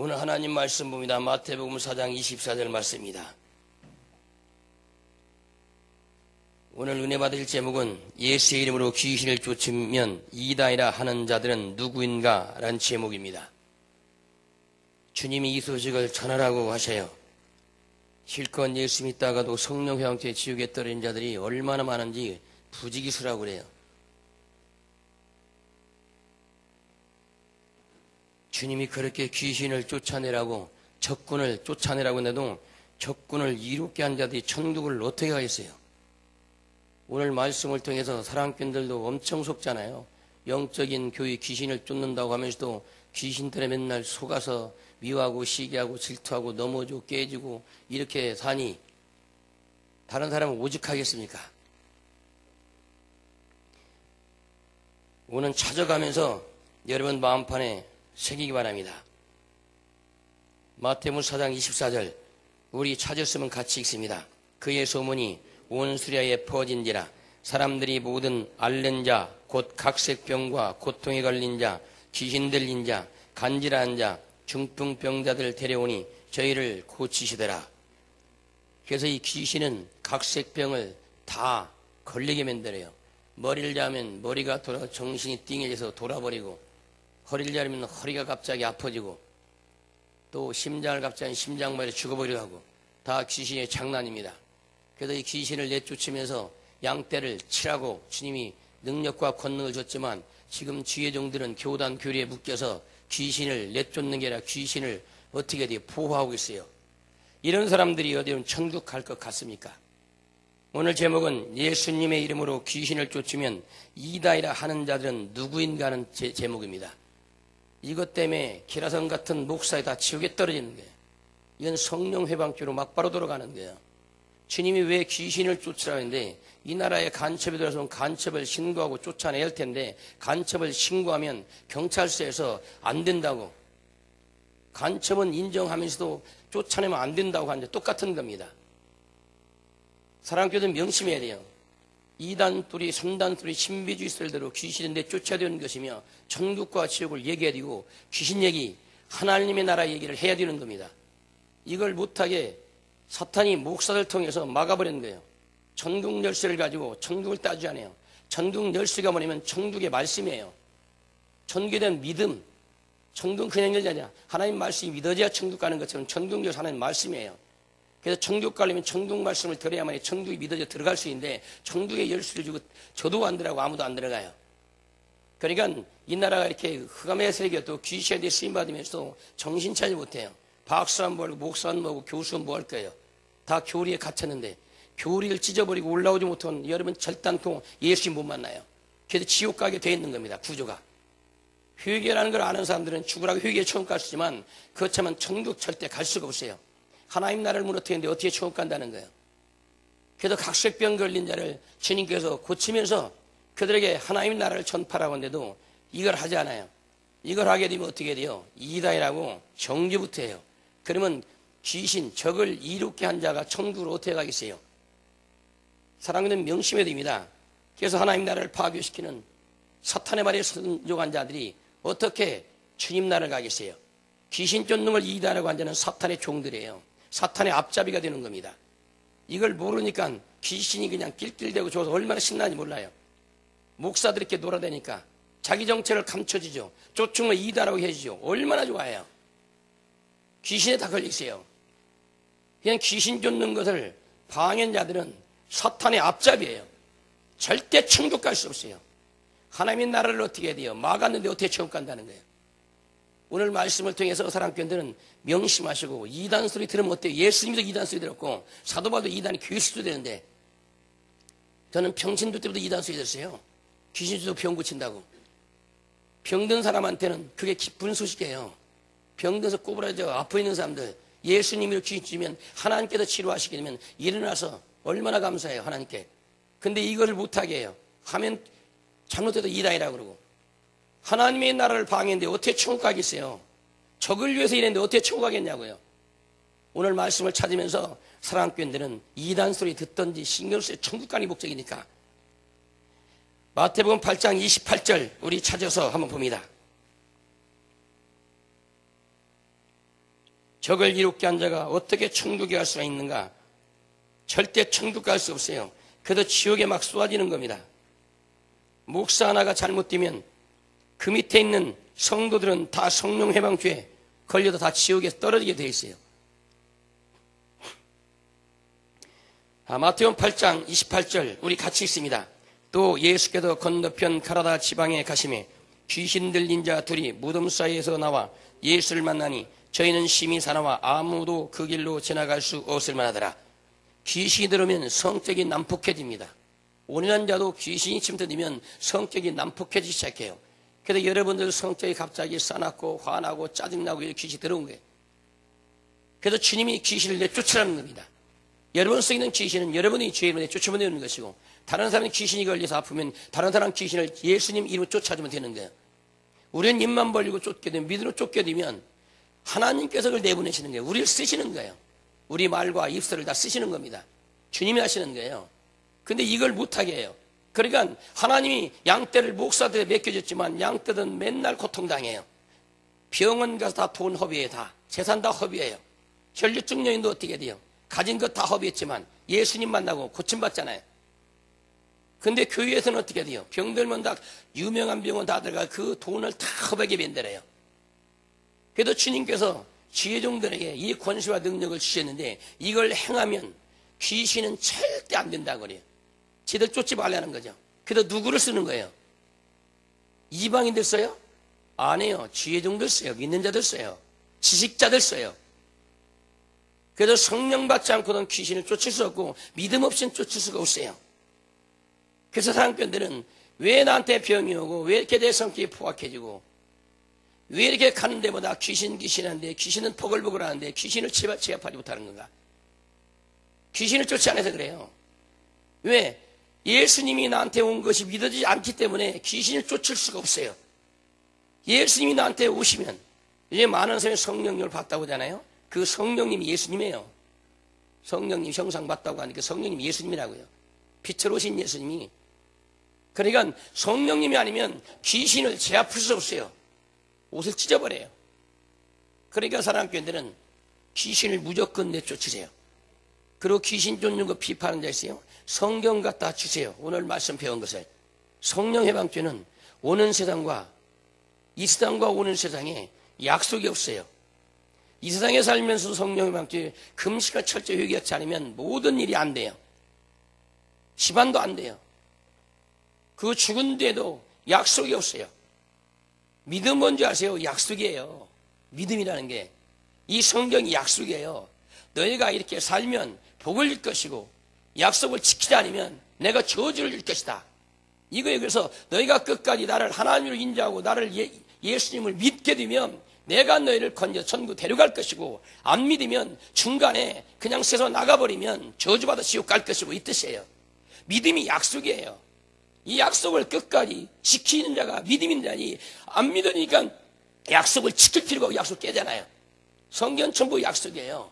오늘 하나님 말씀 봅니다. 마태복음 4장 24절 말씀입니다. 오늘 은혜 받으실 제목은 예수의 이름으로 귀신을 쫓으면 이다이라 하는 자들은 누구인가? 라는 제목입니다. 주님이 이 소식을 전하라고 하셔요. 실컷 예수 믿다가도 성령 회방죄 지옥에 떨어진 자들이 얼마나 많은지 부지기수라고 그래요. 주님이 그렇게 귀신을 쫓아내라고, 적군을 쫓아내라고 해도 적군을 이롭게 한 자들이 천국을 어떻게 가겠어요? 오늘 말씀을 통해서 사랑꾼들도 엄청 속잖아요. 영적인 교회 귀신을 쫓는다고 하면서도 귀신들에 맨날 속아서 미워하고 시기하고 질투하고 넘어지고 깨지고 이렇게 사니 다른 사람은 오죽하겠습니까? 오늘 찾아가면서 여러분 마음판에 새기기 바랍니다. 마태복음 4장 24절 우리 찾았으면 같이 읽습니다. 그의 소문이 온 수리아에 퍼진지라 사람들이 모든 앓는 자 곧 각색병과 고통에 걸린 자 귀신 들린 자 간질한 자 중풍병자들 데려오니 저희를 고치시더라. 그래서 이 귀신은 각색병을 다 걸리게 만들어요. 머리를 자면 머리가 돌아 정신이 띵해져서 돌아버리고, 허리를 자르면 허리가 갑자기 아파지고, 또 심장을 갑자기 심장마비 죽어버리고 하고, 다 귀신의 장난입니다. 그래서 이 귀신을 내쫓으면서 양떼를 치라고 주님이 능력과 권능을 줬지만 지금 주의 종들은 교단 교리에 묶여서 귀신을 내쫓는 게 아니라 귀신을 어떻게 해야 보호하고 있어요. 이런 사람들이 어디는 천국 갈 것 같습니까? 오늘 제목은 예수님의 이름으로 귀신을 쫓으면 이다이라 하는 자들은 누구인가 하는 제목입니다. 이것 때문에 기라성 같은 목사에 다 지옥에 떨어지는 거예요. 이건 성령 회방죄로 막바로 돌아가는 거예요. 주님이 왜 귀신을 쫓으라고 했는데 이 나라에 간첩이 들어서 간첩을 신고하고 쫓아내야 할 텐데 간첩을 신고하면 경찰서에서 안 된다고, 간첩은 인정하면서도 쫓아내면 안 된다고 하는데 똑같은 겁니다. 사랑교회는 명심해야 돼요. 2단 뚜리, 3단 뚜리 신비주의설대로 귀신을 내쫓아야 되는 것이며 천국과 지옥을 얘기해야 되고 귀신 얘기, 하나님의 나라 얘기를 해야 되는 겁니다. 이걸 못하게 사탄이 목사를 통해서 막아버리는 거예요. 천국 열쇠를 가지고 천국을 따지지 않아요. 천국 열쇠가 뭐냐면 천국의 말씀이에요. 천국에 대한 믿음. 천국은 그냥 열지 않냐. 하나님 말씀이 믿어져야 천국 가는 것처럼 천국 열쇠 하나님 말씀이에요. 그래서 천국 가려면 천국 말씀을 들어야만 천국이 믿어져 들어갈 수 있는데 천국의 열쇠를 주고 저도 안 들어가고 아무도 안 들어가요. 그러니까 이 나라가 이렇게 흑암의 세계도 귀신에 대해 쓰임받으면서도 정신 차리지 못해요. 박사는 뭐하고 목사는 뭐하고 교수는 뭐 할 거예요. 다 교리에 갇혔는데 교리를 찢어버리고 올라오지 못한 여러분 절단통 예수님 못 만나요. 그래서 지옥 가게 돼 있는 겁니다. 구조가. 회개라는 걸 아는 사람들은 죽으라고 회개에 처음 갈 수 있지만 그렇지만 천국 절대 갈 수가 없어요. 하나님 나라를 무너뜨리는데 어떻게 천국 간다는 거예요. 그래서 각색병 걸린 자를 주님께서 고치면서 그들에게 하나님 나라를 전파라고 하는데도 이걸 하지 않아요. 이걸 하게 되면 어떻게 돼요? 이다이라고 정죄부터 해요. 그러면 귀신, 적을 이롭게 한 자가 천국으로 어떻게 가겠어요? 사랑하는 명심해야 됩니다. 그래서 하나님 나라를 파괴시키는 사탄의 말에 순종한 자들이 어떻게 주님 나라를 가겠어요? 귀신 쫓는 걸 이다라고 한 자는 사탄의 종들이에요. 사탄의 앞잡이가 되는 겁니다. 이걸 모르니까 귀신이 그냥 낄낄대고 줘서 얼마나 신나는지 몰라요. 목사들이 이렇게 놀아대니까 자기 정체를 감춰지죠. 쫓으면 이다라고 해주죠. 얼마나 좋아해요. 귀신에 다 걸리세요. 그냥 귀신 쫓는 것을 방해한 자들은 사탄의 앞잡이에요. 절대 천국 갈 수 없어요. 하나님의 나라를 어떻게 해야 돼요? 막았는데 어떻게 천국 간다는 거예요? 오늘 말씀을 통해서 사랑꾼들은 명심하시고 이단 소리 들으면 어때요? 예수님도 이단 소리 들었고 사도 바울도 이단이 교수도 되는데 저는 평신도 때부터 이단 소리 들었어요. 귀신도 병 고친다고. 병든 사람한테는 그게 기쁜 소식이에요. 병들어서 꼬부라져 아파 있는 사람들 예수님을 귀신 주면 하나님께서 치료하시게 되면 일어나서 얼마나 감사해요. 하나님께. 근데 이거를 못하게 해요. 하면 잘못해도 이다이라고 그러고 하나님의 나라를 방해했는데 어떻게 천국 가겠어요? 적을 위해서 일했는데 어떻게 천국 가겠냐고요. 오늘 말씀을 찾으면서 사랑교인들은 이단 소리 듣던지 신경 쓰여 천국 가니 목적이니까. 마태복음 8장 28절 우리 찾아서 한번 봅니다. 적을 이롭게 한 자가 어떻게 천국에 갈 수가 있는가? 절대 천국 갈 수 없어요. 그래도 지옥에 막 쏘아지는 겁니다. 목사 하나가 잘못되면 그 밑에 있는 성도들은 다 성령 해방죄에 걸려도 다 지옥에 떨어지게 되어 있어요. 마태복음 8장 28절 우리 같이 읽습니다. 또 예수께서 건너편 가라다 지방에 가시매 귀신 들린 자 둘이 무덤 사이에서 나와 예수를 만나니 저희는 심히 사나와 아무도 그 길로 지나갈 수 없을 만하더라. 귀신이 들어오면 성격이 난폭해집니다. 온유한 자도 귀신이 침투되면 성격이 난폭해지기 시작해요. 그래서 여러분들 성격이 갑자기 싸납고 화나고 짜증나고 이렇게 귀신이 들어온 거예요. 그래서 주님이 귀신을 내쫓으라는 겁니다. 여러분 속에 있는 귀신은 여러분이 죄로 내쫓으면 되는 것이고, 다른 사람이 귀신이 걸려서 아프면 다른 사람 귀신을 예수님 이름으로 쫓아주면 되는 거예요. 우리는 입만 벌리고 쫓게 되면, 믿음으로 쫓게 되면 하나님께서 그걸 내보내시는 거예요. 우리를 쓰시는 거예요. 우리 말과 입술을 다 쓰시는 겁니다. 주님이 하시는 거예요. 근데 이걸 못하게 해요. 그러니까 하나님이 양떼를 목사들에 맡겨줬지만 양떼들은 맨날 고통당해요. 병원 가서 다 돈 허비해요. 다 재산 다 허비해요. 혈류증 여인도 어떻게 돼요? 가진 것 다 허비했지만 예수님 만나고 고침받잖아요. 근데 교회에서는 어떻게 돼요? 병들면 다 유명한 병원 다 들어가 그 돈을 다 허비하게 만들어요. 그래도 주님께서 지혜종들에게 이 권세와 능력을 주셨는데 이걸 행하면 귀신은 절대 안 된다고 그래요. 지들 쫓지 말라는 거죠. 그래도 누구를 쓰는 거예요? 이방인들 써요? 안 해요. 지혜종들 써요. 믿는 자들 써요. 지식자들 써요. 그래도 성령 받지 않고는 귀신을 쫓을 수 없고 믿음 없이는 쫓을 수가 없어요. 그래서 사람들은 왜 나한테 병이 오고 왜 이렇게 내 성격이 포악해지고 왜 이렇게 가는 데마다 귀신한데 귀신은 포글포글 하는데 귀신을 제압하지 못하는 건가? 귀신을 쫓지 않아서 그래요. 왜? 예수님이 나한테 온 것이 믿어지지 않기 때문에 귀신을 쫓을 수가 없어요. 예수님이 나한테 오시면 이제 많은 사람이 성령님을 받다고 하잖아요. 그 성령님이 예수님이에요. 성령님 형상 받다고 하니까 성령님이 예수님이라고요. 빛으로 오신 예수님이. 그러니까 성령님이 아니면 귀신을 제압할 수 없어요. 옷을 찢어버려요. 그러니까 사랑교회들은 귀신을 무조건 내쫓으세요. 그리고 귀신 쫓는 거 비판하는 자 있어요. 성경 갖다 주세요. 오늘 말씀 배운 것을. 성령 해방죄는 오는 세상과 이 세상과 오는 세상에 약속이 없어요. 이 세상에 살면서 성령 해방죄 금식과 철저히 회개하지 않으면 모든 일이 안 돼요. 시반도 안 돼요. 그 죽은 데도 약속이 없어요. 믿음 뭔지 아세요? 약속이에요. 믿음이라는 게. 이 성경이 약속이에요. 너희가 이렇게 살면 복을 줄 것이고 약속을 지키지 않으면 내가 저주를 줄 것이다. 이거예요. 그래서 너희가 끝까지 나를 하나님으로 인정하고 나를 예수님을 믿게 되면 내가 너희를 건져 천국 데려갈 것이고 안 믿으면 중간에 그냥 세서 나가버리면 저주받아 지옥 갈 것이고 이 뜻이에요. 믿음이 약속이에요. 이 약속을 끝까지 지키는 자가 믿음 있는 자니 안 믿으니까 약속을 지킬 필요가 없고 약속 깨잖아요. 성경 전부 약속이에요.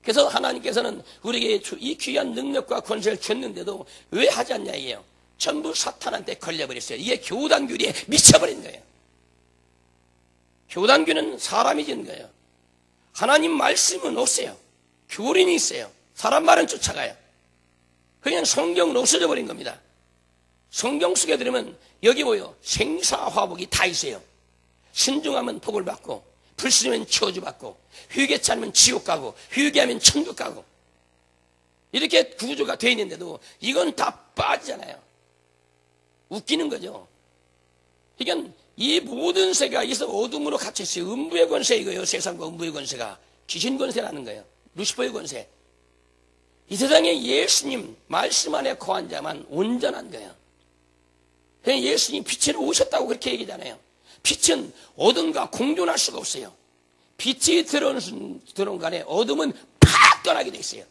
그래서 하나님께서는 우리에게 이 귀한 능력과 권세를 줬는데도 왜 하지 않냐 이게요. 전부 사탄한테 걸려버렸어요. 이게 교단균에 미쳐버린 거예요. 교단균은 사람이 지은 거예요. 하나님 말씀은 없어요. 교린이 있어요. 사람 말은 쫓아가요. 그냥 성경은 없어져 버린 겁니다. 성경 속에 들으면 여기 뭐요? 생사화복이 다 있어요. 순종하면 복을 받고 불순하면 저주받고 회개치 않으면 지옥 가고 회개하면 천국 가고 이렇게 구조가 되어 있는데도 이건 다 빠지잖아요. 웃기는 거죠. 그러니까 이 모든 세가 있어 어둠으로 갇혀 있어요. 음부의 권세 이거예요. 세상과 음부의 권세가 귀신 권세라는 거예요. 루시퍼의 권세. 이 세상에 예수님 말씀 안에 거한 자만 온전한 거예요. 그냥 예수님 빛으로 오셨다고 그렇게 얘기하잖아요. 빛은 어둠과 공존할 수가 없어요. 빛이 들어온 간에 어둠은 팍 떠나게 돼 있어요.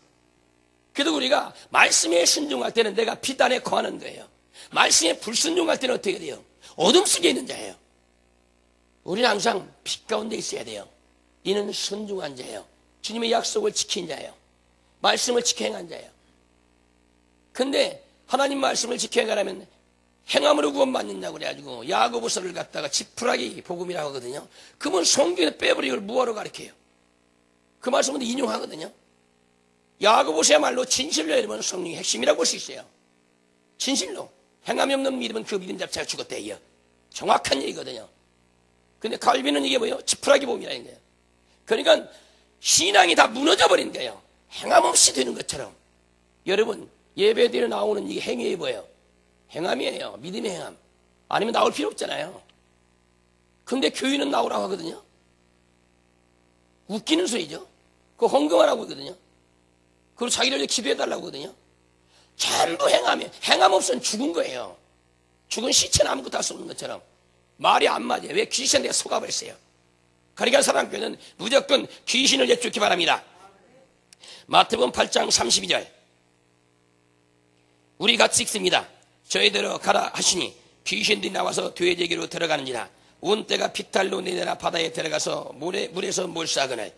그래도 우리가 말씀에 순종할 때는 내가 빛 안에 거하는 거예요. 말씀에 불순종할 때는 어떻게 돼요? 어둠 속에 있는 자예요. 우리는 항상 빛 가운데 있어야 돼요. 이는 순종한 자예요. 주님의 약속을 지킨 자예요. 말씀을 지켜 행한 자예요. 근데 하나님 말씀을 지켜 행하려면 행함으로 구원받는다고 그래가지고 야고보서를 갖다가 지푸라기 복음이라고 하거든요. 그러면 성경에 빼버리고 이걸 뭐하러 가르쳐요? 그 말씀을 인용하거든요. 야고보서야말로 진실로 여러분 성령의 핵심이라고 볼 수 있어요. 진실로. 행함이 없는 믿음은 그 믿음 자체가 죽었대요. 정확한 얘기거든요. 근데 갈비는 이게 뭐예요? 지푸라기 봄이라는 거예요. 그러니까 신앙이 다 무너져 버린 거예요. 행함 없이 되는 것처럼. 여러분 예배드려 나오는 이게 행위에 뭐예요? 행함이에요. 믿음의 행함. 아니면 나올 필요 없잖아요. 근데 교인은 나오라고 하거든요. 웃기는 소리죠. 그거 헌금하라고 하거든요. 그리고 자기를 기도해달라고 하거든요. 전부 행함이에요. 행함 없으면 죽은 거예요. 죽은 시체는 아무것도 할 수 없는 것처럼. 말이 안 맞아요. 왜? 귀신한테 속아버렸어요. 그러니까 사랑교회는 무조건 귀신을 내쫓기 바랍니다. 마태복음 8장 32절. 우리 같이 읽습니다. 저희대로 가라 하시니 귀신들이 나와서 돼지에게로 들어가는지라. 온 때가 피탈로 내려라 바다에 들어가서 물에서 몰수하거늘.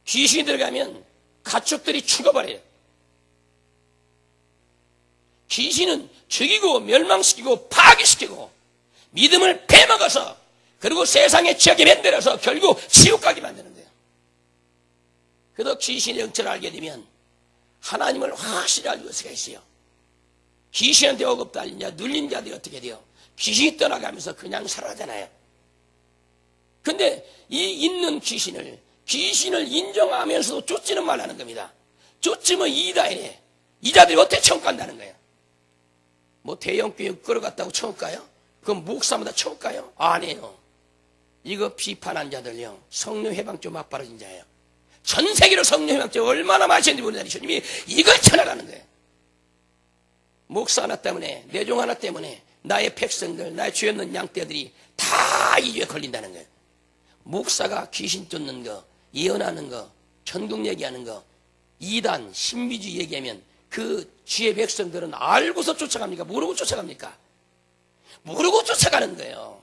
귀신이 들어가면 가축들이 죽어버려요. 귀신은 죽이고 멸망시키고 파괴시키고 믿음을 빼먹어서 그리고 세상에 취하게 만들어서 결국 지옥 가게 만드는 거예요. 그래도 귀신의 정체를 알게 되면 하나님을 확실히 알고 수가 있어요. 귀신한테 억압도 알리냐 눌린 자들이 어떻게 돼요? 귀신이 떠나가면서 그냥 살아가잖아요. 근데 이 있는 귀신을 인정하면서도 쫓지는 말라는 겁니다. 쫓으면 이다이래. 이 자들이 어떻게 천국 간다는 거예요? 뭐 대형교회 끌어갔다고 천국 가요? 그럼 목사마다 천국 가요? 아니에요. 이거 비판한 자들요. 성령 해방죄 맞바라진 자예요. 전 세계로 성령 해방죄 얼마나 마셨는지 모르는 주님이 이걸 전하라는 거예요. 목사 하나 때문에 내종 하나 때문에 나의 백성들 나의 죄 없는 양떼들이 다 이 죄에 걸린다는 거예요. 목사가 귀신 쫓는 거 예언하는 거 천국 얘기하는 거 이단 신비주의 얘기하면 그 주의 백성들은 알고서 쫓아갑니까? 모르고 쫓아갑니까? 모르고 쫓아가는 거예요.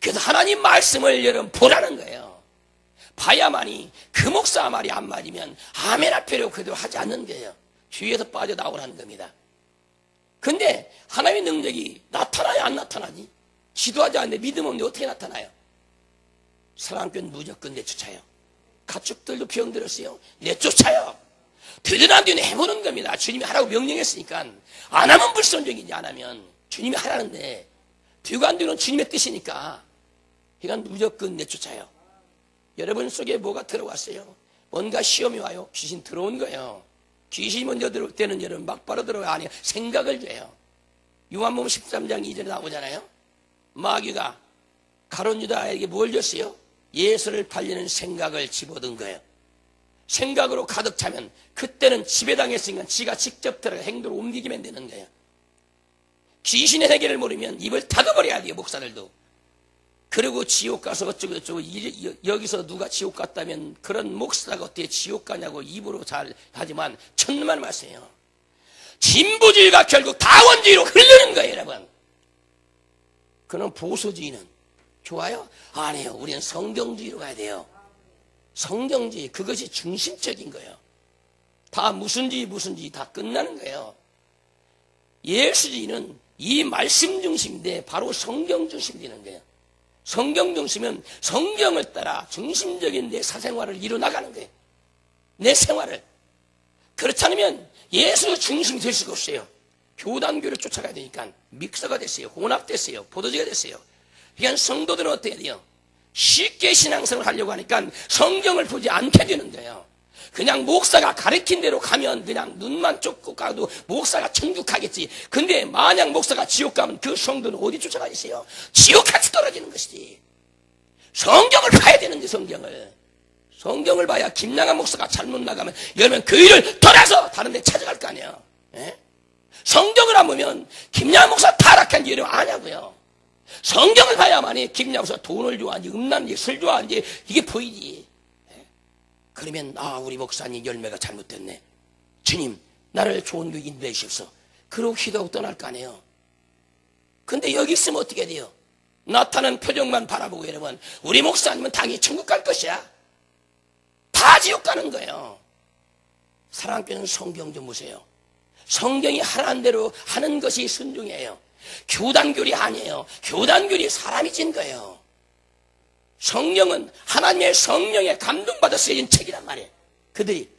그래서 하나님 말씀을 여러분 보라는 거예요. 봐야만이 그 목사 말이 안 맞으면 아멘 할 필요 그대로 하지 않는 거예요. 주위에서 빠져나오라는 겁니다. 근데 하나님의 능력이 나타나요? 안 나타나니? 지도하지 않는데 믿음 없는데 어떻게 나타나요? 사랑교회는 무조건 내쫓아요. 가축들도 병들었어요. 내쫓아요. 되든 안 되든 해보는 겁니다. 주님이 하라고 명령했으니까. 안 하면 불순종이지. 안 하면 주님이 하라는데 되고 안 되는 주님의 뜻이니까. 그러니까 무조건 내쫓아요. 여러분 속에 뭐가 들어왔어요? 뭔가 시험이 와요. 귀신 들어온 거예요. 귀신이 먼저 들어올 때는 여러분 막바로 들어가 아니에요. 생각을 줘요. 요한복음 13장 2절에 나오잖아요. 마귀가 가룟 유다에게 뭘 줬어요? 예수를 팔리는 생각을 집어든 거예요. 생각으로 가득 차면 그때는 지배당했으니까 지가 직접 들어가 행동을 옮기기만 되는 거예요. 귀신의 세계를 모르면 입을 닫아버려야 돼요. 목사들도. 그리고 지옥 가서 어쩌고 여기서 누가 지옥 갔다면 그런 목사가 어떻게 지옥 가냐고 입으로 잘 하지만 천만 말씀이에요. 진보주의가 결국 다원주의로 흐르는 거예요. 여러분. 그럼 보수주의는 좋아요? 아니에요. 우리는 성경주의로 가야 돼요. 성경주의 그것이 중심적인 거예요. 다 무슨 주의 다 끝나는 거예요. 예수주의는 이 말씀 중심인데 바로 성경 중심이 되는 거예요. 성경 중심은 성경을 따라 중심적인 내 사생활을 이루어나가는 거예요. 내 생활을. 그렇지 않으면 예수 중심이 될 수가 없어요. 교단교를 쫓아가야 되니까 믹서가 됐어요. 혼합됐어요. 포도주가 됐어요. 그러니까 성도들은 어떻게 돼요? 쉽게 신앙생활을 하려고 하니까 성경을 보지 않게 되는 거예요. 그냥 목사가 가르친 대로 가면 그냥 눈만 쫓고 가도 목사가 천국 가겠지. 근데 만약 목사가 지옥 가면 그 성도는 어디 쫓아가겠어요? 지옥같이 떨어지는 것이지. 성경을 봐야 되는데 성경을 봐야 김양한 목사가 잘못 나가면 여러분 그 일을 떠나서 다른 데 찾아갈 거 아니에요. 예? 성경을 안 보면 김양한 목사 타락한 일을 아냐고요. 성경을 봐야만이 김양한 목사가 돈을 좋아하는지 음란지 술 좋아하는지 이게 보이지. 그러면 우리 목사님 열매가 잘못됐네. 주님 나를 좋은 교회 인도해 주십시오. 그러고 기도하고 떠날 거 아니에요. 근데 여기 있으면 어떻게 돼요? 나타난 표정만 바라보고 여러분 우리 목사님은 당연히 천국 갈 것이야. 다 지옥 가는 거예요. 사랑교회는 성경 좀 보세요. 성경이 하라는 대로 하는 것이 순종이에요. 교단교리 아니에요. 교단교리 사람이 진 거예요. 성경은 하나님의 성령에 감동받아 쓰여진 책이란 말이에요. 그들이.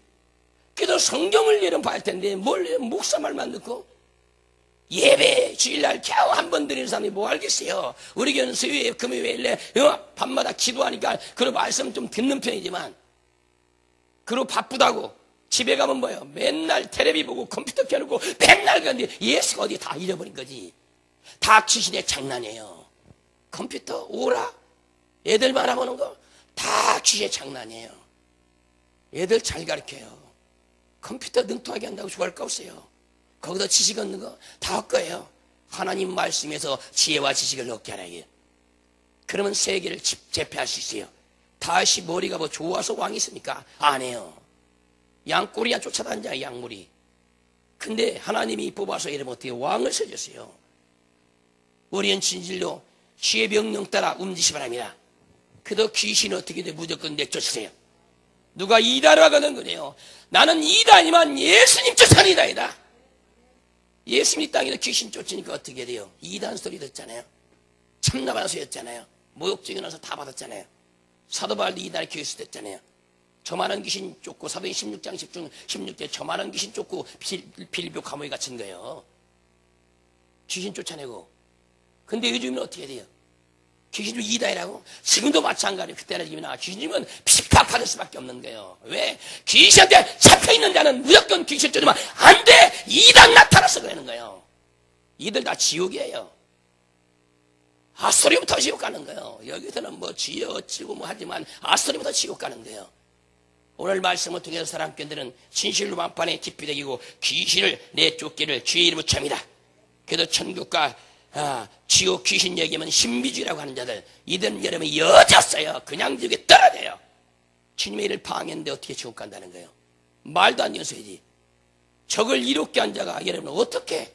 그래도 성경을 여러분 봐야 할 텐데 뭘 목사 말만 듣고 예배 주일날 겨우 한 번 드리는 사람이 뭐 알겠어요. 우리 교회는 수요일 금요일에 밤마다 기도하니까 그런 말씀 좀 듣는 편이지만 그리고 바쁘다고 집에 가면 뭐예요? 맨날 텔레비 보고 컴퓨터 켜놓고 맨날 그런데 예수가 어디 다 잃어버린 거지. 다 귀신의 장난이에요. 컴퓨터 오라 애들 바라보는 거 다 귀신의 장난이에요. 애들 잘 가르쳐요. 컴퓨터 능통하게 한다고 좋아할 거 없어요. 거기다 지식 얻는 거 다 얻 거예요. 하나님 말씀에서 지혜와 지식을 얻게 하라 이게. 그러면 세계를 제패할 수 있어요. 다시 머리가 뭐 좋아서 왕이 있습니까? 안 해요. 양꼬리야 쫓아다니잖아요. 양물이. 근데 하나님이 뽑아서 이러면 어떻게 왕을 세졌어요. 우리는 진실로 주의 명령 따라 움직이시 바랍니다. 그도 귀신은 어떻게 돼? 무조건 내쫓으세요. 누가 이다로 하거든 그래요. 나는 이다니만 예수님 쫓아는 이다이다. 예수님 땅에서 귀신 쫓으니까 어떻게 돼요? 이단 소리 듣잖아요. 참나반 소리였잖아요. 모욕적이 나서 다 받았잖아요. 사도 바울도 이단의 교회에서 됐잖아요. 저 많은 귀신 쫓고 사도행 16장 16절 저 많은 귀신 쫓고 빌립보 감옥에 갇힌 거예요. 귀신 쫓아내고. 근데 요즘은 어떻게 돼요? 귀신도 이다이라고? 지금도 마찬가지예요. 그때나 지금이나 귀신이면 핍박받을 수밖에 없는 거예요. 왜? 귀신한테 잡혀있는 자는 무조건 귀신 쫓으면 안 돼! 이단 나타나서 그러는 거예요. 이들 다 지옥이에요. 아소리부터 지옥 가는 거예요. 여기서는 뭐 쥐어 어찌고 뭐 하지만 아소리부터 지옥 가는 거예요. 오늘 말씀을 통해서 사람들은 진실로 만판에 깊이 되기고 귀신을 내쫓기를 주의 이름으로 찹니다. 그래도 천국과 지옥 귀신 얘기하면 신비주의라고 하는 자들 이들은 여러분이 여졌어요. 그냥 지옥에 떨어져요. 주님의 일을 방해했는데 어떻게 지옥 간다는 거예요. 말도 안 되는 소리지. 적을 이롭게 한 자가 여러분 어떻게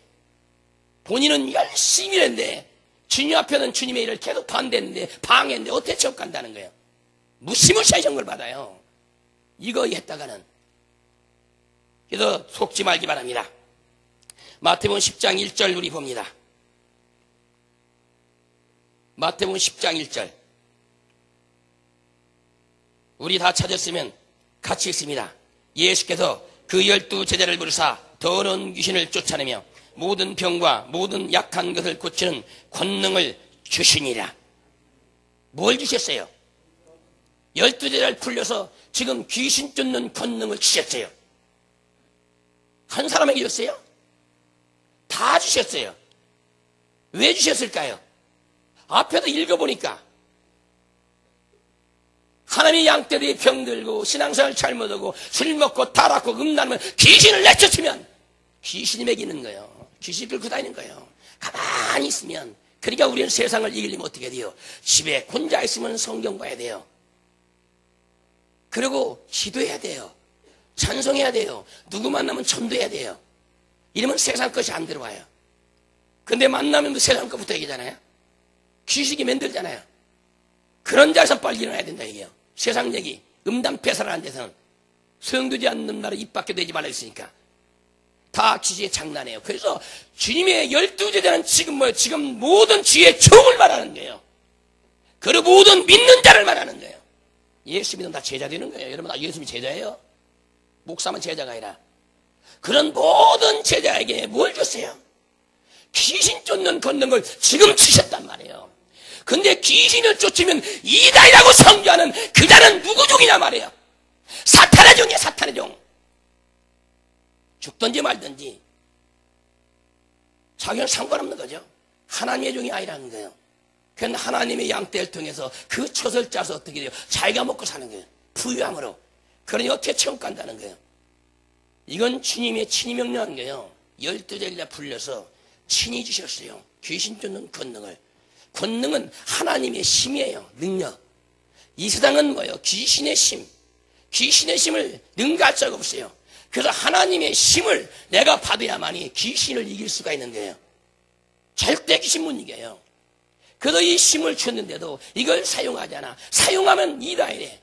본인은 열심히 했는데 주님 앞에는 주님의 일을 계속 반대했는데 방해했는데 어떻게 지옥 간다는 거예요. 무시무시한 형을 받아요. 이거 했다가는. 그래서 속지 말기 바랍니다. 마태복음 10장 1절 우리 봅니다. 마태복음 10장 1절 우리 다 찾았으면 같이 읽습니다. 예수께서 그 12제자를 부르사 더러운 귀신을 쫓아내며 모든 병과 모든 약한 것을 고치는 권능을 주시니라. 뭘 주셨어요? 12제자를 풀려서 지금 귀신 쫓는 권능을 주셨어요. 한 사람에게 줬어요? 다 주셨어요. 왜 주셨을까요? 앞에도 읽어보니까 하나님의 양떼들이 병들고 신앙생활 잘못하고 술 먹고 타락하고 음란하면 귀신을 내쫓으면 귀신이 먹이는 거예요. 귀신이 끌고 다니는 거예요. 가만히 있으면. 그러니까 우리는 세상을 이기려면 어떻게 돼요? 집에 혼자 있으면 성경 봐야 돼요. 그리고 기도해야 돼요. 찬송해야 돼요. 누구 만나면 전도해야 돼요. 이러면 세상 것이 안 들어와요. 근데 만나면 세상 것부터 얘기잖아요. 귀신이 만들잖아요. 그런 자에서 빨리 일어나야 된다 얘기예요. 세상 얘기, 음담패설하는 데서는 소용되지 않는 말을 입 밖에 내지 말라 했으니까 다 귀신의 장난이에요. 그래서 주님의 12제자는 지금 뭐예요? 지금 모든 주의 종을 말하는 거예요. 그리고 모든 믿는 자를 말하는 거예요. 예수 믿으면 다 제자 되는 거예요. 여러분 다 예수님이 제자예요. 목사만 제자가 아니라 그런 모든 제자에게 뭘 줬어요? 귀신 쫓는 권능을 지금 주셨단 말이에요. 근데 귀신을 쫓으면 이다이라고 성교하는 그 자는 누구 종이냐 말이에요. 사탄의 종이에요. 사탄의 종. 죽든지 말든지 자기는 상관없는 거죠. 하나님의 종이 아니라는 거예요. 그건 하나님의 양떼를 통해서 그 젖을 짜서 어떻게 돼요? 자기가 먹고 사는 거예요. 부유함으로. 그러니 어떻게 체험 간다는 거예요. 이건 주님의 친히 명령한 거예요. 12제자 불려서 친히 주셨어요. 귀신 쫓는 권능을. 권능은 하나님의 심이에요. 능력. 이 세상은 뭐예요? 귀신의 심. 귀신의 심을 능가할 자가 없어요. 그래서 하나님의 심을 내가 받아야만이 귀신을 이길 수가 있는 거예요. 절대 귀신 못 이겨요. 그래서 이 심을 줬는데도 이걸 사용하지 않아. 사용하면 이다 이래.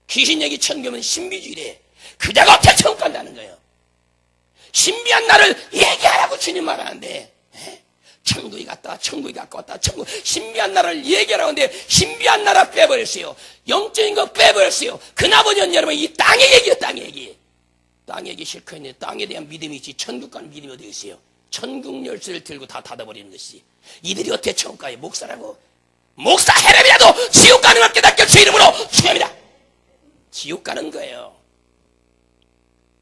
귀신 얘기 천교면 신비주의래. 그 자가 어떻게 천국 간다는 거예요. 신비한 나를 얘기하라고 주님 말하는데 천국이 갔다 천국이 갖고 왔다 천국 신비한 나라를 얘기하라는데 신비한 나라 빼버렸어요. 영적인 거 빼버렸어요. 그나버는 여러분 이 땅의 얘기예요. 땅의 얘기. 땅의 얘기 실컷 있는데 땅에 대한 믿음이 있지 천국 가는 믿음이 어디 있어요. 천국 열쇠를 들고 다 닫아버리는 것이 이들이 어떻게 천국 가요. 목사라고 목사 해렘이라도 지옥 가는 걸 깨닫게 주 이름으로 축원합니다. 지옥 가는 거예요.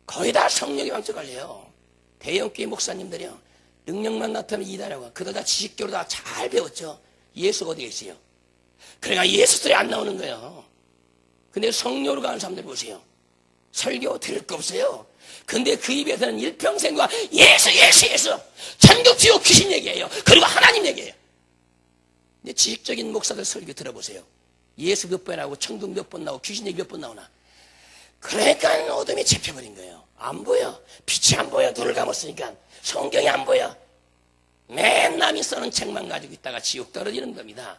거의 다 성령의 방식을해요. 대형교회 목사님들이요. 능력만 나타나면 이다라고. 그들 다 지식교로 다 잘 배웠죠. 예수가 어디에 있어요? 그러니까 예수 소리 안 나오는 거예요. 근데 성령으로 가는 사람들 보세요. 설교 들을 거 없어요. 근데 그 입에서는 일평생과 예수 예수 예수 천국 지옥 귀신 얘기예요. 그리고 하나님 얘기예요. 근데 지식적인 목사들 설교 들어보세요. 예수 몇 번 나오고 천국 몇 번 나오고 귀신 얘기 몇 번 나오나. 그러니까 어둠이 잡혀버린 거예요. 안 보여. 빛이 안 보여. 눈을 감았으니까 성경이 안 보여. 맨 남이 써는 책만 가지고 있다가 지옥 떨어지는 겁니다.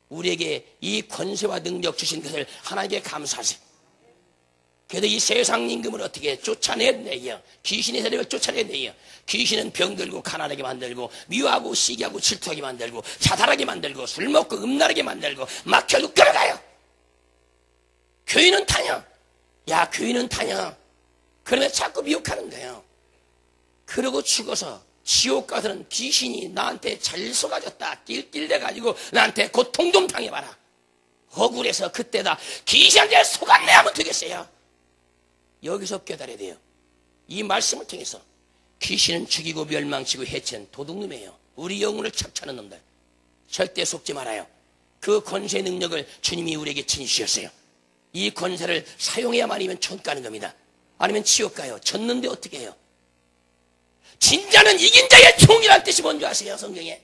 우리에게 이 권세와 능력 주신 것을 하나님께 감사하세요. 그래도 이 세상 임금을 어떻게 쫓아내내요. 귀신의 세력을 쫓아내내요. 귀신은 병들고 가난하게 만들고 미워하고 시기하고 질투하게 만들고 자살하게 만들고 술 먹고 음란하게 만들고 막혀도 끌어가요. 교인은 타냐. 야 교인은 타냐. 그러면 자꾸 미혹하는 거예요. 그러고 죽어서 지옥 가서는 귀신이 나한테 잘 속아졌다 낄낄대가지고 나한테 고통 좀 당해봐라. 억울해서 그때다 귀신한테 속았네 하면 되겠어요. 여기서 깨달아야 돼요. 이 말씀을 통해서 귀신은 죽이고 멸망치고 해치는 도둑놈이에요. 우리 영혼을 착취하는 놈들. 절대 속지 말아요. 그 권세의 능력을 주님이 우리에게 친히 주셨어요. 이 권세를 사용해야만 아니면 천국 가는 겁니다. 아니면 지옥 가요. 졌는데 어떻게 해요? 진자는 이긴 자의 종이라는 뜻이 뭔지 아세요? 성경에.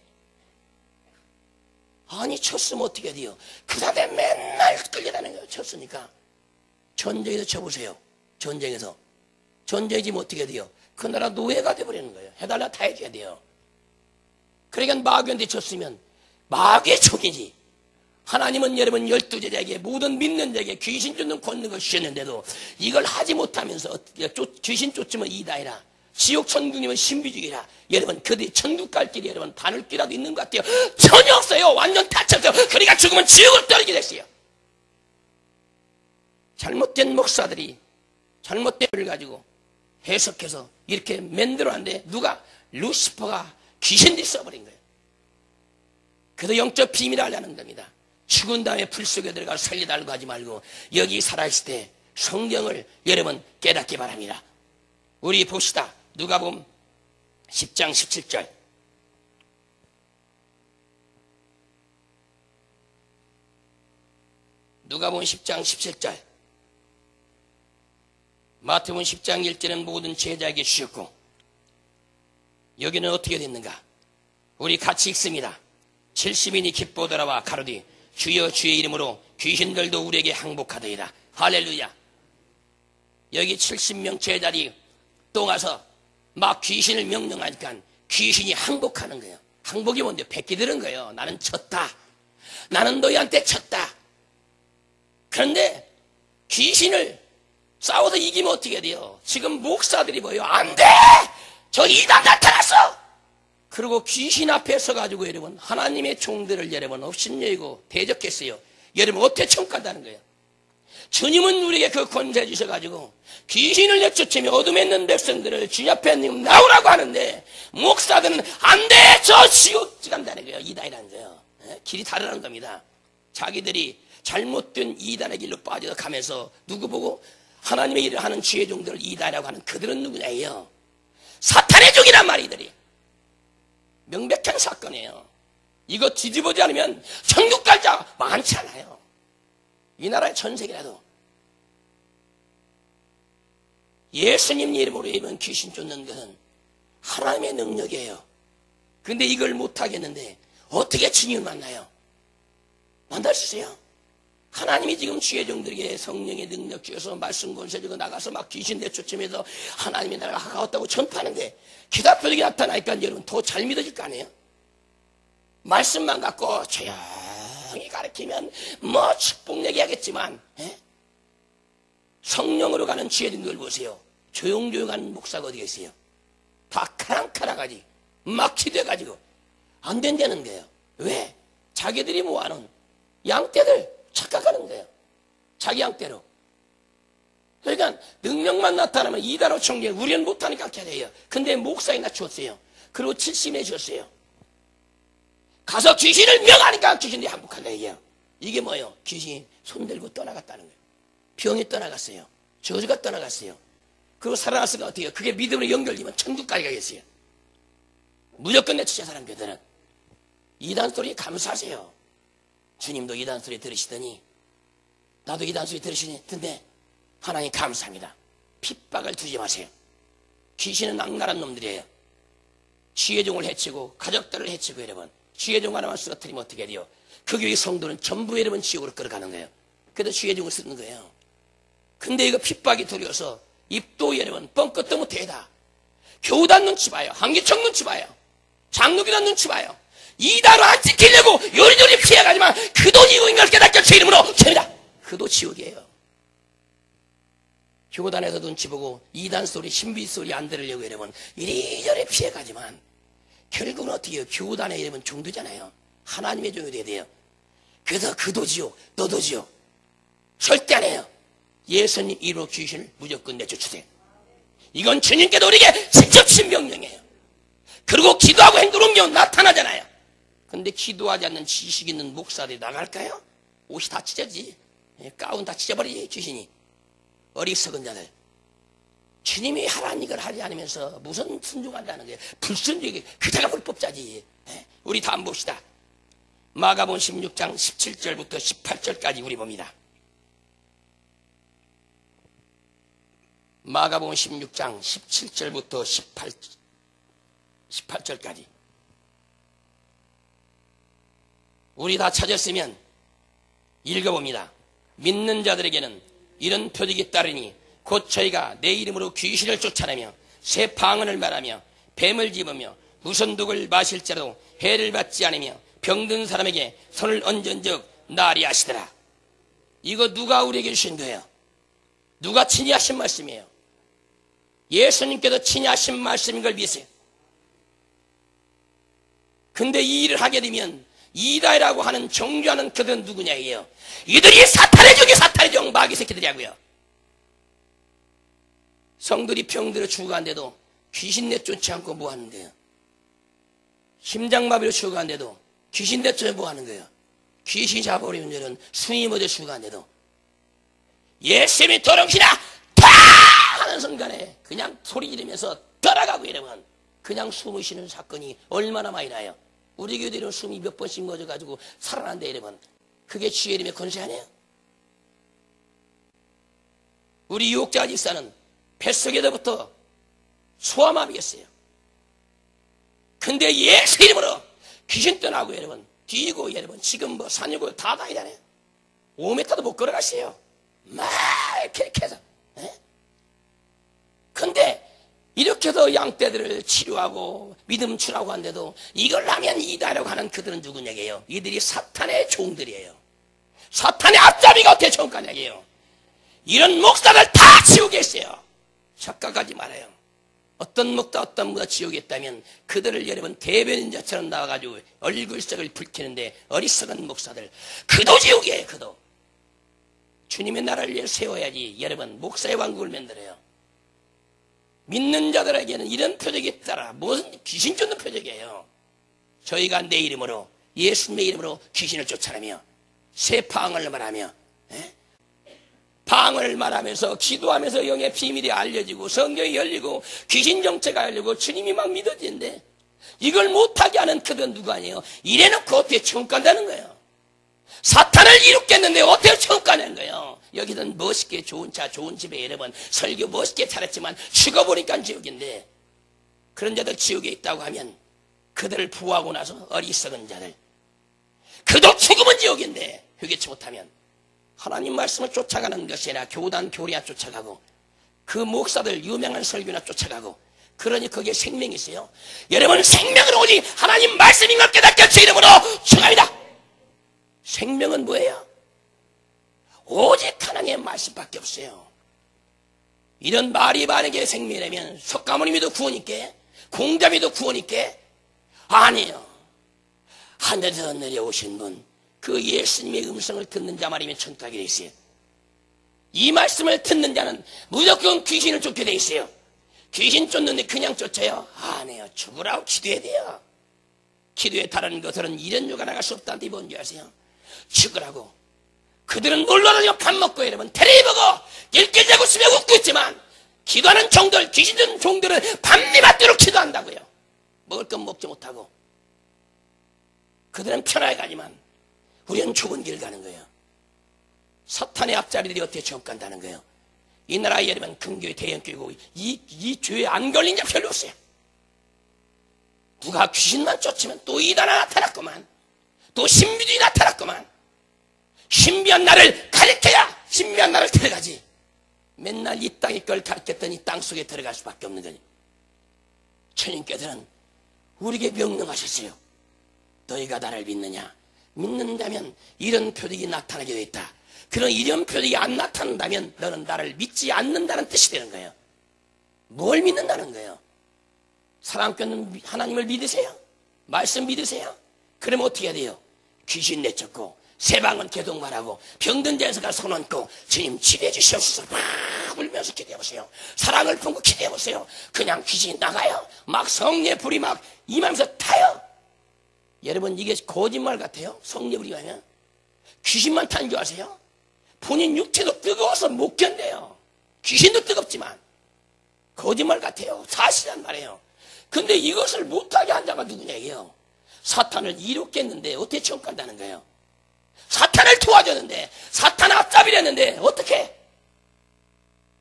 아니 쳤으면 어떻게 돼요? 그 사람에 맨날 끌려다니는 거예요. 쳤으니까. 전쟁에서 쳐보세요. 전쟁에서. 전쟁이지면 어떻게 돼요? 그 나라 노예가 돼버리는 거예요. 해달라 다 해줘야 돼요. 그러니까 마귀한테 쳤으면 마귀의 종이지. 하나님은 여러분 12제자에게 모든 믿는 자에게 귀신 쫓는 권능을 주셨는데도 이걸 하지 못하면서 귀신 쫓으면 이다이라 지옥 천국이면 신비주의라. 여러분 그들이 천국 갈 길이 여러분 바늘길이라도 있는 것 같아요. 전혀 없어요. 완전 다쳤어요. 그러니까 죽으면 지옥을 떨어지게 됐어요. 잘못된 목사들이 잘못된 걸 가지고 해석해서 이렇게 만들어놨는데 누가? 루시퍼가 귀신들이 써버린 거예요. 그래서 영적 비밀을 알려는 겁니다. 죽은 다음에 불 속에 들어가 살려달라고 하지 말고 여기 살아있을 때 성경을 여러분 깨닫기 바랍니다. 우리 봅시다. 누가복음 10장 17절. 누가복음 10장 17절. 마태복음 10장 1절은 모든 제자에게 주셨고 여기는 어떻게 됐는가? 우리 같이 읽습니다. 70인이 기뻐 돌아와 가로되 주여 주의 이름으로 귀신들도 우리에게 항복하더이다. 할렐루야. 여기 70명 제자들이 또 가서 막 귀신을 명령하니까 귀신이 항복하는 거예요. 항복이 뭔데? 베끼들은 거예요. 나는 쳤다. 나는 너희한테 쳤다. 그런데 귀신을 싸워서 이기면 어떻게 돼요? 지금 목사들이 뭐예요? 안 돼! 저 이단 나타났어! 그리고 귀신 앞에 서가지고 여러분 하나님의 종들을 여러분 업신여기고 대적했어요. 여러분 어떻게 천국 간다는 거예요? 주님은 우리에게 그 권세 주셔가지고 귀신을 내쫓으며 어둠에 있는 백성들을 주님 앞에 나오라고 하는데 목사들은 안 돼! 저 지옥 간다는 거예요. 이단이라는 거예요. 길이 다르다는 겁니다. 자기들이 잘못된 이단의 길로 빠져 가면서 누구 보고 하나님의 일을 하는 주의 종들을 이단이라고 하는 그들은 누구냐예요? 사탄의 종이란 말이들이. 명백한 사건이에요. 이거 뒤집어지 않으면 천국 갈 자 많지 않아요. 이 나라의 전 세계라도. 예수님 이름으로 입은 귀신 쫓는 것은 하나님의 능력이에요. 근데 이걸 못하겠는데 어떻게 주님을 만나요? 만날 수 있어요? 하나님이 지금 주의 종들에게 성령의 능력 주셔서 말씀 권세 주고 나가서 막 귀신 내쫓으면서 하나님의 나라가 가까웠다고 전파하는데 기다표적이 나타나니까 여러분 더 잘 믿어질 거 아니에요? 말씀만 갖고 조용히 가르치면 뭐 축복 얘기하겠지만 성령으로 가는 주의 종들 보세요. 조용조용한 목사가 어디가 있어요? 다 카랑카랑하지 막 기대가지고 안 된다는 거예요. 왜? 자기들이 모아놓은 양떼들 착각하는 거예요. 자기 양떼로. 그러니까 능력만 나타나면 이단으로 청계 우리는 못하니까 해야 돼요. 근데 목사에 낮추었어요. 그리고 70에 줬어요. 가서 귀신을 명하니까 귀신이 항복한다 이게요. 이게 뭐예요? 귀신이 손들고 떠나갔다는 거예요. 병이 떠나갔어요. 저주가 떠나갔어요. 그리고 살아났으니까 어떻게 해요? 그게 믿음으로 연결되면 천국까지 가겠어요. 무조건 내치자 사람들은. 이단 소리 감사하세요. 주님도 이단 소리 들으시더니 나도 이단 소리 들으시던데 하나님 감사합니다. 핍박을 두지 마세요. 귀신은 악랄한 놈들이에요. 지혜종을 해치고 가족들을 해치고 여러분 지혜종 하나만 쓰러뜨리면 어떻게 돼요? 그 교회 성도는 전부 여러분 지옥으로 끌어가는 거예요. 그래도 지혜종을 쓰는 거예요. 근데 이거 핍박이 두려워서 입도 여러분 뻥끗도 못해다. 교단 눈치 봐요. 한기청 눈치 봐요. 장로교단 눈치 봐요. 이단을 안 지키려고 요리조리 피해가지만 그도 지옥인 걸 깨닫게 제 이름으로 죄다. 그도 지옥이에요. 교단에서 눈치 보고 이단 소리 신비 소리 안 들으려고 여러분 이리저리 피해가지만 결국은 어떻게 해요? 교단에 여러분 종도잖아요. 하나님의 종이 돼야 돼요. 그래서 그도 지옥 너도 지옥 절대 안 해요. 예수님 이로 귀신을 무조건 내쫓으세요. 이건 주님께도 우리에게 직접 신명령이에요. 그리고 기도하고 행동을 옮기면 나타나잖아요. 근데 기도하지 않는 지식 있는 목사들이 나갈까요? 옷이 다 찢어지지. 가운 다 찢어버리지 귀신이. 어리석은 자들. 주님이 하라는 이걸 하지 않으면서 무슨 순종한다는 거예요. 불순종이 그자가 불법자지. 우리 다음 봅시다. 마가복음 16장 17절부터 18절까지 우리 봅니다. 마가복음 16장 17절부터 18절까지 우리 다 찾았으면 읽어봅니다. 믿는 자들에게는 이런 표적이 따르니 곧 저희가 내 이름으로 귀신을 쫓아내며 새 방언을 말하며 뱀을 집으며 무슨 독을 마실지라도 해를 받지 않으며 병든 사람에게 손을 얹은 적 나으리 하시더라. 이거 누가 우리에게 주신 거예요? 누가 친히 하신 말씀이에요? 예수님께서 친히 하신 말씀인 걸 믿으세요. 근데 이 일을 하게 되면 이다라고 하는 정죄하는 그들은 누구냐 이에요. 이들이 사탄의 종이 사탄의 종 마귀 새끼들이라고요. 성들이 병들어 죽어간데도 귀신 내쫓지 않고 뭐 하는 거예요? 심장마비로 죽어간데도 귀신 내쫓아 뭐 하는 거예요? 귀신 잡아버리는 자는 숨이 멎어 죽어간데도 예수님이 도령시나 다 하는 순간에 그냥 소리 지르면서 떠나가고 이러면 그냥 숨을 쉬는 사건이 얼마나 많이 나요. 우리 교회들은 숨이 몇 번씩 멎어가지고 살아난다 이러면 그게 주의 이름의 권세 아니에요? 우리 유혹자 집사는 뱃속에서부터 소아마비였어요. 근데 예수 이름으로 귀신 떠나고 여러분 뛰고 여러분 지금 뭐 산이고 다 다니잖아요. 5m도 못 걸어가세요. 막 이렇게 해서. 근데 이렇게도 양떼들을 치료하고 믿음 주라고 하는데도 이걸 하면 이다라고 하는 그들은 누구냐고요? 이들이 사탄의 종들이에요. 사탄의 앞잡이가 어떻게 종가냐고요? 이런 목사들 다 지옥에 있어요. 착각하지 말아요. 어떤 목사 어떤 목사 지옥에 있다면 그들을 여러분 대변인자처럼 나와가지고 얼굴색을 붉히는데 어리석은 목사들 그도 지옥이에요. 그도 주님의 나라를 위해 세워야지 여러분 목사의 왕국을 만들어요. 믿는 자들에게는 이런 표적이 따라 무슨 귀신 쫓는 표적이에요. 저희가 내 이름으로 예수님의 이름으로 귀신을 쫓아내며 새 방언을 말하며 방언을 말하면서 기도하면서 영의 비밀이 알려지고 성경이 열리고 귀신 정체가 열리고 주님이 막 믿어지는데 이걸 못하게 하는 그건 누가 아니에요? 이래놓고 어떻게 천국 간다는 거예요? 사탄을 이룩겠는데 어떻게 천국 가는 거예요? 여기는 멋있게 좋은 차 좋은 집에 여러 번 설교 멋있게 차렸지만 죽어보니까 지옥인데 그런 자들 지옥에 있다고 하면 그들을 부하고 나서 어리석은 자들 그도 죽으면 지옥인데 회개치 못하면 하나님 말씀을 쫓아가는 것이 아니라 교단 교리나 쫓아가고 그 목사들 유명한 설교나 쫓아가고 그러니 거기에 생명이 있어요. 여러분 생명은 오직 하나님 말씀인 걸 깨닫게 제 이름으로 축원합니다. 생명은 뭐예요? 오직 하나님의 말씀밖에 없어요. 이런 말이 만약에 생명이라면 석가모니도 구원 있게 공자미도 구원 있게 아니에요. 하늘에서 내려오신 분, 그 예수님의 음성을 듣는 자 말이면 천국 가게 돼 있어요. 이 말씀을 듣는 자는 무조건 귀신을 쫓게 돼 있어요. 귀신 쫓는데 그냥 쫓아요? 아니에요. 죽으라고 기도해야 돼요. 기도에 다른 것들은 이런 유가 나갈 수 없다는데 뭔지 아세요? 죽으라고. 그들은 놀러다니고 밥 먹고 여러분 테레비 보고 일길 자고 쓰며 웃고 있지만 기도하는 종들, 귀신 든 종들은 밤낮도록 기도한다고요. 먹을 건 먹지 못하고. 그들은 편하게 가지만 우리는 좁은 길 가는 거예요. 사탄의 앞자리들이 어떻게 천국 간다는 거예요. 이 나라에 여러분 근교에 대형교회고 이 죄에 안 걸린 자 별로 없어요. 누가 귀신만 쫓으면 또 이단아 나타났구만. 또 신비주의 나타났구만. 신비한 나를 가리켜야 신비한 나를 데려가지. 맨날 이 땅에 걸 가르쳤더니 땅 속에 들어갈 수밖에 없는 거니. 주님께서는 우리에게 명령하셨어요. 너희가 나를 믿느냐? 믿는다면 이런 표적이 나타나게 되어 있다. 그런 이런 표적이 안 나타난다면 너는 나를 믿지 않는다는 뜻이 되는 거예요. 뭘 믿는다는 거예요? 사랑꾼은 하나님을 믿으세요? 말씀 믿으세요? 그러면 어떻게 해야 돼요? 귀신 내쫓고 세방은 계속 말하고 병든 자에서 가서 손 얹고 주님 치료해 주시옵소서 막 울면서 기도해보세요. 사랑을 품고 기도해보세요. 그냥 귀신이 나가요. 막 성령의 불이 막 임하면서 타요. 여러분 이게 거짓말 같아요? 성령의 불이 가면 귀신만 타는 줄 아세요? 본인 육체도 뜨거워서 못 견뎌요. 귀신도 뜨겁지만 거짓말 같아요. 사실이란 말이에요. 근데 이것을 못하게 한 자가 누구냐 이게요. 사탄을 이롭게 했는데 어떻게 천국 간다는 거예요? 사탄을 도와줬는데 사탄 앞잡이를 했는데 어떻게?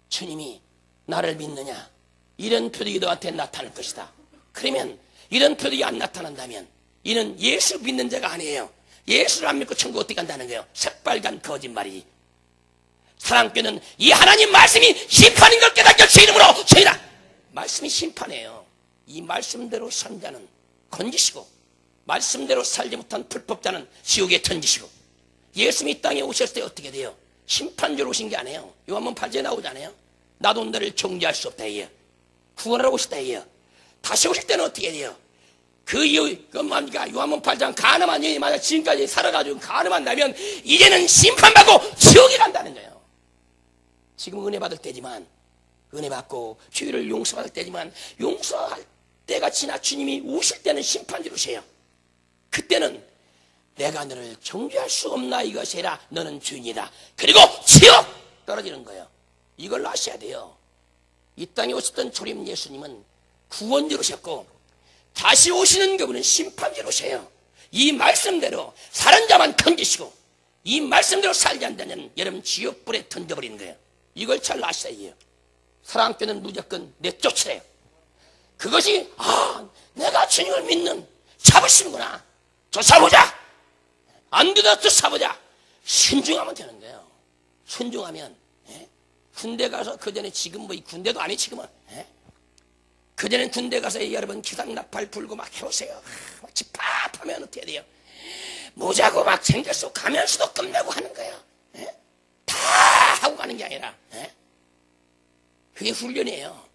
주님이 나를 믿느냐? 이런 표적이 너한테 나타날 것이다. 그러면 이런 표적이 안 나타난다면 이는 예수 믿는 자가 아니에요. 예수를 안 믿고 천국 어떻게 간다는 거예요? 새빨간 거짓말이지. 사랑교는 이 하나님 말씀이 심판인 걸 깨닫게 제 이름으로 저희라. 말씀이 심판이에요. 이 말씀대로 산 자는 건지시고 말씀대로 살지 못한 불법자는 지옥에 던지시고. 예수님이 이 땅에 오셨을 때 어떻게 돼요? 심판주로 오신 게 아니에요. 요한복음 8절에 나오잖아요. 나도 너를 정죄할 수 없다 이에요. 구원하러 오셨다 이에요. 다시 오실 때는 어떻게 돼요? 요한복음 8장 가늠한 여인이 만약 지금까지 살아가지고 가늠한다면 이제는 심판받고 지옥에 간다는 거예요. 지금 은혜 받을 때지만 은혜 받고 죄를 용서받을 때지만 용서할 때가 지나 주님이 오실 때는 심판주로 오세요. 그때는 내가 너를 정죄할 수 없나 이것이라 너는 주인이다. 그리고 지옥 떨어지는 거예요. 이걸 아셔야 돼요. 이 땅에 오셨던 초림 예수님은 구원주로 오셨고 다시 오시는 그분은 심판주로 오세요. 이 말씀대로 사는 자만 건지시고 이 말씀대로 살지 않다면 여러분 지옥불에 던져버리는 거예요. 이걸 잘 아셔야 해요. 사랑교는 무조건 내쫓으래요. 그것이 내가 주님을 믿는 자부심이구나. 쫓아보자. 안 되다 쫓아보자. 순종하면 되는 거예요. 순종하면 군대 가서 그전에 지금 뭐 이 군대도 아니 지금은 그전엔 군대 가서 여러분 기상나팔 불고 막 해오세요. 집합하면 어떻게 돼요? 모자고 막 챙겨서 가면서도 끝내고 하는 거예요. 다 하고 가는 게 아니라 그게 훈련이에요.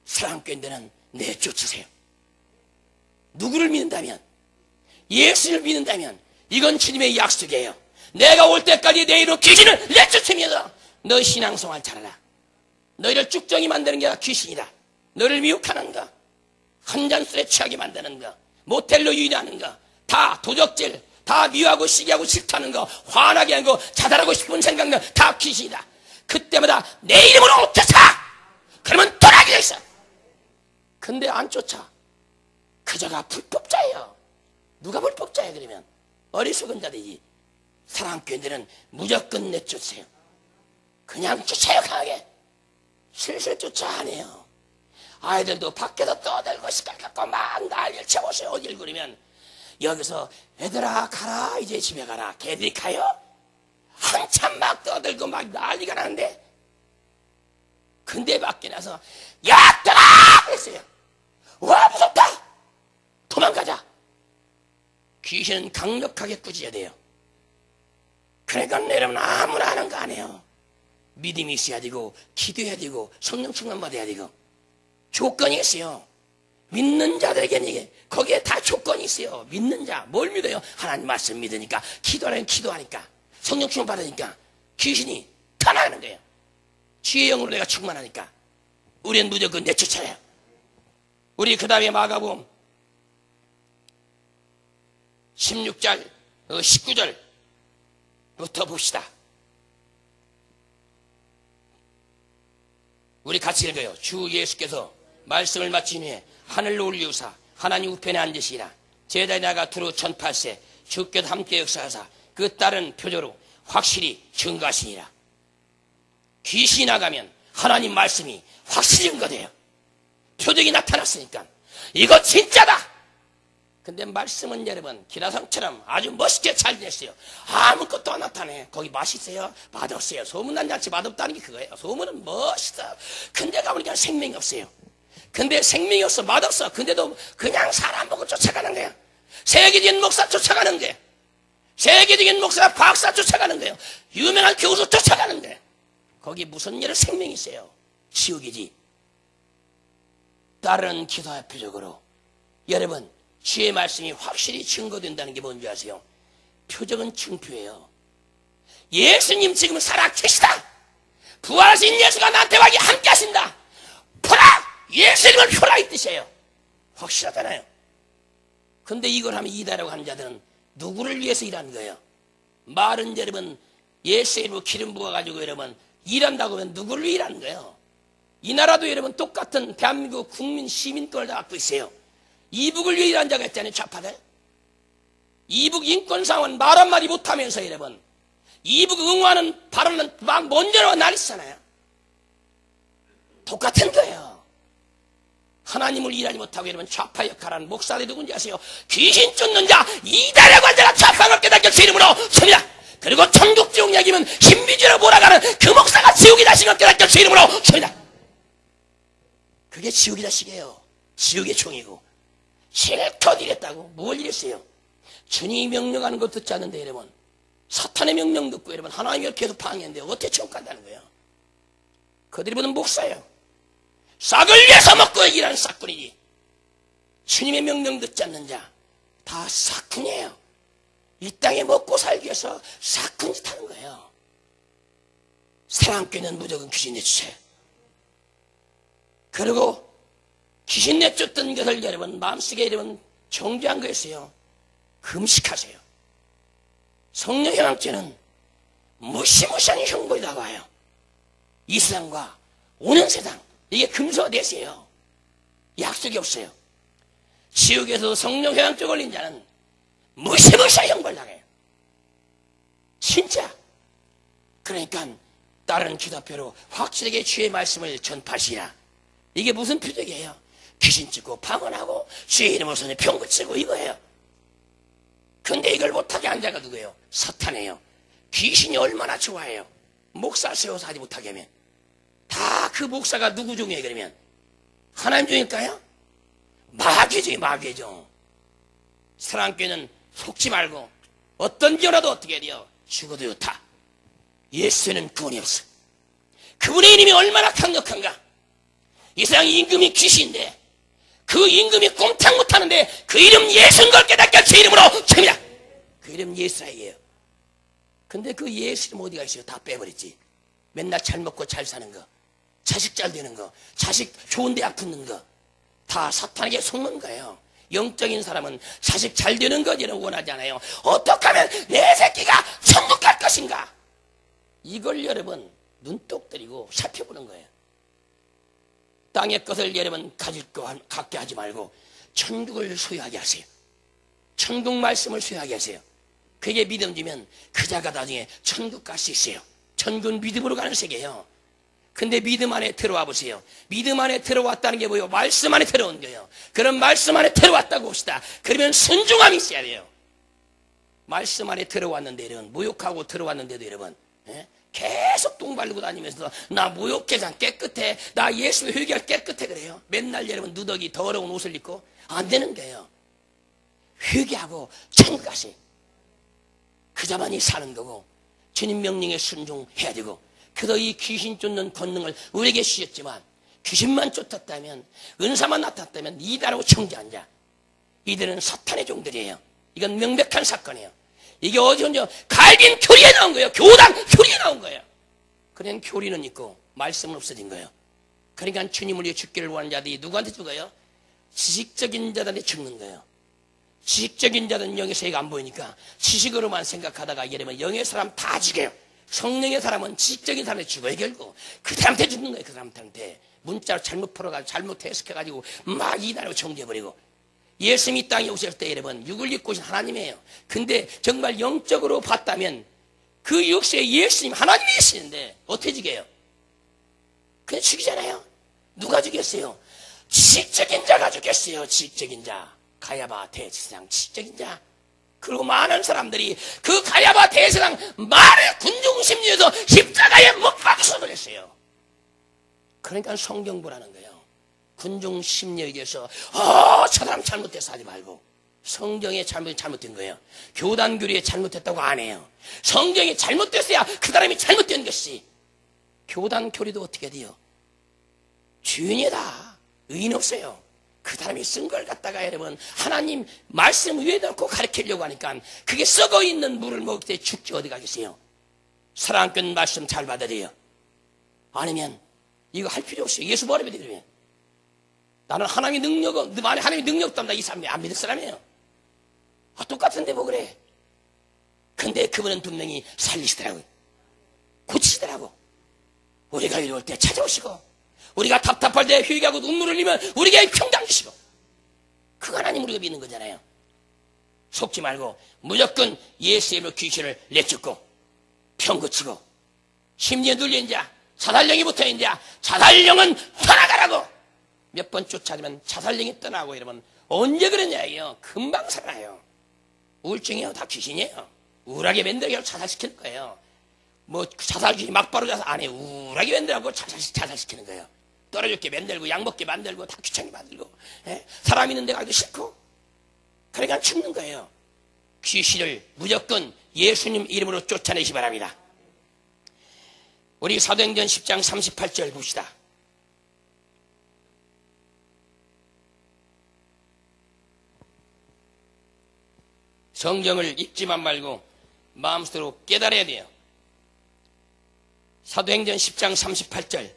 사랑교인들은 내쫓으세요. 누구를 믿는다면 예수를 믿는다면 이건 주님의 약속이에요. 내가 올 때까지 내 이름으로 귀신을 내쫓으면서 너 신앙생활 잘하라. 너희를 쭉정이 만드는 게 귀신이다. 너를 미혹하는 거, 한잔술에 취하게 만드는 거, 모텔로 유인하는 거, 다 도적질, 다 미워하고 시기하고 싫다는 거, 화나게 하는 거, 자살하고 싶은 생각은 다 귀신이다. 그때마다 내 이름으로 쫓아! 그러면 떠나게 돼 있어. 근데 안 쫓아. 그저가 불법자예요. 누가 불법자예요 그러면? 어리석은 자들이지. 사랑교인들은 무조건 내쫓으세요. 그냥 쫓아요 강하게. 슬슬 쫓아 안 해요. 아이들도 밖에서 떠들고 시간 갖고 막 난리를 쳐보세요. 어딜 그러면 여기서 얘들아 가라 이제 집에 가라. 걔들이 가요? 한참 막 떠들고 막 난리가 나는데 근데 밖에 나서 야 떠나! 그랬어요. 와 무섭다! 도망가자. 귀신은 강력하게 꾸짖어야 돼요. 그러니까 여러분 아무나 하는 거 아니에요. 믿음이 있어야 되고 기도해야 되고 성령 충만 받아야 되고 조건이 있어요. 믿는 자들에게는 이게 거기에 다 조건이 있어요. 믿는 자, 뭘 믿어요? 하나님 말씀 믿으니까, 기도하니까, 성령 충만 받으니까 귀신이 떠나가는 거예요. 지혜의 영으로 내가 충만하니까 우리는 무조건 내쫓아요. 우리 그 다음에 마가복음 16절 19절부터 봅시다. 우리 같이 읽어요. 주 예수께서 말씀을 마친 후에 하늘로 올리우사 하나님 우편에 앉으시라. 제자에 나가 두루 전파세 주께서 함께 역사하사 그 다른 표적으로 확실히 증거하시니라. 귀신이 나가면 하나님 말씀이 확실히 증거돼요. 표적이 나타났으니까 이거 진짜다. 근데 말씀은 여러분 기라성처럼 아주 멋있게 잘 됐어요. 아무것도 안 나타내. 거기 맛있어요? 맛없어요. 소문난 잔치 맛없다는 게 그거예요. 소문은 멋있어. 근데 가보니까 생명이 없어요. 근데 생명이 없어. 맛없어. 근데도 그냥 사람 보고 쫓아가는 거야. 세계적인 목사 쫓아가는 거야. 세계적인 목사 박사 쫓아가는 거예요. 유명한 교수 쫓아가는 거예요. 거기 무슨 일을 생명이 있어요. 지옥이지. 다른 기도의 표적으로 여러분 주의 말씀이 확실히 증거된다는 게 뭔지 아세요? 표적은 증표예요. 예수님 지금 살아계시다. 부활하신 예수가 나한테 와기 함께 하신다. 보라! 예수님을 표라 이 뜻이에요. 확실하잖아요. 근데 이걸 하면 이다라고 하는 자들은 누구를 위해서 일하는 거예요? 말은 여러분 예수의 이름으로 기름 부어가지고 여러분 일한다고 하면 누구를 위해 일하는 거예요? 이 나라도 여러분 똑같은 대한민국 국민 시민권을 다 갖고 있어요. 이북을 위해 일한 자가 있잖아요. 좌파들. 이북 인권상은 말 한마디 못하면서 여러분 이북 응원하는 발언은 막 먼저 날리잖아요. 똑같은 거예요. 하나님을 일하지 못하고 여러분 좌파 역할하는 목사들이 누군지 아세요? 귀신 쫓는 자 이다라고 한 자가 좌파를 깨닫게 주 이름으로 섭니다. 그리고 천국 지옥 얘기면 신비주의로 몰아가는 그 목사가 지옥이다 신경 깨닫게 주 이름으로 섭니다. 그게 지옥이다 시계요. 지옥의 종이고 실컷 이랬다고 뭘 이랬어요? 주님이 명령하는 것 듣지 않는데 여러분 사탄의 명령 듣고 여러분 하나님을 계속 방해했는데 어떻게 지옥 간다는 거예요? 그들이 보는 목사예요. 싹을 위해서 먹고 일하는 싹군이지. 주님의 명령 듣지 않는 자 다 싹군이에요. 이 땅에 먹고 살기 위해서 싹군 짓 하는 거예요. 사랑교회는 무조건 귀신 내쫓아요. 그리고 귀신 내쫓던 것을 여러분 마음속에 여러분 정죄한 거였어요. 금식하세요. 성령현황죄는 무시무시한 형벌이 나와요. 이 세상과 오는 세상 이게 금소대세요. 약속이 없어요. 지옥에서 성령현황죄 걸린 자는 무시무시한 형벌 당해요. 진짜. 그러니까 다른 기도표로 확실하게 주의 말씀을 전파하시라. 이게 무슨 표적이에요? 귀신 쫓고 방언하고 주의 이름으로 손에 병 붙이고 이거예요. 근데 이걸 못하게 한 자가 누구예요? 사탄이에요. 귀신이 얼마나 좋아해요. 목사 세워서 하지 못하게 하면 다 그 목사가 누구 종이에요? 그러면 하나님 종일까요? 마귀 종이 마귀 종. 사랑교회는 속지 말고 어떤 지어라도 어떻게 해야 돼요? 죽어도 좋다. 예수는 구원이 없어. 그분의 이름이 얼마나 강력한가. 이 세상 임금이 귀신인데 그 임금이 꼼짝 못하는데 그 이름 예수인 걸 깨닫게 제 이름으로 칩니다. 그 이름 예수라이에요. 근데 그 예수 이름 어디가 있어요? 다 빼버렸지. 맨날 잘 먹고 잘 사는 거, 자식 잘 되는 거, 자식 좋은 대학 붙는 거 다 사탄에게 속는 거예요. 영적인 사람은 자식 잘 되는 것이는 원하지 않아요. 어떻게 하면 내 새끼가 천국 갈 것인가? 이걸 여러분 눈독 들이고 살펴보는 거예요. 땅의 것을 여러분 갖게 하지 말고 천국을 소유하게 하세요. 천국 말씀을 소유하게 하세요. 그게 믿음지면 그 자가 나중에 천국 갈 수 있어요. 천국은 믿음으로 가는 세계예요. 근데 믿음 안에 들어와 보세요. 믿음 안에 들어왔다는 게 뭐예요? 말씀 안에 들어온 거예요. 그럼 말씀 안에 들어왔다고 봅시다. 그러면 순종함이 있어야 돼요. 말씀 안에 들어왔는데 여러분 모욕하고 들어왔는데도 여러분 계속 똥 바르고 다니면서 나 모욕계장 깨끗해, 나 예수 회개할 깨끗해 그래요. 맨날 여러분 누더기 더러운 옷을 입고 안 되는 거예요. 회개하고 천국 가시. 그 자만이 사는 거고 주님 명령에 순종해야 되고 그래서 이 귀신 쫓는 권능을 우리에게 주셨지만 귀신만 쫓았다면, 은사만 나타났다면 이단하고 정죄한 자, 이들은 사탄의 종들이에요. 이건 명백한 사건이에요. 이게 어디서 갈빈 교리에 나온 거예요. 교단 교리에 나온 거예요. 그런 교리는 있고 말씀은 없어진 거예요. 그러니까 주님을 위해 죽기를 원하는 자들이 누구한테 죽어요? 지식적인 자들한테 죽는 거예요. 지식적인 자들은 영의 세계가 안 보이니까 지식으로만 생각하다가 예를 들면 영의 사람 다 죽여요. 성령의 사람은 지식적인 사람한테 죽어요. 결국 그 사람한테 죽는 거예요. 그 사람한테 문자로 잘못 풀어가지고 잘못 해석해가지고 막 이단으로 정죄해버리고. 예수님이 땅에 오실 때 여러분 육을 입고 오신 하나님이에요. 근데 정말 영적으로 봤다면 그 육세에 예수님 하나님이시는데 어떻게 죽여요? 그냥 죽이잖아요. 누가 죽였어요? 지식적인 자가 죽였어요. 지식적인 자. 가야바 대제사장 지식적인 자. 그리고 많은 사람들이 그 가야바 대제사장 말의 군중심리에서 십자가에 못 박수 버렸어요. 그러니까 성경부라는 거예요. 군중심리에 의해서 저 사람 잘못돼서 하지 말고 성경에 잘못된 거예요. 교단교리에 잘못됐다고 안 해요. 성경이 잘못됐어야 그 사람이 잘못된 것이. 교단교리도 어떻게 돼요? 주인이다. 의인 없어요. 그 사람이 쓴 걸 갖다가 여러분 하나님 말씀 위에 놓고 가르치려고 하니까 그게 썩어 있는 물을 먹을 때 죽지 어디 가겠어요? 사랑꾼 말씀 잘 받아들여요. 아니면 이거 할 필요 없어요. 예수 버리면 되거든요. 나는 하나님의 능력 없다. 이 사람이 안 믿을 사람이에요. 똑같은데 뭐 그래. 근데 그분은 분명히 살리시더라고요. 고치시더라고. 우리가 이럴 때 찾아오시고 우리가 답답할 때 회개하고 눈물을 흘리면 우리에게 평강 주시고 그 하나님 우리가 믿는 거잖아요. 속지 말고 무조건 예수의 이름으로 귀신을 내쫓고 평고치고 심리에 눌린 자 자살령이 붙어있는 자 자살령은 떠나가라고 몇 번 쫓아주면 자살령이 떠나고 이러면 언제 그러냐요. 금방 살아요. 우울증이요. 다 귀신이에요. 우울하게 만들게 자살시키는 거예요. 뭐 자살귀신이 막바로 자살 안 해요. 우울하게 만들고 자살시키는 거예요. 떨어졌게 만들고 약 먹게 만들고 다 귀찮게 만들고 사람 있는 데 가기도 싫고 그러니까 죽는 거예요. 귀신을 무조건 예수님 이름으로 쫓아내시 바랍니다. 우리 사도행전 10장 38절 봅시다. 성경을 읽지만 말고 마음속으로 깨달아야 돼요. 사도행전 10장 38절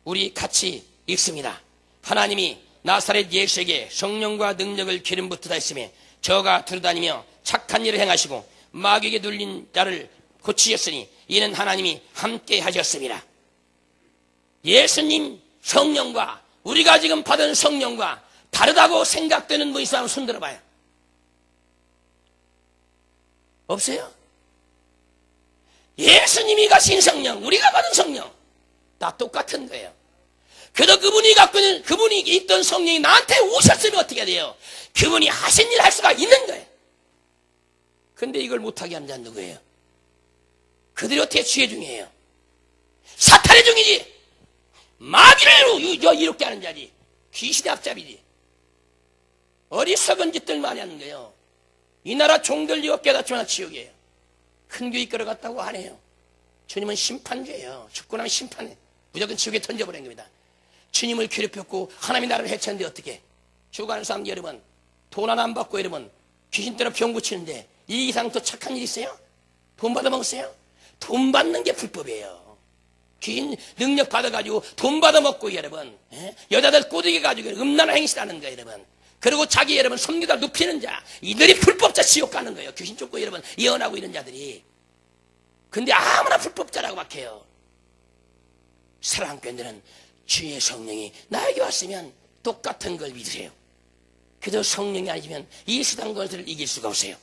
우리 같이 읽습니다. 하나님이 나사렛 예수에게 성령과 능력을 기름 붓으다 했으며 저가 두루다니며 착한 일을 행하시고 마귀에게 눌린 자를 고치셨으니 이는 하나님이 함께 하셨습니다. 예수님 성령과 우리가 지금 받은 성령과 다르다고 생각되는 분 있으면 손 들어봐요. 없어요? 예수님이 가신 성령, 우리가 받은 성령 다 똑같은 거예요. 그래도 그분이 있던 성령이 나한테 오셨으면 어떻게 돼요? 그분이 하신 일 할 수가 있는 거예요. 근데 이걸 못하게 하는 자는 누구예요? 그들이 어떻게 지혜 중이에요? 사탄의 종이지. 마귀를 이롭게 하는 자지. 귀신의 앞잡이지. 어리석은 짓들 많이 하는 거예요. 이 나라 종들 이거 깨닫지만 지옥이에요. 큰 교회 끌어갔다고 안 해요. 주님은 심판주예요. 죽고 나면 심판해. 무조건 지옥에 던져버린 겁니다. 주님을 괴롭혔고 하나님의 나라를 해쳤는데 어떻게? 죽어가는 사람 여러분 돈 하나 안 받고 여러분 귀신 때려 병 고치는데 이 이상 더 착한 일 있어요? 돈 받아 먹었어요? 돈 받는 게 불법이에요. 귀신 능력 받아가지고 돈 받아 먹고 여러분 여자들 꼬드겨 가지고 음란한 행실하는 거예요 여러분. 그리고 자기 여러분 섬기다 눕히는 자 이들이 불법자 지옥 가는 거예요. 귀신 쫓고 여러분 예언하고 이런 자들이. 근데 아무나 불법자라고 막 해요. 사랑꾼들은 주의 성령이 나에게 왔으면 똑같은 걸 믿으세요. 그저 성령이 아니면 이 세상 것을 이길 수가 없어요.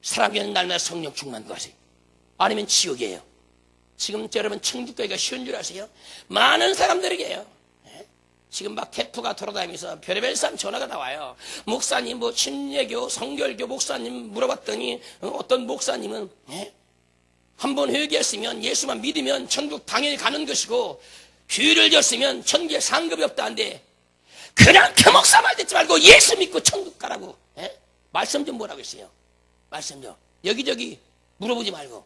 사랑꾼은 날마다 성령 충만 구하세요. 아니면 지옥이에요. 지금 여러분 천국가기가 쉬운 줄 아세요? 많은 사람들에게요. 지금 막 태프가 돌아다니면서 별의별 사람 전화가 나와요. 목사님 뭐 침례교 성결교 목사님 물어봤더니 어떤 목사님은 한번 회개했으면 예수만 믿으면 천국 당연히 가는 것이고 규율을 졌으면 천국에 상급이 없다는데 그냥 그 목사 말 듣지 말고 예수 믿고 천국 가라고. 말씀 좀 뭐라고 했어요? 말씀 좀 여기저기 물어보지 말고.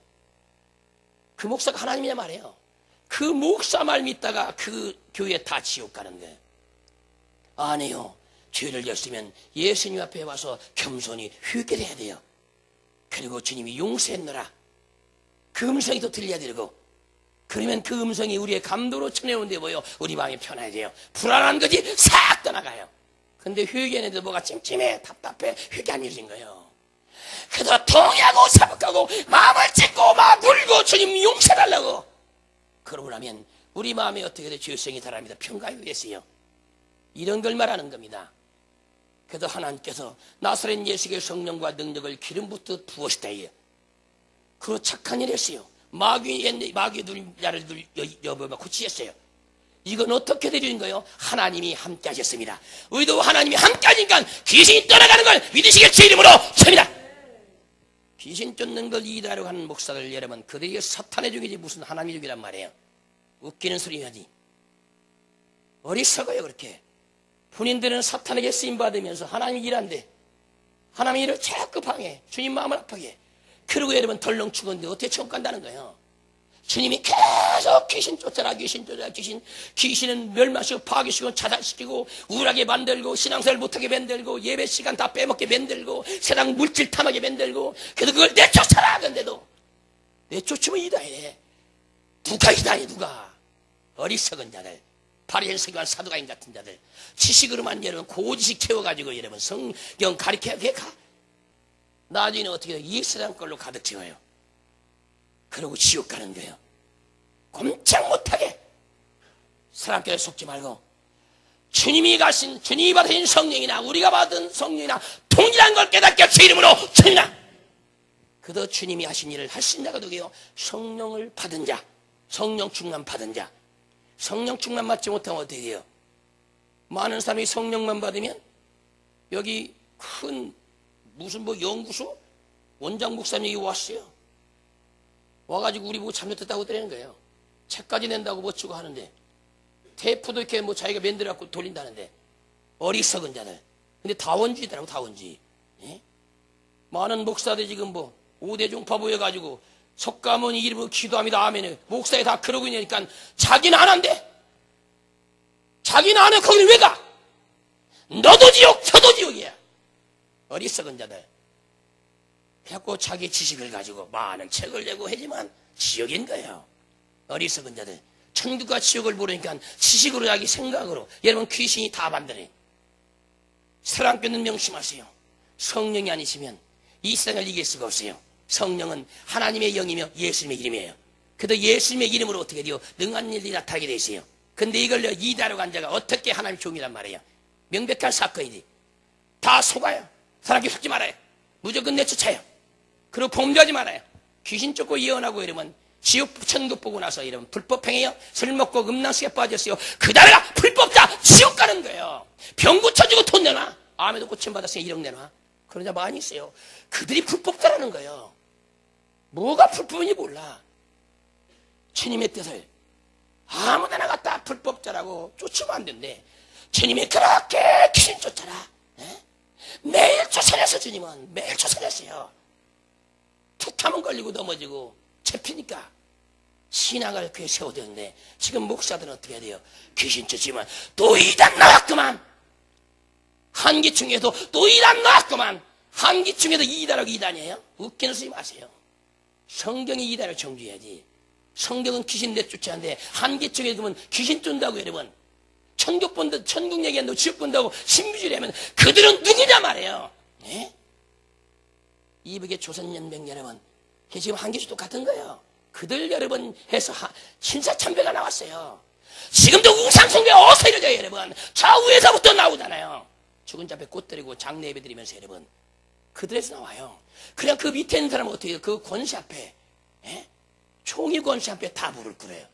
그 목사가 하나님이냐 말이에요. 그 목사 말 믿다가 그 교회 다 지옥 가는 거예요. 아니요. 죄를 졌으면 예수님 앞에 와서 겸손히 회개를 해야 돼요. 그리고 주님이 용서했노라. 그 음성이 또 들려야 되고, 그러면 그 음성이 우리의 감도로 쳐내온데 뭐요? 우리 마음이 편해야 돼요. 불안한 것이 싹 떠나가요. 근데 회개했는데 뭐가 찜찜해, 답답해, 회개 안 이루어진 거예요. 그래서 통하고 사복하고 마음을 찢고 막 울고 주님 용서해달라고. 그러고 나면 우리 마음에 어떻게 돼? 죄성이 달합니다. 평가에 의해서요. 이런 걸 말하는 겁니다. 그래서 하나님께서 나사렛 예수의 성령과 능력을 기름부터 부으시다 해요. 그리고 착한 일 했어요. 마귀의 나를 고치셨어요. 이건 어떻게 되는 거예요? 하나님이 함께 하셨습니다. 우리도 하나님이 함께 하니까 귀신이 떠나가는 걸 믿으시길 주 이름으로 칩니다. 귀신 쫓는 걸 이다라고 하는 목사들 여러분, 그들이 사탄의 종이지 무슨 하나님의 종이란 말이에요. 웃기는 소리 하지. 어리석어요. 그렇게 본인들은 사탄에게 쓰임받으면서 하나님 일한데 하나님 일을 자꾸 방해, 주님 마음을 아프게 해. 그리고 여러분 덜렁 죽었는데 어떻게 천국 간다는 거예요? 주님이 계속 귀신 쫓아라, 귀신 쫓아라, 귀신은 멸망시키고 파괴시키고 차단시키고 우울하게 만들고 신앙생활 못하게 만들고 예배 시간 다 빼먹게 만들고 세상 물질 탐하게 만들고, 그래서 그걸 내쫓아라. 근데도 내쫓으면 이다해. 누가 이다해? 누가? 어리석은 자들, 바리새인과 사두가인 같은 자들, 지식으로만 여러분 고지식 채워가지고 여러분 성경 가르쳐 가. 나중에는 어떻게 해요? 이 세상 걸로 가득 채워요. 그러고 지옥 가는 거예요. 꼼짝 못하게. 사람끼리 속지 말고 주님이 받으신 성령이나 우리가 받은 성령이나 동일한 걸 깨닫게 주 이름으로 주님이나. 그도 주님이 하신 일을 할 수 있는 자가 누구예요? 성령을 받은 자, 성령 충만 받은 자. 성령 충만 받지 못하면 어떻게 해요? 많은 사람이 성령만 받으면 여기 큰 무슨 연구소 원장 목사님이 왔어요. 와가지고 우리 보고 잘못했다고 그러는 거예요. 책까지 낸다고 멋지고 하는데 테이프도 이렇게 자기가 만들어갖고 돌린다는데 어리석은 자들. 근데 다원주의더라고, 다원주의. 예? 많은 목사들 지금 5대 종파 모여가지고 석가모니 이름으로 기도합니다. 아멘을. 목사에 다 그러고 있으니까 자기는 안 한대. 자기는 안 해. 거기는 왜 가? 너도 지옥, 저도 지옥이야. 어리석은 자들. 그래갖고 자기 지식을 가지고 많은 책을 내고 하지만 지옥인 거예요. 어리석은 자들. 천국과 지옥을 모르니까 지식으로 자기 생각으로. 여러분 귀신이 다 만드네. 사랑꾼은 명심하세요. 성령이 아니시면 이 세상을 이길 수가 없어요. 성령은 하나님의 영이며 예수님의 이름이에요. 그래도 예수님의 이름으로 어떻게 돼요? 능한 일이 나타나게 돼 있어요. 근데 이걸요 이다라고 한 자가 어떻게 하나님 종이란 말이에요. 명백한 사건이지. 다 속아요. 사람끼리 속지 말아요. 무조건 내쫓아요. 그리고 범죄하지 말아요. 귀신 쫓고 예언하고 이러면 지옥 천국 보고 나서 이러면 불법행위요. 술 먹고 음란식에 빠졌어요. 그 다음에 불법자 지옥 가는 거예요. 병 고쳐주고 돈 내놔. 암에도 고침받았으니 1억 내놔. 그런 자 많이 있어요. 그들이 불법자라는 거예요. 뭐가 불법인지 몰라. 주님의 뜻을 아무데나 갖다 불법자라고 쫓으면 안 된대. 주님이 그렇게 귀신 쫓아라. 에? 매일 쫓아냈어. 주님은 매일 쫓아냈어요. 툭하면 걸리고 넘어지고 잡히니까 신앙을 그에 세워졌는데 지금 목사들은 어떻게 해야 돼요? 귀신 쫓으면 또 이단 나왔구만. 한기충에도 또 이단 나왔구만. 한기충에도 이단하고 이단이에요? 웃기는 소리 마세요. 성경이 이단을 정죄해야지. 성경은 귀신 내쫓아는데 한기충에 그러면 귀신 쫓는다고 여러분. 천국 본다, 천국 얘기한다고 지옥 본다고 신비주의라면 그들은 누구냐 말이에요. 예? 이북의 조선연맹 여러분, 지금 한기주 똑같은 거예요. 그들 여러분 해서 신사참배가 나왔어요. 지금도 우상숭배 어서 이러죠 여러분. 좌우에서부터 나오잖아요. 죽은 자 앞에 꽃 드리고 장례 예배 드리면서 여러분. 그들에서 나와요. 그냥 그 밑에 있는 사람은 어떻게 해요? 그 권세 앞에, 예? 총이 권세 앞에 다 무릎 꿇어요.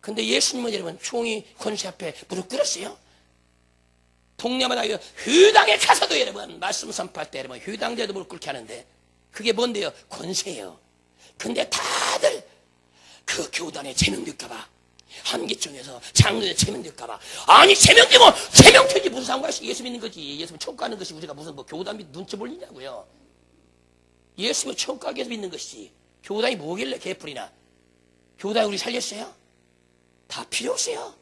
근데 예수님은 여러분 총이 권세 앞에 무릎 꿇었어요. 동네마다 회당에 가서도 여러분 말씀 선포할 때 여러분 회당제도 무릎 꿇게 하는데 그게 뭔데요? 권세예요. 근데 다들 그 교단에 제명될까봐 한기총에서 장로에 제명될까봐 아니 제명되면 제명되지 무슨 상관이 있어. 예수 믿는 거지. 예수 천국 가는 것이 우리가 무슨 교단 눈치 볼 일이냐고요. 예수는 천국 가기 위해서 믿는 것이지 교단이 뭐길래 개뿔이나. 교다에 우리 살렸어요? 다 필요 없어요.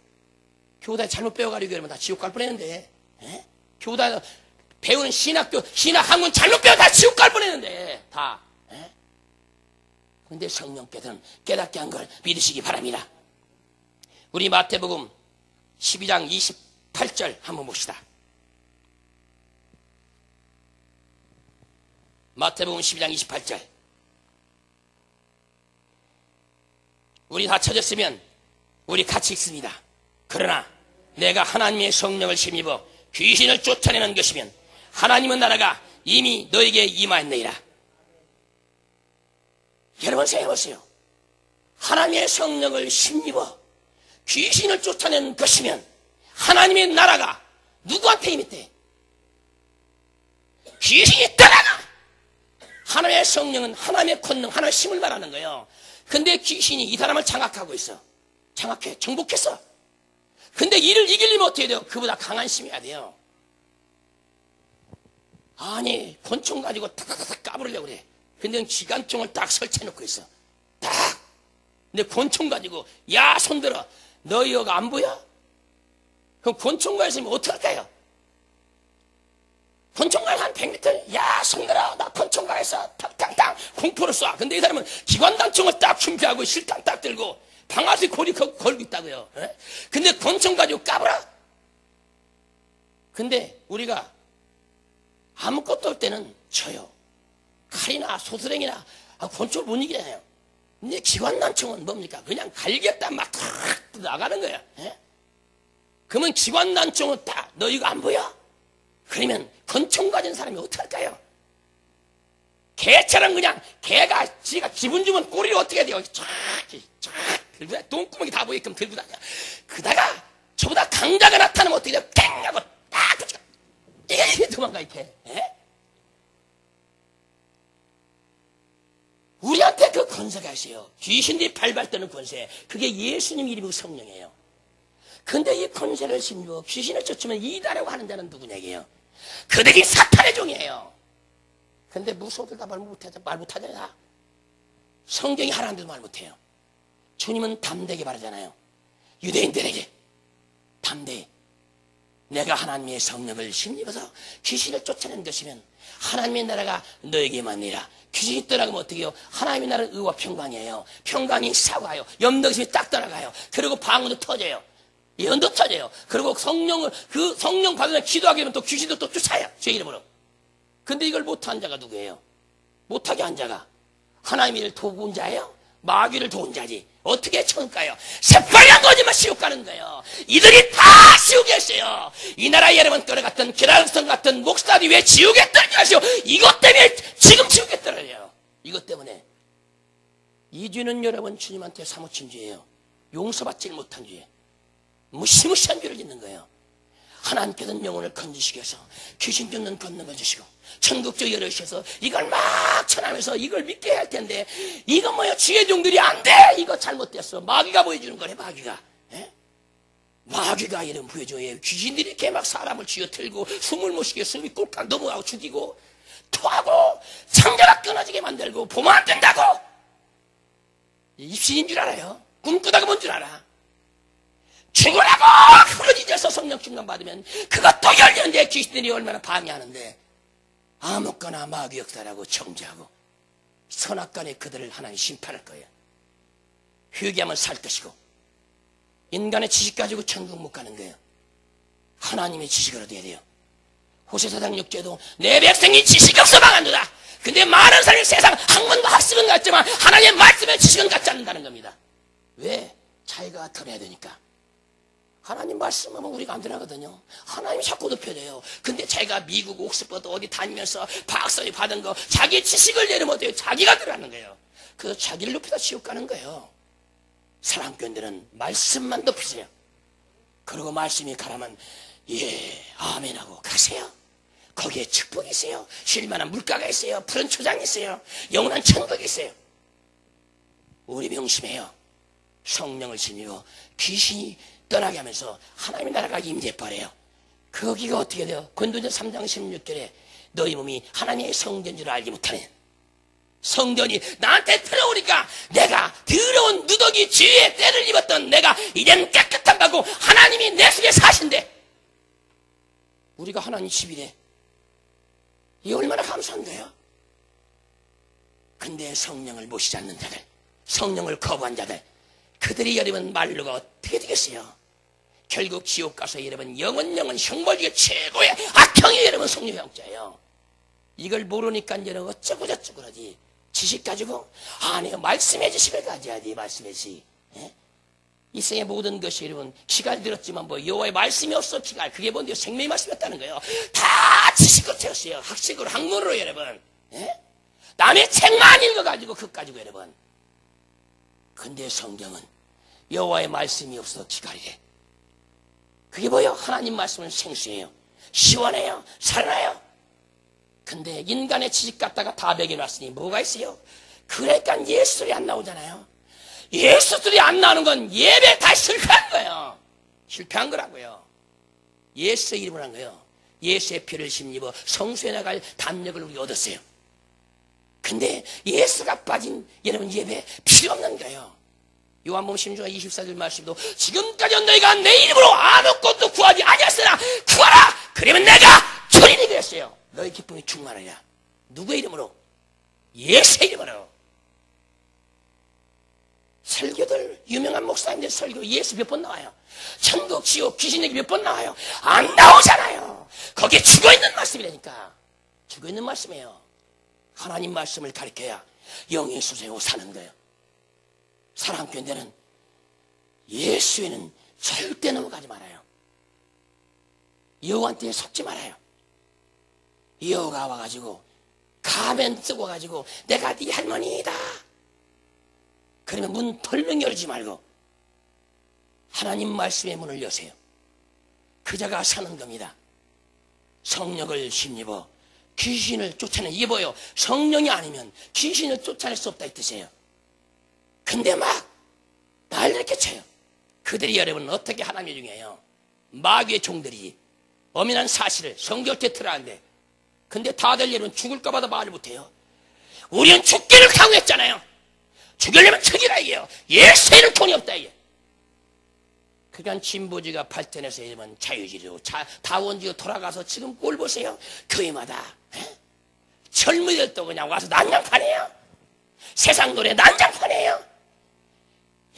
교다에 잘못 배워가지고 이러면 다 지옥 갈 뻔했는데, 교다 배우는 신학 학문 잘못 배워 다 지옥 갈 뻔했는데, 다. 근데 성령께서는 깨닫게 한 걸 믿으시기 바랍니다. 우리 마태복음 12장 28절 한번 봅시다. 마태복음 12장 28절. 우리 다 찾았으면 우리 같이 읽습니다. 그러나 내가 하나님의 성령을 힘입어 귀신을 쫓아내는 것이면 하나님의 나라가 이미 너에게 임하였느니라. 여러분 생각해보세요. 하나님의 성령을 힘입어 귀신을 쫓아내는 것이면 하나님의 나라가 누구한테 임했대? 귀신이 떠나가! 하나님의 성령은 하나님의 권능, 하나님의 힘을 말하는 거예요. 근데 귀신이 이 사람을 장악하고 있어. 장악해, 정복했어. 근데 이를 이기려면 어떻게 돼요? 그보다 강한 힘이어야 돼요. 아니, 권총 가지고 탁탁탁 까부르려고 그래. 근데 기관총을 딱 설치해놓고 있어. 딱. 근데 권총 가지고, 야, 손들어. 너희 여가 안 보여? 그럼 권총가 있으면 어떡할까요? 권총가 한 100m, 야, 손들어. 나 권총가 있어. 탕탕탕. 공포를 쏴. 근데 이 사람은 기관단총을 딱 준비하고 실탄 딱 들고 방아쇠 고리 걸고 있다고요. 근데 권총 가지고 까불어. 근데 우리가 아무것도 할 때는 져요. 칼이나 소스랭이나 권총을 못 이기잖아요. 근데 기관단총은 뭡니까? 그냥 갈겼다 막 탁 나가는 거야. 그러면 기관단총은 딱 너 이거 안 보여? 그러면 권총 가진 사람이 어떡할까요? 개처럼 그냥 개가 지가 기분 좋으면 꼬리를 어떻게 해야 돼요? 쫙 들고 다녀. 똥구멍이 다 보이게끔 들고 다녀. 그다가 저보다 강자가 나타나면 어떻게 돼요? 땡 하고 딱 붙여. 이게 도망가 이렇게. 우리한테 그 권세가 있어요. 귀신들이 발발 떠는 권세. 그게 예수님 이름이고 성령이에요. 근데 이 권세를 심고 귀신을 쫓으면 이다라고 하는 자는 누구냐고요? 그들이 사탄의 종이에요. 근데 무서워들 다 말 못하잖아요. 성경이 하나님도 말 못해요. 주님은 담대하게 말하잖아요. 유대인들에게 담대히 내가 하나님의 성령을 힘입어서 귀신을 쫓아낸 것이면 하나님의 나라가 너에게 임하니라. 귀신이 떠나가면 어떻게 해요? 하나님의 나라는 의와 평강이에요. 평강이 사과요. 염려심이 딱 떠나가요. 그리고 방언도 터져요. 예언도 터져요. 그리고 그 성령 받으면 기도하게 되면 또 귀신도 또 쫓아요. 제 이름으로. 근데 이걸 못한 자가 누구예요? 못하게 한 자가 하나님을 도운 자예요? 마귀를 도운 자지. 어떻게 쳐올까요? 새빨간 거짓말 지옥 가는 거예요. 이들이 다 지옥에 있어요. 이 나라 여러분 끌어갔던 게라르성 같은 목사들이 왜 지옥에 떨어져 하시오? 이것 때문에 지금 지옥에 떨어져요. 이것 때문에. 이 죄는 여러분 주님한테 사무친 죄예요. 용서받지 못한 죄. 무시무시한 죄를 짓는 거예요. 하나님께서는 영혼을 건지시기 위해서 귀신 쫓는 권능을 주시고 천국적 열을 주셔서 이걸 막 전하면서 이걸 믿게 할 텐데 이거 뭐야 주의 종들이 안 돼. 이거 잘못됐어. 마귀가 보여주는 거래. 마귀가. 마귀가 이런 보여줘요. 귀신들이 이렇게 막 사람을 쥐어틀고 숨을 못 쉬게 숨이 꼴깍 넘어가고 죽이고 토하고 창자가 끊어지게 만들고 보면 안 된다고. 입신인 줄 알아요. 꿈꾸다가 뭔 줄 알아. 죽으라고 흐르짖어서 성령 충만 받으면 그것도 열렸는데 귀신들이 얼마나 방해하는데 아무거나 마귀 역사라고 정죄하고 선악간에 그들을 하나님 심판할 거예요. 회개하면 살 것이고 인간의 지식 가지고 천국 못 가는 거예요. 하나님의 지식을 얻어야 돼요. 호세사 장 6절도 내 백성이 지식이 없어 망한도다. 근데 많은 사람이 세상 학문과 학습은 같지만 하나님의 말씀의 지식은 갖지 않는다는 겁니다. 왜? 자기가 덜해야 되니까. 하나님 말씀하면 우리가 안 되나거든요. 하나님 자꾸 높여줘요. 근데 자기가 미국, 옥스퍼드 어디 다니면서 박사를 받은 거 자기 지식을 내려면 어때요? 자기가 들어가는 거예요. 그래서 자기를 높이다 지옥 가는 거예요. 사랑꾼들은 말씀만 높이세요. 그리고 말씀이 가라면 예 아멘 하고 가세요. 거기에 축복이 있어요. 쉴만한 물가가 있어요. 푸른 초장이 있어요. 영원한 천국이 있어요. 우리 명심해요. 성령을 지니고 귀신이 떠나게 하면서 하나님의 나라가 임재버려요. 거기가 어떻게 돼요? 권도전 3장 16절에 너희 몸이 하나님의 성전인 줄 알지 못하네. 성전이 나한테 들어오니까 내가 더러운 누더기 주위에 때를 입었던 내가 이젠 깨끗한 거고 하나님이 내 속에 사신대. 우리가 하나님 집이래. 이 얼마나 감사한 거예요. 근데 성령을 모시지 않는 자들, 성령을 거부한 자들, 그들이 여러분 말로가 어떻게 되겠어요? 결국 지옥 가서 여러분 영원 형벌 중에 최고의 악형이 여러분 성령형자예요. 이걸 모르니까 여러분 어쩌고 저쩌고 그러지. 지식 가지고 내가 말씀의 지식을 가져야지. 말씀의 지식. 예? 이 세상의 모든 것이 여러분 기갈 들었지만 뭐 여호와의 말씀이 없어 기갈. 그게 뭔데요? 생명의 말씀이었다는 거예요. 다 지식으로 채웠어요. 학식으로 학문으로 여러분. 예? 남의 책만 읽어가지고 그것 가지고 여러분. 근데 성경은 여호와의 말씀이 없어 기갈이래. 그게 뭐예요? 하나님 말씀은 생수예요. 시원해요. 살아나요. 근데 인간의 지식 갖다가 다 먹여놨으니 뭐가 있어요? 그러니까 예수들이 안 나오잖아요. 예수들이 안 나오는 건 예배 다 실패한 거예요. 실패한 거라고요. 예수의 이름을 한 거예요. 예수의 피를 힘입어 성소에 나갈 담력을 우리 얻었어요. 근데 예수가 빠진 여러분 예배 필요 없는 거예요. 요한복음 16장 24절 말씀도 지금까지 너희가 내 이름으로 아무것도 구하지 아니었으나 구하라. 그러면 내가 주님이 되었어요. 너희 기쁨이 충만하냐. 누구의 이름으로? 예수의 이름으로. 설교들 유명한 목사님들 설교 예수 몇 번 나와요? 천국 지옥 귀신 얘기 몇 번 나와요? 안 나오잖아요. 거기에 죽어있는 말씀이라니까. 죽어있는 말씀이에요. 하나님 말씀을 가르쳐야 영이 솟아오고 사는 거예요. 사랑교회는 예수에는 절대 넘어가지 말아요. 여호와한테 속지 말아요. 여호가 와가지고 가면 쓰고 가지고 내가 네 할머니이다. 그러면 문 벌렁 열지 말고 하나님 말씀의 문을 여세요. 그자가 사는 겁니다. 성령을 힘입어 귀신을 쫓아내. 이게 뭐예요? 성령이 아니면 귀신을 쫓아낼 수 없다 이 뜻이에요. 근데 막 날 이렇게 쳐요. 그들이 여러분 어떻게 하나님의 중이에요? 마귀의 종들이지. 엄연한 사실을 성경에 틀어놨는데 근데 다들 여러분 죽을까 봐도 말을 못해요. 우리는 죽기를 강요했잖아요. 죽이려면 죽이라 이게요. 예수에는 돈이 없다 이게. 그러니까 진보주의가 발전해서 여러분 자유주의로 다원주의로 돌아가서 지금 꼴 보세요. 교회마다 젊은이들도 그냥 와서 난장판이에요. 세상 노래 난장판이에요.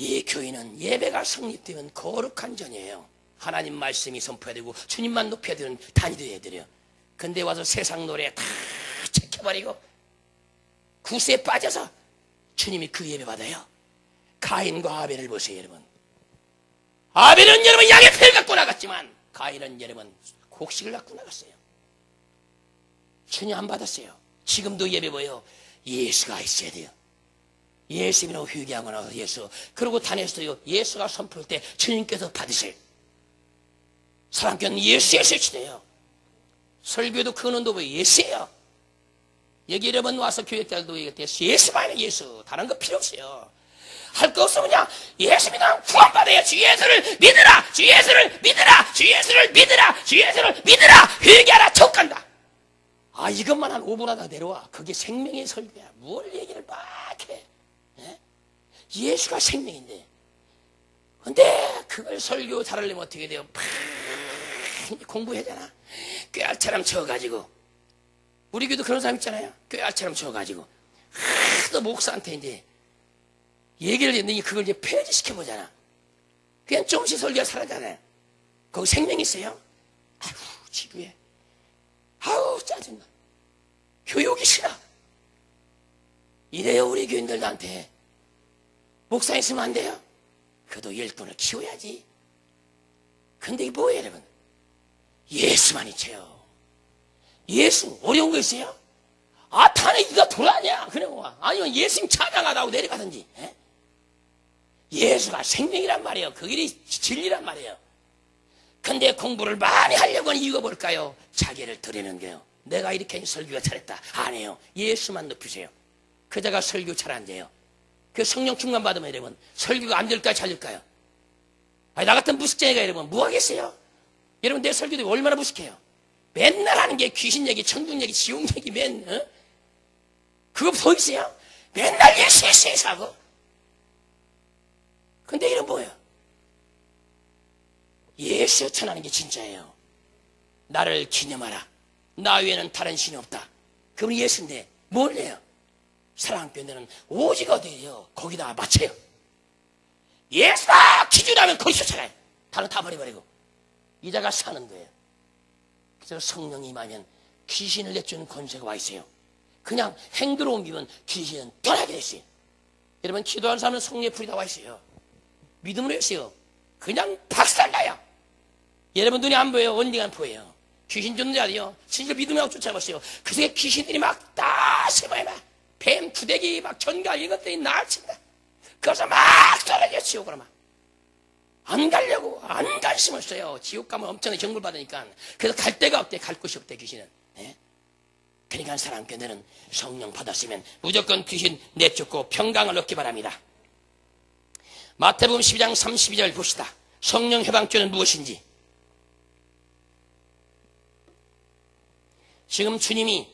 이 교회는 예배가 성립되면 거룩한 전이에요. 하나님 말씀이 선포해야 되고 주님만 높여야 되는 단위도 되어요. 근데 와서 세상 노래 다 제껴버리고 구세에 빠져서 주님이 그 예배 받아요. 가인과 아벨을 보세요 여러분. 아벨은 여러분 양의 피를 갖고 나갔지만 가인은 여러분 곡식을 갖고 나갔어요. 주님 안 받았어요. 지금도 예배 보여 예수가 있어야 돼요. 예수님이라고 회개하고 나서 예수. 그러고 다녔어요. 예수가 선포할 때 주님께서 받으세요. 사랑교회는 예수의 설치돼요. 설교도 근원도 뭐 예수예요. 여기 여러 번 와서 교육자들도 얘기할 때 예수만 예수. 다른 거 필요 없어요. 할 거 없으면 그냥 예수 믿으면 구원받아요. 주 예수를 믿으라. 주 예수를 믿으라. 주 예수를 믿으라. 주 예수를 믿으라. 회개하라. 척간다. 이것만 한 5분 하다 내려와. 그게 생명의 설교야. 뭘 얘기를 막 해. 예수가 생명인데. 근데 그걸 설교 잘하려면 어떻게 돼요? 공부해잖아. 꾀알처럼 쳐가지고. 우리 교도 그런 사람 있잖아요. 꾀알처럼 쳐가지고. 또 목사한테 이제 얘기를 했는데 그걸 이제 폐지시켜보잖아. 그냥 조금씩 설교가 사라잖아요. 거기 생명이 있어요. 아유, 지루해. 아우, 짜증나. 교육이 싫어. 이래요, 우리 교인들한테. 목사 있으면 안 돼요? 그래도 일꾼을 키워야지. 근데 이게 뭐예요, 여러분? 예수만 있죠. 예수, 어려운 거 있어요? 탄에 네가 돌아냐? 그래, 아니면 예수님 찬양하다고 내려가든지. 에? 예수가 생명이란 말이에요. 그 길이 진리란 말이에요. 근데 공부를 많이 하려고 하는 이유가 뭘까요? 자기를 드리는 거예요. 내가 이렇게 설교가 잘했다. 안 해요. 예수만 높이세요. 그자가 설교 잘 안 돼요. 그 성령 충만 받으면 여러분 설교가 안 될까요? 잘 될까요? 나 같은 무식쟁이가 여러분 뭐 하겠어요? 여러분 내 설교도 얼마나 무식해요? 맨날 하는 게 귀신 얘기, 천국 얘기, 지옥 얘기 그거 보이세요? 맨날 예수 하고. 근데 이건 뭐예요? 예수 전하는 게 진짜예요. 나를 기념하라. 나 외에는 다른 신이 없다. 그분 예수인데 뭘 해요? 사랑교회는 오직 어디에요? 거기다 맞춰요. 예수다! 기준하면 거기서 쫓아가요. 다른 다 버려버리고. 이자가 사는 거예요. 그래서 성령이 임하면 귀신을 내쫓는 권세가 와 있어요. 그냥 행도로 옮기면 귀신은 떠나게 됐어요. 여러분, 기도하는 사람은 성령의 불이 다 와 있어요. 믿음으로 했어요. 그냥 박살나요. 여러분 눈이 안 보여요. 언젠간 보여요. 귀신 쫓는 자들이요. 진짜 믿음하고 쫓아갔어요. 그 속에 귀신들이 막 다 세모에 막 뱀, 구데기, 막 전갈 이것들이 날친다. 그래서 막 떨어져 지옥으로 막. 안 가려고 안 관심을 써요. 지옥 가면 엄청나게 정벌 받으니까. 그래서 갈 데가 없대. 갈 곳이 없대 귀신은. 예? 그러니까 사랑교회는 성령 받았으면 무조건 귀신 내쫓고 평강을 얻기 바랍니다. 마태복음 12장 32절 봅시다. 성령 해방죄는 무엇인지. 지금 주님이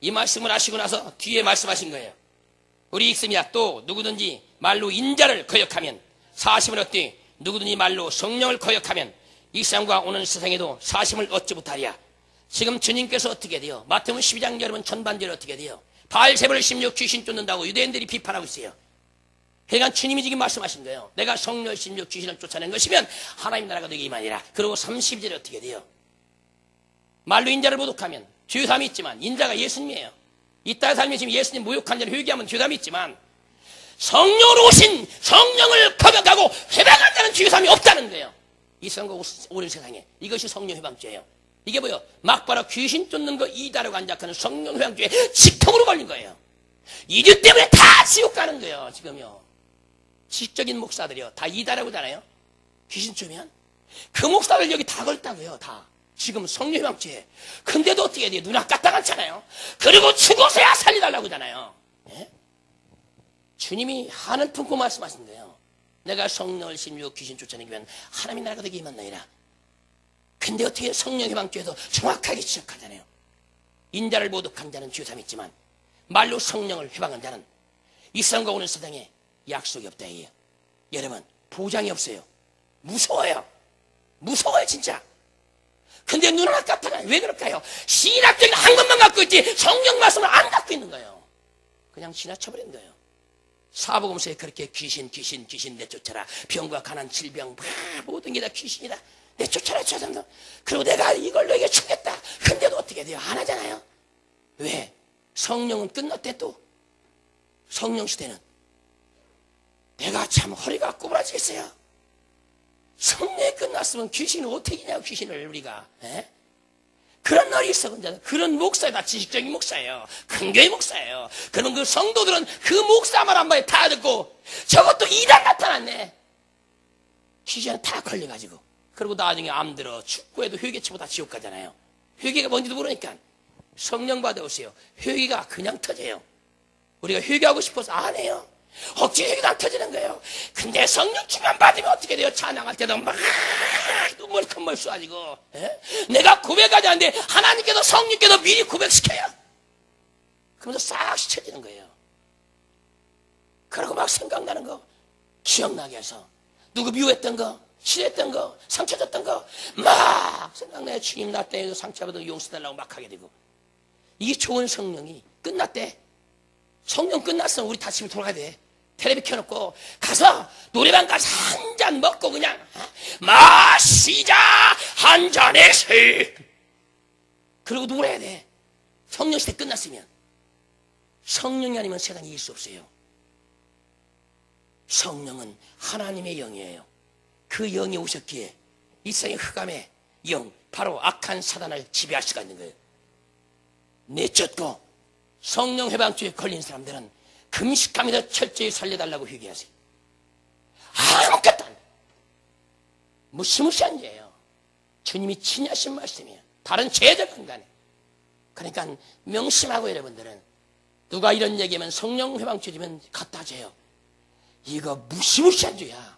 이 말씀을 하시고 나서 뒤에 말씀하신 거예요. 우리 읽습니다. 또 누구든지 말로 인자를 거역하면 사심을 얻되 누구든지 말로 성령을 거역하면 이 세상과 오는 세상에도 사심을 얻지 못하리라. 지금 주님께서 어떻게 돼요? 마태복음 12장 여러분 전반절에 어떻게 돼요? 바알세불 16 귀신 쫓는다고 유대인들이 비판하고 있어요. 그러니까 주님이 지금 말씀하신 거예요. 내가 성령 16 귀신을 쫓아낸 것이면 하나님 나라가 되게 임하리라. 그리고 30절에 어떻게 돼요? 말로 인자를 모독하면 죄삼이 있지만 인자가 예수님이에요. 이따의 삶에 지금 예수님 모욕한 자를 회개하면 죄삼이 있지만 성령으로 오신 성령을 거역하고 회방한다는 죄삼이 없다는 거예요. 이 세상과 오는 세상에 이것이 성령 회방죄예요. 이게 뭐예요? 막바로 귀신 쫓는 거 이다라고 안작하는 성령 회방죄에 직통으로 걸린 거예요. 이들 때문에 다 지옥 가는 거예요. 지금요. 지식적인 목사들이요. 다 이다라고 하잖아요. 귀신 쫓으면 그 목사들 여기 다 걸었다고요. 다. 지금 성령 회방죄. 근데도 어떻게 돼요? 눈 아깝다 않잖아요. 그리고 죽어서야 살려달라고 하잖아요. 예? 주님이 한을 품고 말씀하신 거예요. 내가 성령을 심리고 귀신 쫓아내기면 하나님의 나라가 되게 임한나이라. 근데 어떻게 성령 회방죄에서 정확하게 지적하잖아요. 인자를 모독한 자는 죄삼이 있지만 말로 성령을 회방한 자는 이 세상과 오는 세상에 약속이 없다 이에요. 여러분 보장이 없어요. 무서워요. 무서워요 진짜. 근데 눈은 아깝잖아요. 왜 그럴까요? 신학적인 한 것만 갖고 있지 성령 말씀을 안 갖고 있는 거예요. 그냥 지나쳐버린 거예요. 사복음서에 그렇게 귀신 내쫓아라. 병과 가난 질병 모든 게 다 귀신이다. 내쫓아라 쫓아라. 그리고 내가 이걸 너에게 주겠다. 근데도 어떻게 돼요? 안 하잖아요. 왜? 성령은 끝났대 또. 성령 시대는. 내가 참 허리가 구부러지겠어요. 성령이 끝났으면 귀신을 어떻게 이냐고 귀신을 우리가. 에? 그런 날이 있어. 그런 목사가 다 지식적인 목사예요. 큰 교회 목사예요. 그러면 그 성도들은 그 목사 말 한 마디 다 듣고 저것도 이단 나타났네. 귀신은 다 걸려가지고. 그리고 나중에 암 들어 축구에도 회개치고 다 지옥 가잖아요. 회개가 뭔지도 모르니까 성령 받아오세요. 회개가 그냥 터져요. 우리가 회개하고 싶어서 안 해요. 억지로 회개도 안 터지는 거예요. 근데 성령 충만 받으면 어떻게 돼요? 찬양할 때도 막 눈물 큰물 쏘아지고 내가 고백하지 않는데 하나님께서 성령께서 미리 고백시켜요. 그러면서 싹 스쳐지는 거예요. 그러고 막 생각나는 거 기억나게 해서 누구 미워했던 거 싫어했던 거 상처 줬던 거 막 생각나요. 주님 나 때문에 상처받은 용서달라고 막 하게 되고 이게 좋은 성령이 끝났대. 성령 끝났으면 우리 다시 돌아가야 돼. 텔레비 켜놓고 가서 노래방 가서 한 잔 먹고 그냥 마시자 한 잔에서 그러고 놀아야 돼. 성령 시대 끝났으면. 성령이 아니면 세상에 이길 수 없어요. 성령은 하나님의 영이에요. 그 영이 오셨기에 이 세상의 흑암의 영 바로 악한 사단을 지배할 수가 있는 거예요. 내쫓고 성령 회방죄에 걸린 사람들은 금식하면서 철저히 살려달라고 회개하세요. 아무것도 안 돼. 무시무시한 죄예요. 주님이 친히 하신 말씀이에요. 다른 죄적 인간에. 그러니까 명심하고 여러분들은 누가 이런 얘기하면 성령 회방죄지면 갖다 줘요. 이거 무시무시한 죄야.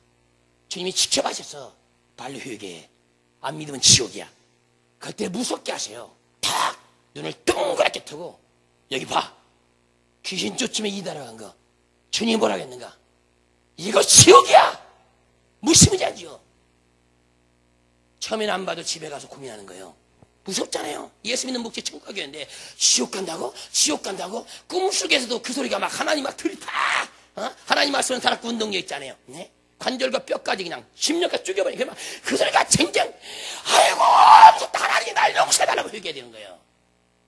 주님이 직접 하셔서 빨리 회개해. 안 믿으면 지옥이야. 그때 무섭게 하세요. 탁 눈을 동그랗게 뜨고 여기 봐. 귀신 쫓으며 이달아간 거 주님이 뭐라 했는가? 이거 지옥이야! 무시무지하지요. 처음에는 안 봐도 집에 가서 고민하는 거예요. 무섭잖아요. 예수 믿는 목적 천국 가겠는데 지옥 간다고? 지옥 간다고? 꿈속에서도 그 소리가 막 하나님 막 들이파! 하나님 말씀은 살았고 운동력 있잖아요. 네? 관절과 뼈까지 그냥 심령까지 죽여버리니까 그 소리가 쟁쟁 아이고 하나님이 날 용서해달라고 회개해야 되는 거예요.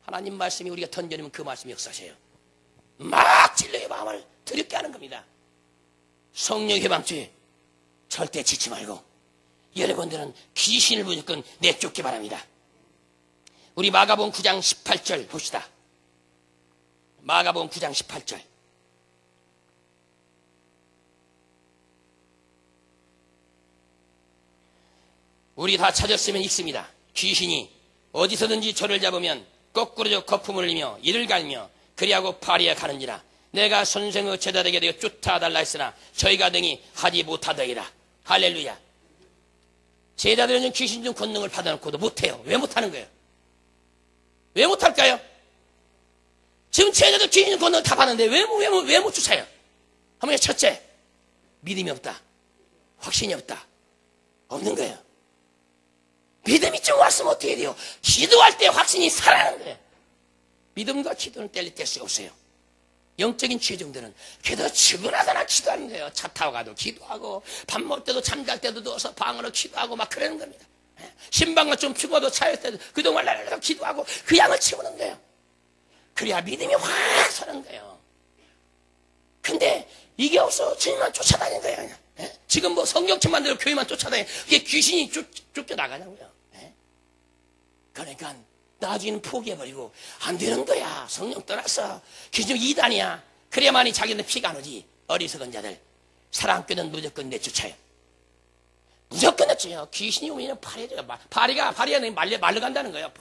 하나님 말씀이 우리가 던져내면 그 말씀이 역사하세요. 막 진리의 마음을 드럽게 하는 겁니다. 성령 해방주의 절대 지지 말고 여러분들은 귀신을 무조건 내쫓기 바랍니다. 우리 마가복음 9장 18절 봅시다. 마가복음 9장 18절. 우리 다 찾았으면 읽습니다. 귀신이 어디서든지 저를 잡으면 거꾸로 거품을 흘리며 이를 갈며 그리하고 파리에 가는지라. 내가 선생의 제자되게 되어 쫓아달라 했으나 저희가 등이 하지 못하더이라. 할렐루야. 제자들은 귀신 중 권능을 받아놓고도 못해요. 왜 못하는 거예요? 왜 못할까요? 지금 제자들 귀신 중 권능을 다 받는데 왜 못 쫓아요? 하면 첫째, 믿음이 없다. 확신이 없다. 없는 거예요. 믿음이 좀 왔으면 어떻게 돼요? 기도할 때 확신이 살아나는 거예요. 믿음과 기도는 뗄 수가 없어요. 영적인 죄종들은 기도 죽으나서나 기도하는 거예요. 차 타고 가도 기도하고 밥 먹을 때도 잠잘 때도 누워서 방으로 기도하고 막 그러는 겁니다. 신방을 좀 피고도 차일 때도 그동안 날려서 기도하고 그 양을 채우는 거예요. 그래야 믿음이 확 서는 거예요. 근데 이게 없어. 주님만 쫓아다니는 거예요. 그냥. 지금 뭐 성경책만 들고 교회만 쫓아다니는 이게 귀신이 쫓겨나가냐고요. 그러니까 나중에는 포기해버리고 안 되는 거야. 성령 떠났어. 귀신 2단이야. 그래야만이 자기는 피가 안 오지. 어리석은 자들. 사랑교는 무조건 내쫓아요. 무조건 내쫓아요. 귀신이 오면 파리가 말려간다는 거예요.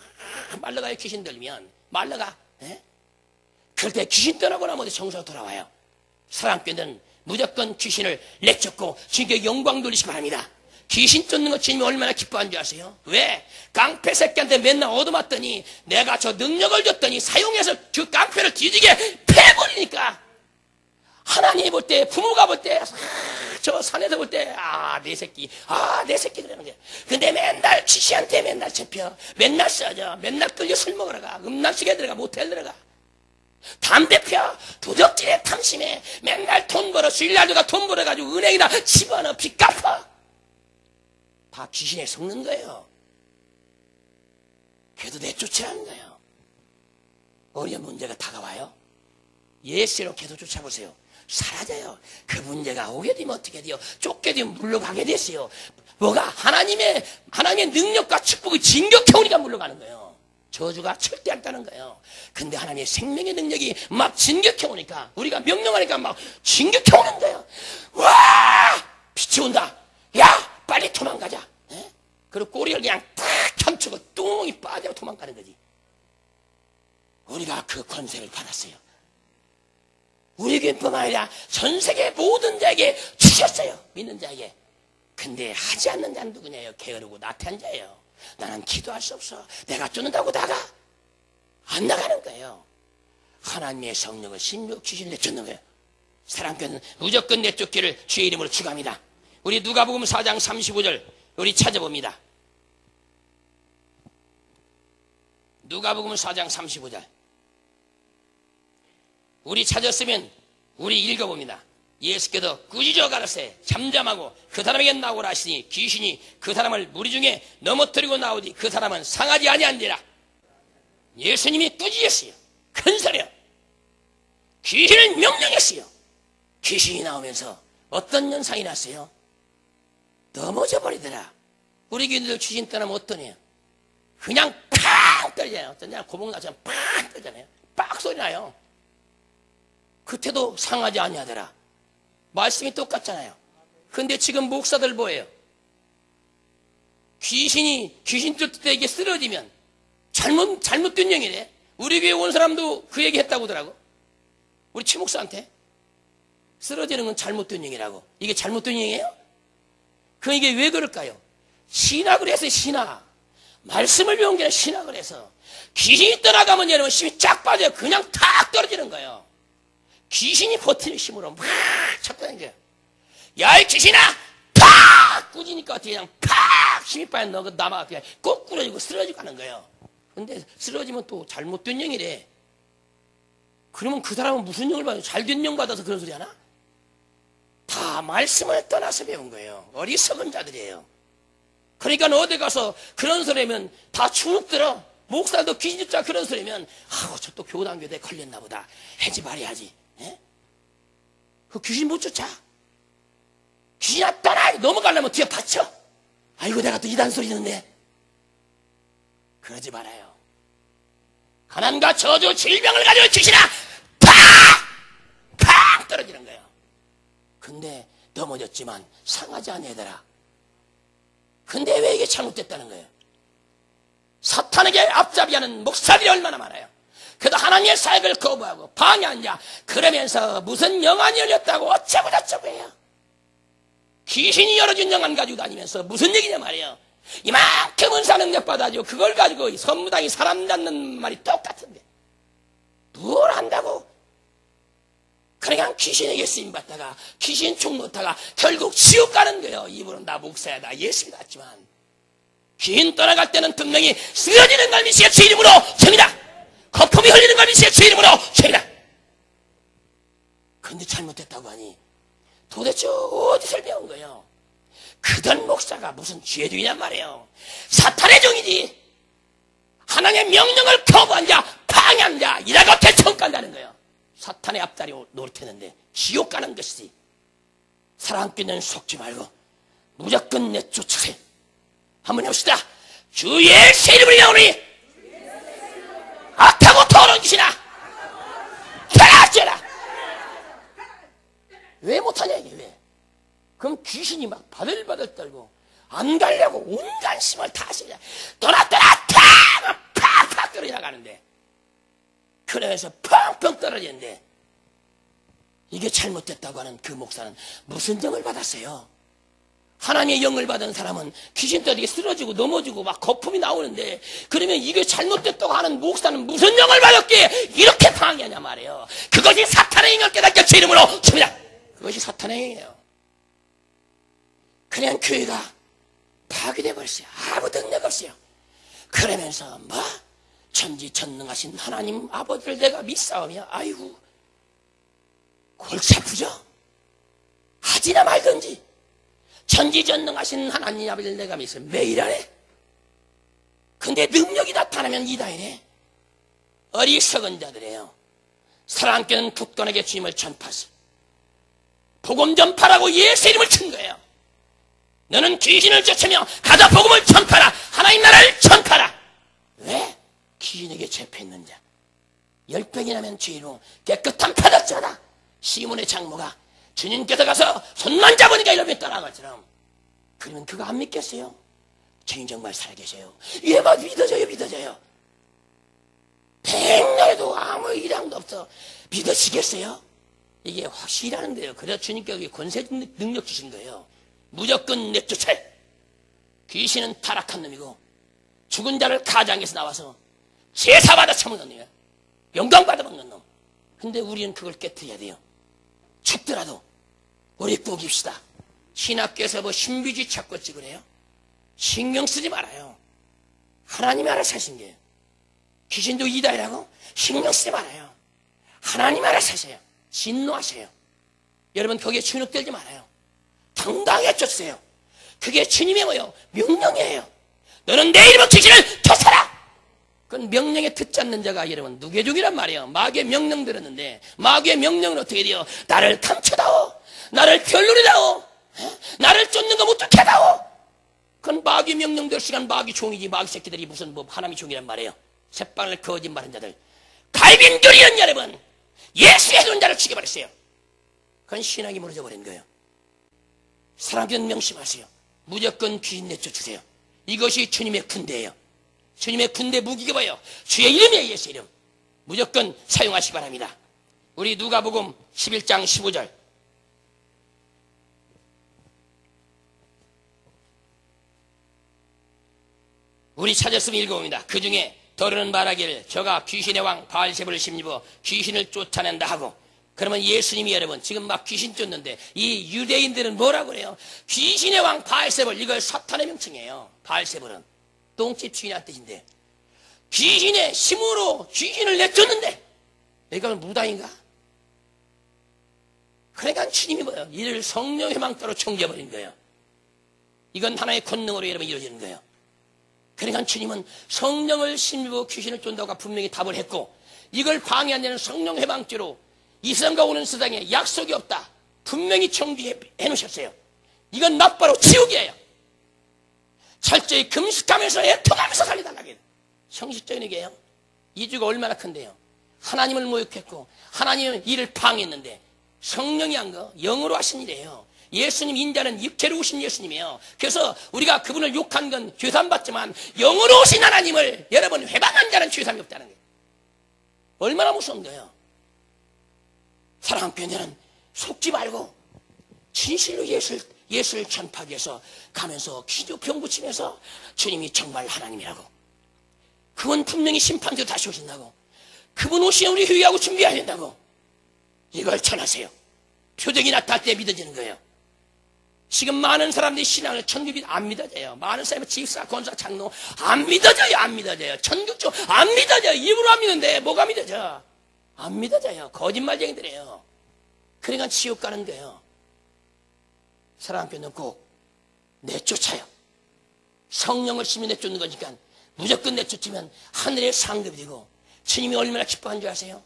말려가요. 귀신 들면 말려가. 그럴 때 귀신 떠나고 나면 어디 정서가 돌아와요. 사랑교는 무조건 귀신을 내쫓고 주님께 영광 돌리시기 바랍니다. 귀신 쫓는 거 주님이 얼마나 기뻐한 줄 아세요? 왜? 깡패 새끼한테 맨날 얻어맞더니 내가 저 능력을 줬더니 사용해서 그 깡패를 뒤지게 패버리니까 하나님이 볼 때, 부모가 볼 때, 저 산에서 볼 때, 내 새끼 그러는 거야. 근데 맨날 귀신한테 맨날 잡혀, 맨날 써져, 맨날 끌려 술 먹으러 가, 음란식에 들어가, 모텔 들어가. 담배 펴, 도적질에 탐심해, 맨날 돈 벌어, 주일날마다 돈 벌어가지고 은행에다 집어넣어, 빚 갚아. 다 귀신에 속는 거예요. 그래도 내쫓으라는 거예요. 어려운 문제가 다가와요. 예수로 계속 쫓아보세요. 사라져요. 그 문제가 오게 되면 어떻게 돼요? 쫓게 되면 물러가게 됐어요. 뭐가? 하나님의 능력과 축복이 진격해 오니까 물러가는 거예요. 저주가 절대 안 따는 거예요. 근데 하나님의 생명의 능력이 막 진격해 오니까 우리가 명령하니까 막 진격해 오는 거예요. 와! 빛이 온다. 야! 빨리 도망가자. 그리고 꼬리를 그냥 탁 감추고 똥이 빠져 도망가는 거지. 우리가 그 권세를 받았어요. 우리 교회뿐만 아니라 전 세계 모든 자에게 주셨어요. 믿는 자에게. 근데 하지 않는 자는 누구냐요? 게으르고 나태한 자예요. 나는 기도할 수 없어. 내가 쫓는다고 나가? 안 나가는 거예요. 하나님의 성령을 신묘 귀신을 내쫓는 거예요. 사랑교는 무조건 내쫓기를 주의 이름으로 축원합니다. 우리 누가복음 4장 35절 우리 찾아봅니다. 누가복음 4장 35절 우리 찾았으면 우리 읽어봅니다. 예수께서 꾸짖어 가라사대 잠잠하고 그 사람에게 나오라 하시니 귀신이 그 사람을 무리 중에 넘어뜨리고 나오니 그 사람은 상하지 아니한지라. 예수님이 꾸짖었어요. 큰 소리요. 귀신을 명령했어요. 귀신이 나오면서 어떤 현상이 났어요? 넘어져 버리더라. 우리 교인들 귀신 떠나면 어떠냐? 그냥 팍 떨잖아요. 어쩌냐? 고목나처럼 팍 떨잖아요. 빡 소리 나요. 그때도 상하지 아니하더라. 말씀이 똑같잖아요. 근데 지금 목사들 뭐예요? 귀신 쫓을 때 이게 쓰러지면 잘못된 영이래. 우리 교회 온 사람도 그 얘기 했다고 하더라고. 우리 최 목사한테. 쓰러지는 건 잘못된 영이라고. 이게 잘못된 영이에요? 그럼 이게 왜 그럴까요? 신학을 해서 신학. 말씀을 배운 게 아니라 신학을 해서. 귀신이 떠나가면 여러분 힘이 쫙 빠져요. 그냥 탁 떨어지는 거예요. 귀신이 버티는 힘으로 막 쳤다는 거예요. 야, 이 귀신아! 팍! 꾸지니까 어떻게 그냥 팍! 힘이 빠져 너 남아 그냥 거꾸러지고 쓰러지고 하는 거예요. 근데 쓰러지면 또 잘못된 영이래. 그러면 그 사람은 무슨 영을 받아요? 잘된 영 받아서 그런 소리 하나? 다 말씀을 떠나서 배운 거예요. 어리석은 자들이에요. 그러니까 어디 가서 그런 소리면 다 주눅 들어. 목사도 귀신 쫓아 그런 소리면 아우 저 또 교단교대에 걸렸나 보다. 해지 말해야지. 예? 그 귀신 못 쫓아. 귀신아 떠나! 넘어가려면 뒤에 받쳐. 아이고 내가 또 이단 소리 듣는데. 그러지 말아요. 가난과 저주 질병을 가지고 귀신아 팍! 팍! 떨어지는 거예요. 근데 넘어졌지만 상하지 않아 얘들아. 근데 왜 이게 잘못됐다는 거예요? 사탄에게 앞잡이하는 목사들이 얼마나 많아요. 그래도 하나님의 사역을 거부하고 방해한 자 그러면서 무슨 영안이 열렸다고 어쩌고 저쩌고 해요. 귀신이 열어준 영안 가지고 다니면서 무슨 얘기냐 말이에요. 이만큼 은사 능력 받아가지고 그걸 가지고 선무당이 사람 잡는 말이 똑같은데 뭘 한다고? 그냥 귀신에게 쓰임받다가 귀신 총 놓다가 결국 지옥 가는 거예요. 이분은 나 목사야 나 예수 믿었지만 귀신 떠나갈 때는 분명히 쓰러지는 걸 미시의 주 이름으로 죄입니다. 거품이 흘리는 걸 미시의 주 이름으로 죄입니다. 그런데 잘못됐다고 하니 도대체 어디서 배운 거예요? 그던 목사가 무슨 죄중이냔 말이에요. 사탄의 종이지. 하나님의 명령을 거부한 자 방해한 자 이라고 대청간다는 거예요. 사탄의 앞다리 노릇했는데 지옥 가는 것이지. 사랑하는 는 속지 말고 무조건 내쫓으세요. 한번 해봅시다. 주 예수의 이름으로 나오니 악하고 더러운 귀신아 퇴라하라. 왜 못하냐 이게 왜? 그럼 귀신이 막 바들바들 떨고 안 가려고 온갖 힘을 다 쓰냐. 떠나 팍팍 떨어져나가는데 그래서 펑펑 떨어지는데 이게 잘못됐다고 하는 그 목사는 무슨 영을 받았어요? 하나님의 영을 받은 사람은 귀신 때리게 쓰러지고 넘어지고 막 거품이 나오는데 그러면 이게 잘못됐다고 하는 목사는 무슨 영을 받았기에 이렇게 방해하냐 말이에요. 그것이 사탄의 영을 깨닫게 주 이름으로 칩니다. 그것이 사탄의 영이에요. 그냥 교회가 파괴돼 버렸어요. 아무 능력 없어요. 그러면서 뭐 천지전능하신 하나님 아버지를 내가 믿사오며 아이고 골치 아프죠? 하지나 말든지 천지전능하신 하나님 아버지를 내가 믿어 매일 하래. 근데 능력이 나타나면 이다이래. 어리석은 자들이에요. 사랑하는 굳건하게 주님을 전파하세요. 복음 전파라고 예수 이름을 친 거예요. 너는 귀신을 쫓으며 가자 복음을 전파라. 하나님 나라를 전파라. 왜? 귀신에게 잡혀있는 자 10병이라면 죄로 깨끗한 파닥자다. 시몬의 장모가 주님께서 가서 손만 잡으니까 10병 떠나간 것처럼. 그러면 그거 안 믿겠어요? 주님 정말 살아계세요. 얘가 믿어져요. 백날에도 아무 이랑도 없어. 믿으시겠어요? 이게 확실하는데요. 그래서 주님께서 권세 능력 주신 거예요. 무조건 내쫓아요. 귀신은 타락한 놈이고 죽은 자를 가장에서 나와서 제사받아 처먹는 놈이에요. 영광받아 먹는 놈. 근데 우리는 그걸 깨뜨려야 돼요. 죽더라도 우리 꾸깁시다. 신학교에서 뭐 신비주의 찾고 찍으래요. 신경 쓰지 말아요. 하나님이 알아서 하신 게요. 귀신도 이다이라고 신경 쓰지 말아요. 하나님 알아서 하세요. 진노하세요. 여러분 거기에 주눅들지 말아요. 당당하게 쫓으세요. 그게 주님의 뭐요? 명령이에요. 너는 내 이름으로 귀신을 쫓아라. 그건 명령에 듣지 않는 자가 여러분 누계족이란 말이에요. 마귀의 명령 들었는데 마귀의 명령은 어떻게 돼요? 나를 감춰다오. 나를 별로리다오. 나를 쫓는 거 어떻게 다오. 그건 마귀 명령대로 시간 마귀 종이지. 마귀 새끼들이 무슨 뭐 하나님의 종이란 말이에요. 새빵을 거짓말한 자들. 갈빈교리는 여러분 예수의 손자를 죽여버렸어요. 그건 신학이 무너져버린 거예요. 사랑하는 명심하세요. 무조건 귀신 내쫓으세요. 이것이 주님의 군대예요. 주님의 군대 무기가 뭐예요? 주의 이름이에요. 예수 이름. 무조건 사용하시기 바랍니다. 우리 누가복음 11장 15절. 우리 찾았으면 읽어봅니다. 그 중에 더러는 말하기를 저가 귀신의 왕 바알세불을 힘입어 귀신을 쫓아낸다 하고 그러면 예수님이 여러분 지금 막 귀신 쫓는데 이 유대인들은 뭐라고 그래요? 귀신의 왕 바알세불, 이걸 사탄의 명칭이에요. 바알세불은 똥집 주인이란 뜻인데 귀신의 힘으로 귀신을 내쫓는데 내가 무당인가? 그러니까 주님이 뭐예요? 이를 성령의 망대로 청겨버린 거예요. 이건 하나의 권능으로 여러분 이루어지는 거예요. 그러니까 주님은 성령을 힘입어 귀신을 쫓는다고 분명히 답을 했고, 이걸 방해한 데는 성령 해방죄로 이 세상과 오는 세상에 약속이 없다 분명히 정지해 놓으셨어요. 이건 나빠로 지옥이에요. 철저히 금식하면서 애통하면서 살려달라고 해요. 형식적인 얘기예요. 이 주가 얼마나 큰데요. 하나님을 모욕했고 하나님의 일을 방해했는데 성령이 한 거 영으로 하신 일이에요. 예수님 인자는 육체로 오신 예수님이에요. 그래서 우리가 그분을 욕한 건 죄산받지만 영으로 오신 하나님을 여러분 회방한 자는 죄산이 없다는 거예요. 얼마나 무서운 거예요. 사랑하는 교회는 속지 말고 진실로 예수를 전파하기 위해서 가면서 기도 병 붙이면서 주님이 정말 하나님이라고, 그분 분명히 심판대로 다시 오신다고, 그분 오시면 우리 회개하고 준비해야 된다고, 이걸 전하세요. 표적이 나타날 때 믿어지는 거예요. 지금 많은 사람들이 신앙을 천국이 안 믿어져요. 많은 사람이 집사, 권사, 장로 안 믿어져요. 안 믿어져요. 천국 쪽 안 믿어져요. 입으로 안 믿는데 뭐가 믿어져? 안 믿어져요. 거짓말쟁이들이에요. 그러니까 지옥 가는 거예요. 사랑하는 교회는 꼭 내쫓아요. 성령을 심히 내쫓는 거니까 무조건 내쫓으면 하늘의 상급이 되고 주님이 얼마나 기뻐한 줄 아세요?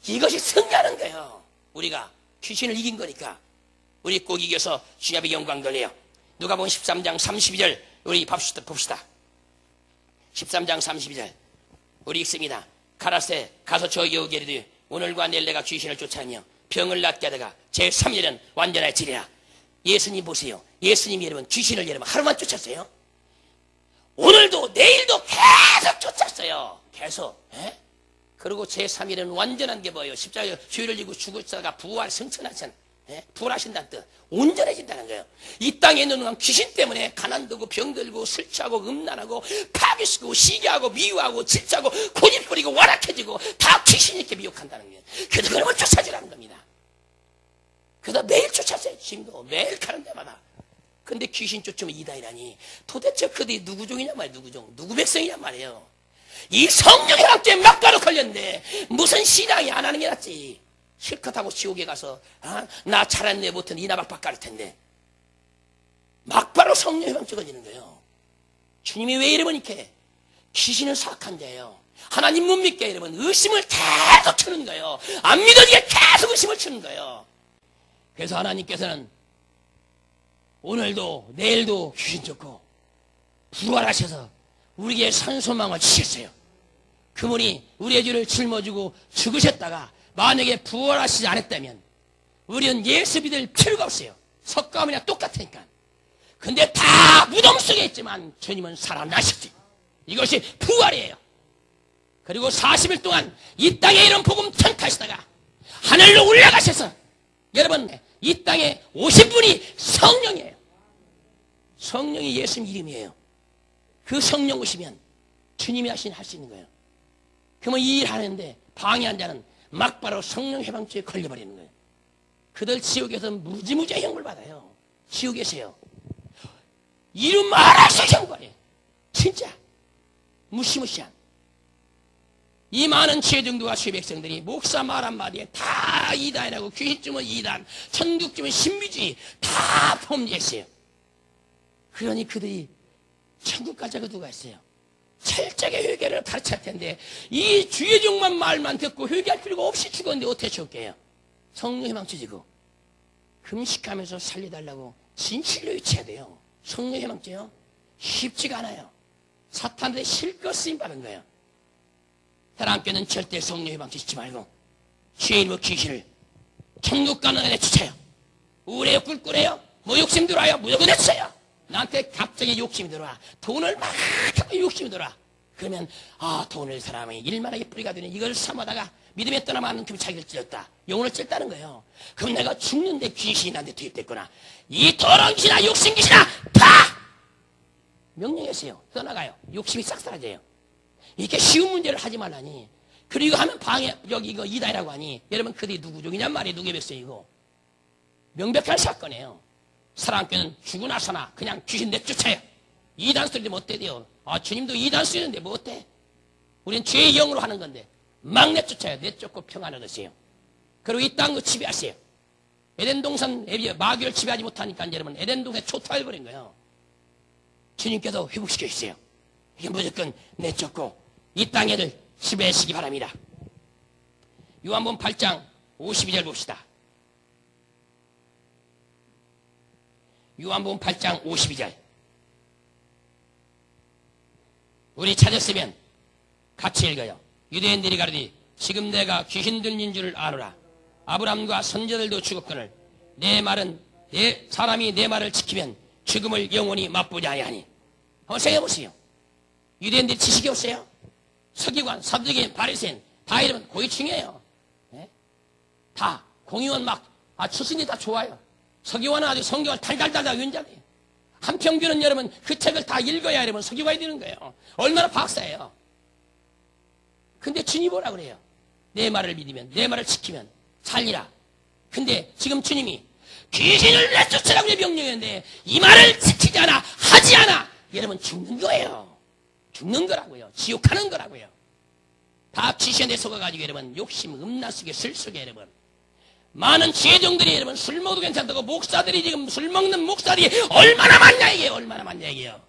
이것이 승리하는 거예요. 우리가 귀신을 이긴 거니까 우리 꼭 이겨서 주님 앞에 영광 돌려요. 누가복음 13장 32절 우리 봅시다. 13장 32절 우리 읽습니다. 가라세 가서 저기 오게 이르되 오늘과 내일 내가 귀신을 쫓아내며 병을 낫게 하다가 제3일은 완전해지리라. 예수님 보세요. 예수님이 여러분 귀신을 여러분 하루만 쫓았어요. 오늘도 내일도 계속 쫓았어요. 계속. 에? 그리고 제3일은 완전한 게 뭐예요? 십자가에 죄를 지고 죽으다가 부활 승천하신, 부활하신다는 뜻, 온전해진다는 거예요. 이 땅에 있는 동안 귀신 때문에 가난들고 병들고 술 취하고 음란하고 파괴시키고 시기하고 미워하고 질투하고 고집 부리고 완악해지고 다 귀신이 이렇게 미혹한다는 거예요. 그래서 그러면 쫓아지라는 겁니다. 그래서 매일 쫓았어요. 지금도 매일 가는 데마다. 근데 귀신 쫓으면 이단이라니 도대체 그들이 누구 종이냔 말이에요. 누구 종, 누구 백성이냔 말이에요. 이 성령의 학교에 막바로 걸렸는데 무슨 신앙이 안 하는 게 낫지. 실컷 하고 지옥에 가서 나 잘했네 못했네 이나박박 깔을 텐데 막바로 성령의 방 찍어지는 거예요. 주님이 왜 이러면 이렇게 귀신은 사악한 자예요. 하나님 못 믿게 이러면 의심을 계속 주는 거예요. 안 믿어지게 계속 의심을 주는 거예요. 그래서 하나님께서는 오늘도 내일도 귀신 쫓고 부활하셔서 우리에게 산소망을 주셨어요. 그분이 우리의 죄를 짊어지고 죽으셨다가 만약에 부활하시지 않았다면 우리는 예수 믿을 필요가 없어요. 석가모니와 똑같으니까. 근데 다 무덤 속에 있지만 주님은 살아나셨지. 이것이 부활이에요. 그리고 40일 동안 이 땅에 이런 복음 전파하시다가 하늘로 올라가셔서 여러분 이 땅에 오신 분이 성령이에요. 성령이 예수님 이름이에요. 그 성령 오시면 주님이 하신 할 수 있는 거예요. 그러면 이 일 하는데 방해한 자는 막바로 성령 해방죄에 걸려버리는 거예요. 그들 지옥에서 무지무지한 형벌 받아요. 지옥에서요. 이름 알아서 형벌해요. 진짜 무시무시한. 이 많은 죄중도와 죄백성들이 목사 말 한마디에 다 이단이라고, 귀신 쯤은 이단, 천국 쯤은 신비주의 다 범죄했어요. 그러니 그들이 천국 가자고 누가 했어요? 철저하게 회개를 가르칠 텐데 이 주의 종만 말만 듣고 회개할 필요가 없이 죽었는데 어떻게 죽게요? 성령 희망 주지고 금식하면서 살려달라고 진실로 외쳐야 돼요. 성령 희망죄요? 쉽지가 않아요. 사탄들의 실컷 쓰임받은 거예요. 사랑교는 절대 성령 희망 주시지 말고 죄인과 귀신을 천국 가는 안에 주세요. 우울해요? 꿀꿀해요? 뭐 욕심 들어와요? 무조건 내주세요. 나한테 갑자기 욕심이 들어와. 돈을 막 하고 욕심이 들어와. 그러면 돈을 사람이 일만하게 뿌리가 되니 이걸 삼아다가 믿음에 떠나면 그럼 자기를 찔렀다. 영혼을 찔렀다는 거예요. 그럼 내가 죽는데 귀신이 나한테 투입됐구나. 이 더러운 귀신아, 욕심 귀신아, 다 명령했어요. 떠나가요. 욕심이 싹 사라져요. 이렇게 쉬운 문제를 하지 말라니 그리고 하면 여기 이거 이다라고 하니 여러분 그들이 누구 종이냔 말이에요. 누구의 백성이고. 명백한 사건이에요. 사랑교는 죽으나 사나 그냥 귀신 내쫓아요. 이단 소리면 어때요? 주님도 이단 쓰는데 뭐 어때? 우리는 죄의 영으로 하는 건데 막 내쫓아요. 내쫓고 평안을 얻으세요. 그리고 이 땅을 지배하세요. 에덴 동산 마귀를 지배하지 못하니까 여러분 에덴 동산에 초토화해버린 거예요. 주님께서 회복시켜 주세요. 이게 무조건 내쫓고 이 땅에를 지배하시기 바랍니다. 요한복음 8장 52절 봅시다. 요한복음 8장 52절. 우리 찾았으면 같이 읽어요. 유대인들이 가르되 지금 내가 귀신 들린 줄을 아노라. 아브람과 선자들도 죽었거늘 내 말은 사람이 내 말을 지키면 죽음을 영원히 맛보지 아니하니. 한번 생각해보세요. 유대인들이 지식이 없어요? 서기관, 사두개인, 바리새인 다 이러면 고위층이에요. 네? 다 공의원 출신이 다 좋아요. 서기관은 아주 성경을 달달달달 윤작해요. 한평균은 여러분 그 책을 다 읽어야 여러분 서기관이 되는 거예요. 얼마나 박사예요. 근데 주님이 뭐라 그래요? 내 말을 믿으면 내 말을 지키면 살리라. 근데 지금 주님이 귀신을 내쫓으라고 명령했는데 이 말을 지키지 않아 하지 않아 여러분 죽는 거예요. 죽는 거라고요. 지옥 가는 거라고요. 다 귀신에 속아가지고 여러분 욕심 음란 속에 술 속에 여러분 많은 죄종들이 여러분 술 먹어도 괜찮다고 목사들이 지금 술 먹는 목사들이 얼마나 많냐 이게요. 얼마나 많냐 이게요.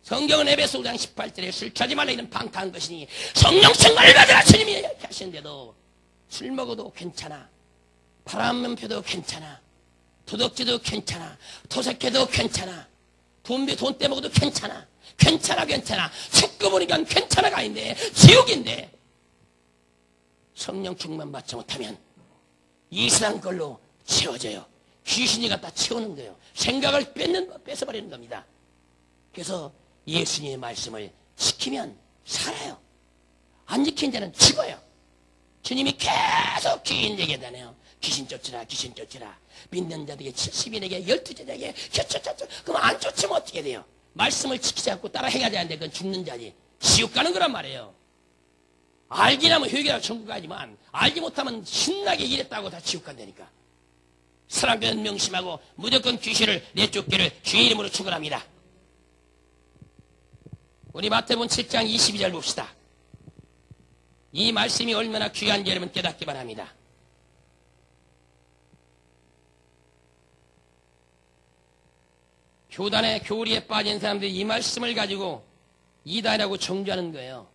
성경은 에베소 5장 18절에 술 취하지 말라 이런 방탕한 것이니 성령 충만을 받으라 주님이 이렇게 하시는데도 술 먹어도 괜찮아. 바람 펴도 괜찮아. 도덕질도 괜찮아. 토색해도 괜찮아. 돈 떼먹어도 괜찮아. 괜찮아. 책고 보니까 괜찮아가 아닌데 지옥인데 성령 충만 받지 못하면 이 세상 걸로 채워져요. 귀신이 갖다 채우는 거예요. 생각을 뺏어버리는 겁니다. 그래서 예수님의 말씀을 지키면 살아요. 안 지킨 자는 죽어요. 주님이 계속 귀신 얘기하잖아요. 귀신 쫓으라. 믿는 자들에게 70인에게 12자에게 그럼 안 쫓으면 어떻게 돼요? 말씀을 지키지 않고 따라 행하지 않는데 그건 죽는 자지. 지옥 가는 거란 말이에요. 알기라면 회개하고 천국 가지만 알지 못하면 신나게 일했다고 다 지옥 간다니까. 사랑교는 명심하고 무조건 귀신을 내쫓기를 주의 이름으로 축원합니다. 우리 마태복음 7장 22절 봅시다. 이 말씀이 얼마나 귀한지 여러분 깨닫기 바랍니다. 교단의 교리에 빠진 사람들이 이 말씀을 가지고 이단이라고 정죄하는 거예요.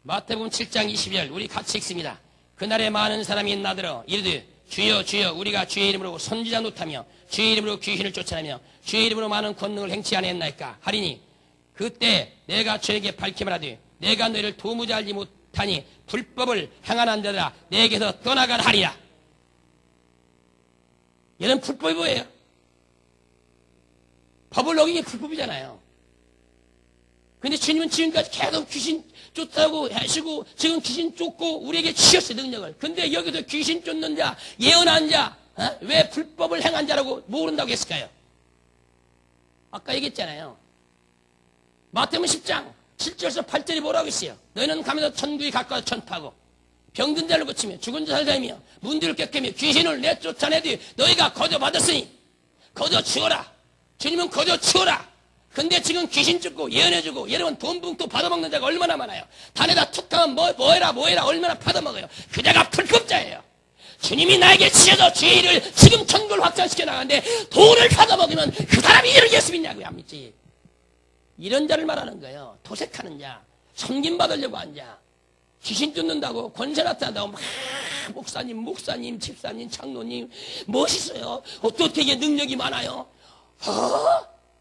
마태복음 7장 22절 우리 같이 읽습니다. 그날에 많은 사람이 나더러 이르되 주여 주여 우리가 주의 이름으로 선지자 노타며 주의 이름으로 귀신을 쫓아내며 주의 이름으로 많은 권능을 행치 아니했나이까 하리니 그때 내가 저에게 밝히 말하되 내가 너희를 도무지 알지 못하니 불법을 행하는 자들아 내게서 떠나가라 하리라. 얘는 불법이 뭐예요? 법을 어기기 불법이잖아요. 근데 주님은 지금까지 계속 귀신 쫓다고 하시고 지금 귀신 쫓고 우리에게 주셨어요 능력을. 근데 여기서 귀신 쫓는 자 예언한 자 왜 불법을 행한 자라고 모른다고 했을까요? 아까 얘기했잖아요. 마태복음 10장 7절에서 8절이 뭐라고 했어요? 너희는 가면서 천국에 가까워 전파하고 병든 자를 고치며 죽은 자 살리며 문들을 깨끼며 귀신을 내쫓아내되 너희가 거저 받았으니 거저 치워라. 주님은 거저 치워라. 근데 지금 귀신 쫓고 예언해주고 여러분 돈 봉투 받아먹는 자가 얼마나 많아요. 단에다 툭하면 뭐해라 얼마나 받아먹어요. 그 자가 불법자예요. 주님이 나에게 지어서 주의 일을 지금 천국을 확장시켜 나가는데 돈을 받아먹으면 그 사람이 이를 예수 믿냐고요. 안 믿지. 이런 자를 말하는 거예요. 도색하는 자, 섬김받으려고 한 자, 귀신 쫓는다고 권세 나타난다고 막 목사님, 집사님, 장로님 멋있어요. 어떻게 이게 능력이 많아요.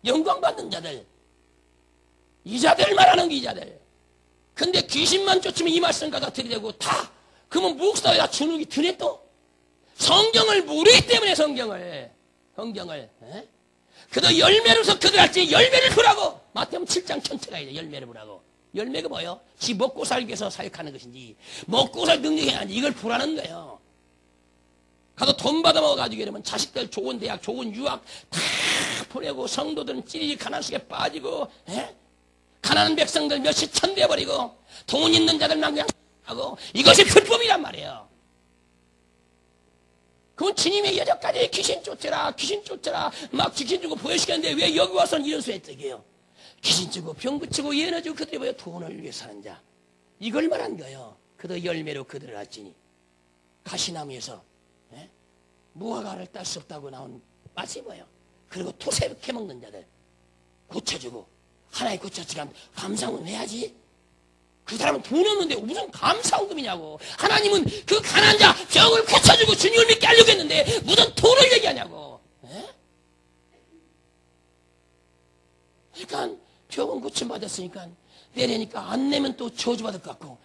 영광 받는 자들, 이 자들 말하는 게 이 자들. 근데 귀신만 쫓으면 이 말씀 갖다 들이대고 다 그러면 목사가 주눅이 드네 또. 성경을 모르기 때문에 성경을 그도 열매로서 그들 할지 열매를 보라고. 마태복음 7장 전체가 이제 열매를 보라고. 열매가 뭐예요? 지 먹고 살기 위해서 사역하는 것인지 먹고 살 능력이 아닌지 이걸 보라는 거예요. 가서 돈 받아먹어가지고 이러면 자식들 좋은 대학 좋은 유학 다 보내고 성도들은 찌릿 가난식에 빠지고 가난한 백성들 몇십 천 돼버리고 돈 있는 자들만 그냥 하고 이것이 불법이란 말이에요. 그건 주님의 여자까지 귀신 쫓아라 귀신 쫓아라 막 귀신 주고 보여시켰는데 왜 여기 와서는 이런 수에 떡이에요. 귀신 주고 병 붙이고 예나 주고 그들이 뭐예요? 돈을 위해 사는 자. 이걸 말한 거예요. 그도 열매로 그들을 알지니. 가시나무에서 무화과를 딸 수 없다고 나온 맛이 뭐예요? 그리고 토새 캐먹는 자들 고쳐주고 하나님 고쳐주면 감사원 해야지. 그 사람은 돈 없는데 무슨 감사원금이냐고. 하나님은 그 가난한 자 병을 고쳐주고 주님을 믿게 하려고 했는데 무슨 돈을 얘기하냐고. 그러니까 병은 고침받았으니까 내려니까 안 내면 또 저주받을 것 같고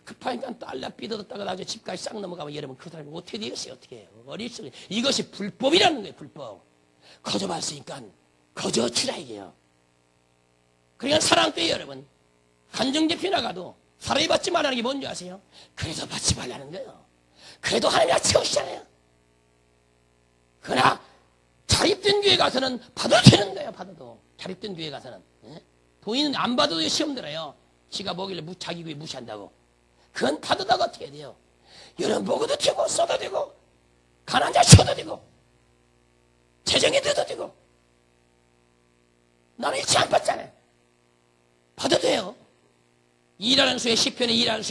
급하니까 딸라 삐져다가 나중에 집까지 싹 넘어가면 여러분 그 사람이 어떻게 되겠어요? 어떻게 해요? 어릴 수 이것이 불법이라는 거예요. 불법. 거저 받았으니까 거저 주라 이게요. 그러니까 사랑 때에 여러분 간정제표 나가도 사람이 받지 말라는 게 뭔지 아세요? 그래도 받지 말라는 거예요. 그래도 하나님이 채우시잖아요. 그러나 자립된 교회 가서는 받아도 되는 거예요. 받아도. 자립된 교회 가서는. 본인은 안 받아도 시험 들어요. 지가 뭐길래 자기 교회 무시한다고. 그건 받아다가 어떻게 돼요? 여러분 먹어도 되고 써도 되고 가난한 자 쳐도 되고 재정에 넣어도 되고 나는 일치 안 받잖아요. 받아도 돼요. 일하는 수에 시편에 일하는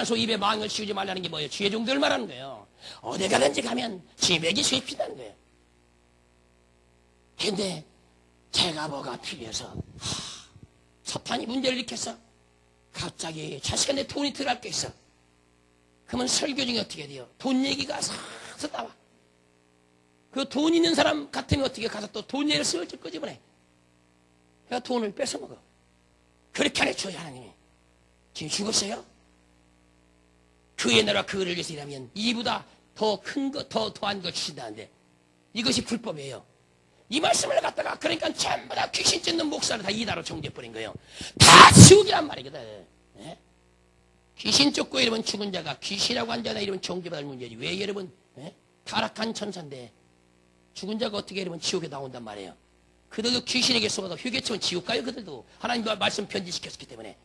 수 입에 망을 씌우지 말라는 게 뭐예요? 주의 종들을 말하는 거예요. 어디 가든지 가면 지맥이 수입이라는 거예요. 근데 제가 뭐가 필요해서 사탄이 문제를 일으켰어. 갑자기 자식한테 돈이 들어갈 게 있어. 그러면 설교 중에 어떻게 돼요? 돈 얘기가 싹 나와. 그 돈 있는 사람 같으면 어떻게 가서 또 돈 얘기를 슬쩍 끄집어내. 그러니까 돈을 뺏어먹어. 그렇게 안 해줘요 하나님이. 지금 죽었어요? 그의 나라 그를 위해서 일하면 이보다 더 큰 것, 더한 것 주신다는데 이것이 불법이에요. 이 말씀을 갖다가 그러니까 전부 다 귀신 쫓는 목사를 다 이다로 정죄해버린 거예요. 다 지옥이란 말이거든. 귀신 쫓고 이러면 죽은 자가 귀신이라고 한 자나 이러면 정죄받을 문제지. 왜 여러분 타락한 천사인데 죽은 자가 어떻게 이러면 지옥에 나온단 말이에요. 그들도 귀신에게 속아서 휴게치면 지옥 가요. 그들도 하나님 말씀 편지시켰기 때문에.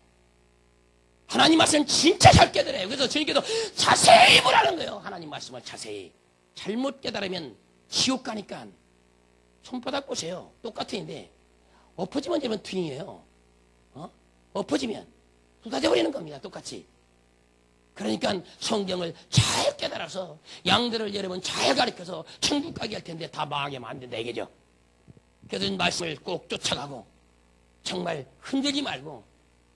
하나님 말씀 진짜 잘 깨달아요. 그래서 주님께서 자세히 보라는 거예요. 하나님 말씀을 자세히. 잘못 깨달으면 지옥 가니까 손바닥 보세요. 똑같은데 엎어지면 되면 퉁이에요. 엎어지면 쏟아져버리는 겁니다. 똑같이. 그러니까 성경을 잘 깨달아서 양들을 여러분 잘 가르쳐서 천국 가게 할 텐데 다 망하면 안 된다 이게죠. 그래서 말씀을 꼭 쫓아가고 정말 흔들지 말고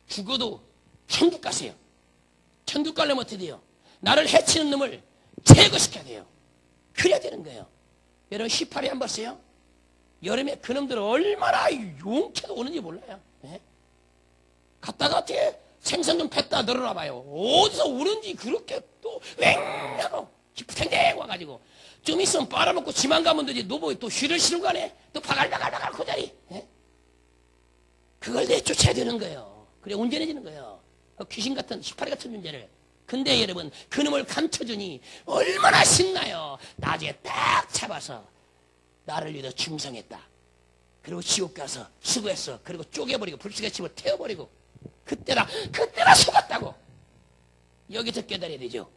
죽어도 천국 가세요. 천국 가려면 어떻게 돼요? 나를 해치는 놈을 제거시켜야 돼요. 그래야 되는 거예요. 여러분 18회 한 번 봤어요? 여름에 그놈들 얼마나 용케도 오는지 몰라요. 갔다가 어떻게 생선 좀 뱉다 늘어나 봐요. 어디서 오는지 그렇게 또 왱하고 탱탱 와가지고 좀 있으면 빨아먹고 지만 가면 되지. 너 뭐 또 휘를 실은 거 아니야? 또 바갈바갈 그 자리. 그걸 내쫓아야 되는 거예요. 그래 온전해지는 거예요. 귀신 같은 18회 같은 존재를. 근데 여러분 그놈을 감춰주니 얼마나 신나요. 나중에 딱 잡아서 나를 위해서 충성했다. 그리고 지옥 가서 수고했어. 그리고 쪼개버리고 불쑥에 집어 태워버리고 그때나 속았다고. 여기서 깨달아야 되죠.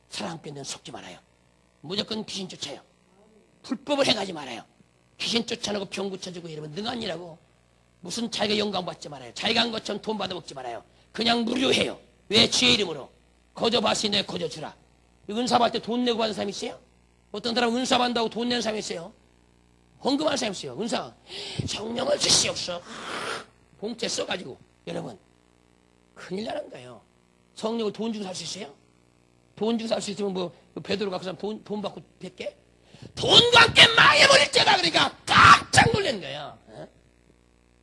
사랑 뺏는 속지 말아요. 무조건 귀신 쫓아요. 불법을 행하지 말아요. 귀신 쫓아내고 병 붙여주고 이러면 능한 일하고 무슨 자기가 영광 받지 말아요. 자기가 한 것처럼 돈 받아먹지 말아요. 그냥 무료해요. 왜? 주의 이름으로. 거저 받으니 내가 거저 주라. 은사 받을 때 돈 내고 받은 사람이 있어요? 어떤 사람은 은사 받는다고 돈 내는 사람이 있어요? 헌금하는 사람이 있어요. 은사 성령을 주시옵소서. 봉투에 써가지고 여러분 큰일 나는 거예요. 성령을 돈 주고 살 수 있어요? 돈 주고 살 수 있으면 뭐 베드로 갖고 사람 돈 받고 100개? 돈과 함께 망해버릴 때다. 그러니까 깜짝 놀란 거예요.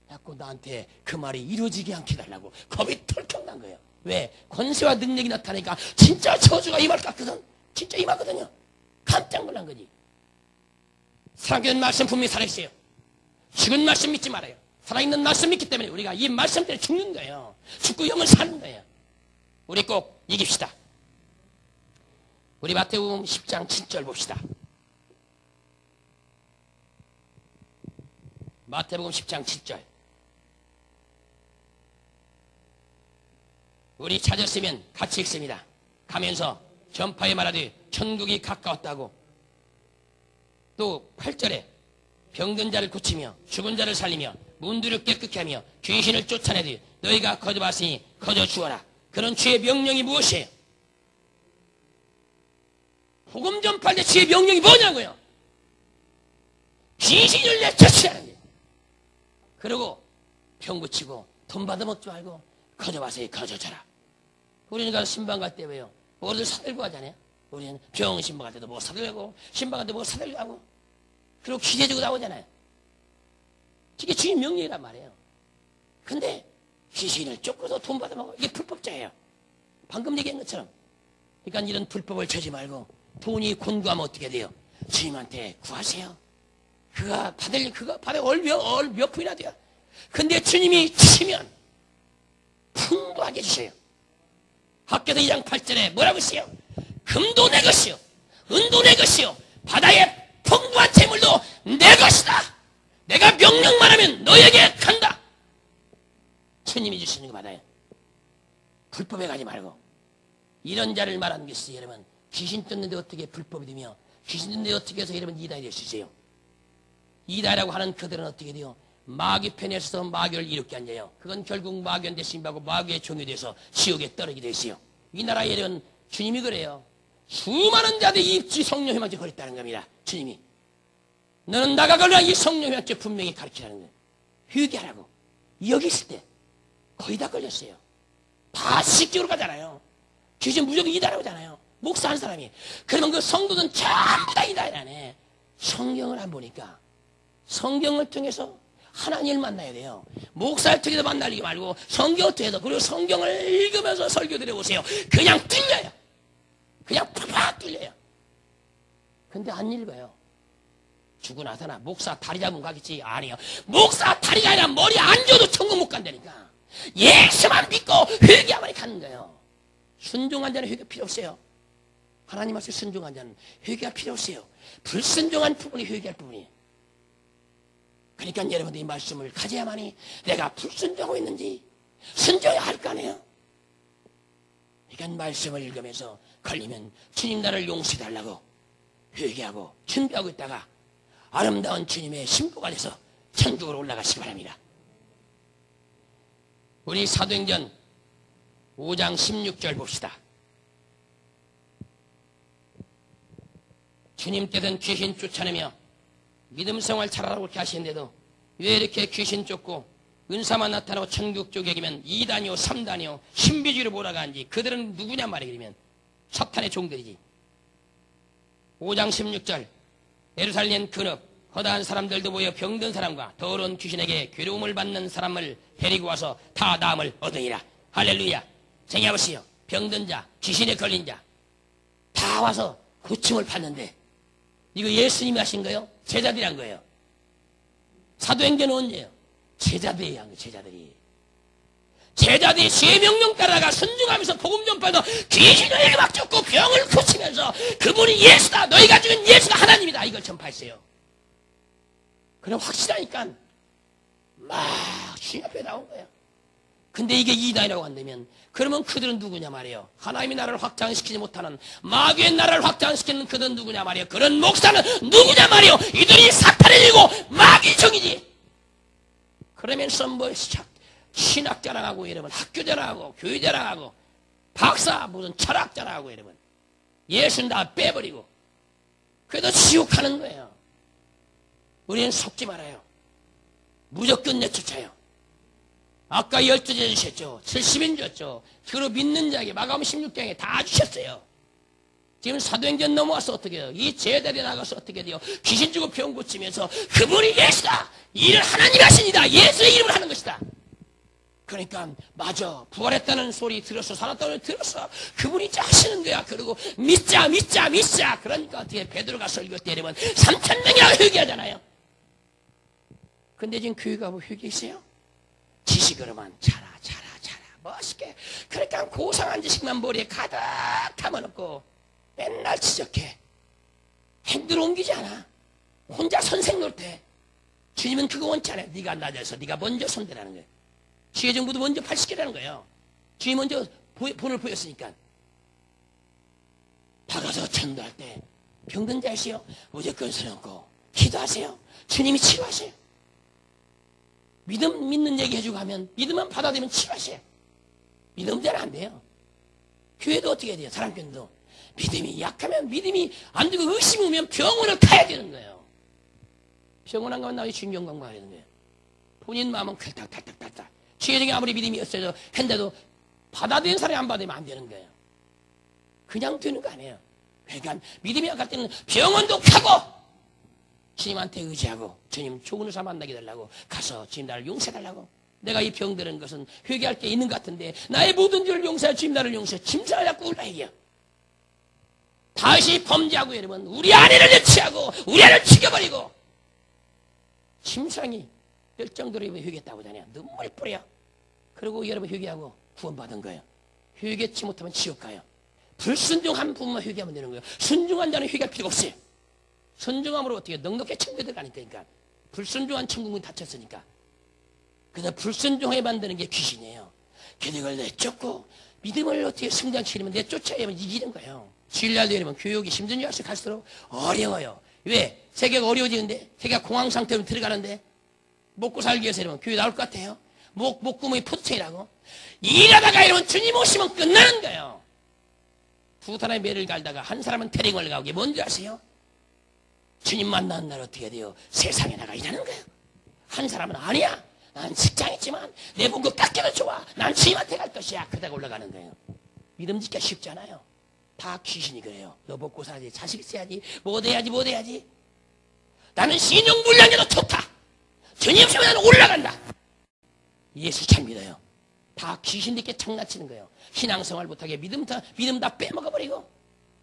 자꾸 나한테 그 말이 이루어지게 않게 달라고 겁이 털썩 난 거예요. 왜? 권세와 능력이 나타나니까 진짜 저주가 임할 것 같거든. 진짜 임하거든요. 깜짝 놀란 거지. 살아있는 말씀 분명히 살아있어요. 죽은 말씀 믿지 말아요. 살아있는 말씀 믿기 때문에 우리가 이 말씀 때문에 죽는 거예요. 죽고 영은 사는 거예요. 우리 꼭 이깁시다. 우리 마태복음 10장 7절 봅시다. 마태복음 10장 7절. 우리 찾았으면 같이 읽습니다. 가면서 전파에 말하되 천국이 가까웠다고. 또 8절에 병든 자를 고치며 죽은 자를 살리며 문들을 깨끗게 하며 귀신을 쫓아내되 너희가 거저봤으니 거저 주어라. 그런 주의 명령이 무엇이에요? 복음 전파할 때 주의 명령이 뭐냐고요? 귀신을 내쫓으라는 거예요. 그리고 병 고치고 돈 받아먹지 말고 거저봐서 거저져라. 우리는 가서 신방 갈 때 왜요? 뭐를 사들고 하잖아요. 우리는 병 신방 갈 때도 뭐 사들고 신방 갈 때 뭐 사들고 하고 그리고 기대주고 나오잖아요. 이게 주인 명령이란 말이에요. 근데 귀신을 쫓고도 돈 받아먹어. 이게 불법자예요. 방금 얘기한 것처럼. 그러니까 이런 불법을 쳐지 말고 돈이 곤고하면 어떻게 돼요? 주님한테 구하세요. 그가 받을 월 몇 푼이나 돼요. 근데 주님이 치면 풍부하게 주세요. 학교도 2장 8절에 뭐라고 했어요? 금도 내 것이요 은도 내 것이요 바다의 풍부한 재물도 내 것이다. 내가 명령만 하면 너에게 간다. 주님이 주시는 거 받아요. 불법에 가지 말고. 이런 자를 말하는 게 있어요. 여러분 귀신 쫓는데 어떻게 불법이 되며 귀신 쫓는데 어떻게 해서 여러분 이단이 될 수 있어요? 이단이라고 하는 그들은 어떻게 돼요? 마귀 편에 서서 마귀를 이롭게 앉아요. 그건 결국 마귀한테 신받고 마귀의 종이 돼서 지옥에 떨어지게 되어요. 이 나라에 여러분 주님이 그래요. 수많은 자들이 이 성령 회망죄 걸렸다는 겁니다. 주님이 너는 나가 걸라 이 성령 회망죄 분명히 가르치라는 거예요. 회개하라고. 여기 있을 때 거의 다 걸렸어요. 다 식적으로 가잖아요. 귀신 무조건 이단이라고 하잖아요. 목사 한 사람이. 그러면 그 성도는 전부 다 이단이라네. 성경을 안 보니까 성경을 통해서 하나님을 만나야 돼요. 목사를 통해서 만나기 말고 성경을 통해서. 그리고 성경을 읽으면서 설교 드려보세요. 그냥 뚫려요. 그냥 팍팍 뚫려요. 근데 안 읽어요. 죽고 나서나 목사 다리 잡으면 가겠지. 아니요. 목사 다리가 아니라 머리 안 줘도 천국 못 간다니까. 예수만 믿고 회개하면 가는 거예요. 순종한 자는 회개 필요 없어요. 하나님 말씀에 순종한 자는 회개할 필요 없어요. 불순종한 부분이 회개할 부분이에요. 그러니까 여러분들이 이 말씀을 가져야만이 내가 불순종하고 있는지 순종해야 할 거 아니에요. 그러니까 말씀을 읽으면서 걸리면 주님 나를 용서해달라고 회개하고 준비하고 있다가 아름다운 주님의 신부가 돼서 천국으로 올라가시기 바랍니다. 우리 사도행전 5장 16절 봅시다. 주님께서는 귀신 쫓아내며 믿음 생활 잘하라고 그렇게 하시는데도 왜 이렇게 귀신 쫓고 은사만 나타나고 천국 쪽에 기면 2단이요 3단이요 신비주의로 몰아가는지 그들은 누구냐 말이야. 그러면 사탄의 종들이지. 5장 16절 예루살렘 근업 허다한 사람들도 모여 병든 사람과 더러운 귀신에게 괴로움을 받는 사람을 데리고 와서 다 나음을 얻으니라. 할렐루야. 생각해보세요. 병든 자, 귀신에 걸린 자 다 와서 고침을 받는데 이거 예수님이 하신 거예요? 제자들이 한 거예요. 사도행전은 언제예요? 제자들이 한 거예요. 제자들이 주의 명령 따라가 순종하면서 복음 전파해서 귀신을 막 쫓고 병을 고치면서 그분이 예수다. 너희가 죽은 예수가 하나님이다. 이걸 전파했어요. 그럼 확실하니까 막 주님 앞에 나온 거예요. 근데 이게 이단이라고 한다면 그러면 그들은 누구냐 말이에요. 하나님의 나라를 확장시키지 못하는 마귀의 나라를 확장시키는 그들은 누구냐 말이에요. 그런 목사는 누구냐 말이에요. 이들이 사탄의 일고 마귀 종이지. 그러면서 뭐 신학 자랑하고 여러분 학교 자랑하고 교회 자랑하고 박사 무슨 철학 자랑하고 여러분 예수는 다 빼버리고 그래도 지옥 가는 거예요. 우리는 속지 말아요. 무조건 내쫓아요. 아까 12제 주셨죠. 70인 줬죠. 그로 믿는 자에게 마가복음 16장에 다 주셨어요. 지금 사도행전 넘어와서 어떻게 해요? 이 제자들이 나가서 어떻게 돼요? 귀신 주고 병 고치면서 그분이 예수다. 일을 하나님이 하십니다. 예수의 이름을 하는 것이다. 그러니까 맞아. 부활했다는 소리 들었어. 살았다는 소리 들었어. 그분이 이제 하시는 거야. 그리고 믿자. 그러니까 어떻게 베드로가 설교 때 이러면 3,000명이라고 회개하잖아요. 근데 지금 교회 가면 회개 있어요? 지식으로만 차라 멋있게 그러니까 고상한 지식만 머리에 가득 담아놓고 맨날 지적해. 행동을 옮기지 않아. 혼자 선생 노릇해. 주님은 그거 원치 않아요. 네가 낮아서 네가 먼저 손대라는 거예요. 지혜 정부도 먼저 발시키라는 거예요. 주님 먼저 본을 보였으니까. 다가서 전도할 때 병든 자시여 무조건 서놓고 기도하세요. 주님이 치료하세요. 믿는 얘기 해주고 하면 믿음만 받아들이면 치료하세요. 믿음 대로 안 돼요. 교회도 어떻게 해야 돼요? 사랑교회도 믿음이 약하면 믿음이 안 되고 의심이 오면 병원을 가야 되는 거예요. 병원 안 가면 나중에 주님 영광 봐야 되는 거예요. 본인 마음은 탈탁탈탁탈탁 주의적인 아무리 믿음이 없어도 했는데도 받아들이는 사람이 안 받으면 안 되는 거예요. 그냥 되는 거 아니에요. 그러니까 믿음이 약할 때는 병원도 가고 주님한테 의지하고 주님 좋은 의사 만나게 달라고 가서 주님 나를 용서해달라고. 내가 이 병드는 것은 회개할 게 있는 것 같은데 나의 모든 죄를 용서해 주님 나를 용서해. 짐승을 잡고 올라야게요. 다시 범죄하고 여러분 우리 아내를 여치하고 우리 아내를 죽여버리고 심상이 될 정도로 회개했다고 하잖아요. 눈물이 뿌려. 그리고 여러분 회개하고 구원받은 거예요. 회개치 못하면 지옥 가요. 불순종한 부분만 회개하면 되는 거예요. 순종한 자는 회개할 필요가 없어요. 순종함으로 어떻게 넉넉히 천국에 들어가니까. 그러니까 불순종한 천국은 닫혔으니까. 그래서 불순종하게 만드는 게 귀신이에요. 계획을 내쫓고 믿음을 어떻게 성장시키면 내쫓아야만 이기는 거예요. 주일날도 여러분 교육이 심전이 갈수록 어려워요. 왜? 세계가 어려워지는데 세계가 공황 상태로 들어가는데 먹고 살기 위해서 여러분 교회 나올 것 같아요. 목구멍이 포도청이라고. 일하다가 여러분 주님 오시면 끝나는 거예요. 두 사람의 매를 갈다가 한 사람은 태링을 가고 이게 뭔지 아세요? 주님 만나는 날 어떻게 돼요? 세상에 나가 일하는 거예요. 한 사람은 아니야. 난 직장 있지만 내 봉급 깎여도 좋아. 난 주님한테 갈 것이야. 그러다가 올라가는 거예요. 믿음 짓기가 쉽지 않아요. 다 귀신이 그래요. 너 먹고 살아야지. 자식 있어야지. 뭐 돼야지. 나는 신용불량해도 좋다. 주님 없으면 나는 올라간다. 예수 잘 믿어요. 다 귀신들께 장난치는 거예요. 신앙생활 못하게 믿음 다 빼먹어버리고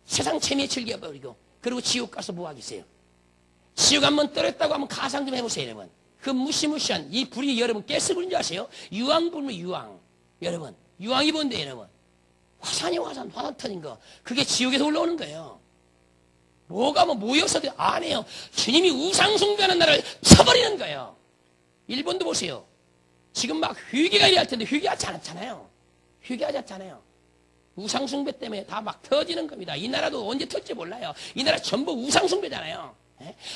세상 재미에 즐겨버리고 그리고 지옥 가서 뭐 하겠어요? 지옥 한번 떨었다고 하면 가상 좀 해보세요. 여러분. 그 무시무시한 이 불이 여러분 깨스불인 줄 아세요? 유황불은 유황. 여러분 유황이 뭔데 여러분? 화산 터진 거. 그게 지옥에서 올라오는 거예요. 뭐가 모여서도 안 해요. 주님이 우상숭배하는 나라를 쳐버리는 거예요. 일본도 보세요. 지금 막 회개가 이래야 할 텐데 회개하지 않았잖아요. 우상숭배 때문에 다 막 터지는 겁니다. 이 나라도 언제 터질지 몰라요. 이 나라 전부 우상숭배잖아요.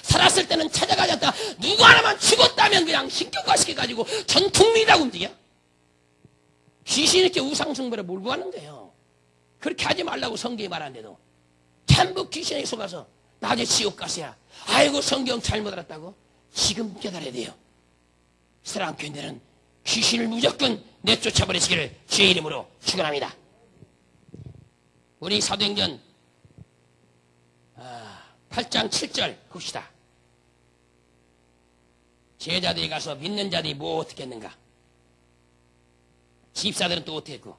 살았을 때는 찾아가지 않다. 누구 하나만 죽었다면 그냥 신격화시켜가지고 전 국민이 다 움직여. 귀신이 이렇게 우상숭배를 몰고 가는 거예요. 그렇게 하지 말라고 성경이 말하는데도 전부 귀신에게 속아서 나중에 지옥 가서야 아이고 성경 잘못 알았다고. 지금 깨달아야 돼요. 사랑교인들은 귀신을 무조건 내쫓아버리시기를 주의 이름으로 축원합니다. 우리 사도행전 8장 7절 봅시다. 제자들이 가서 믿는 자들이 뭐 어떻게 했는가? 집사들은 또 어떻게 했고?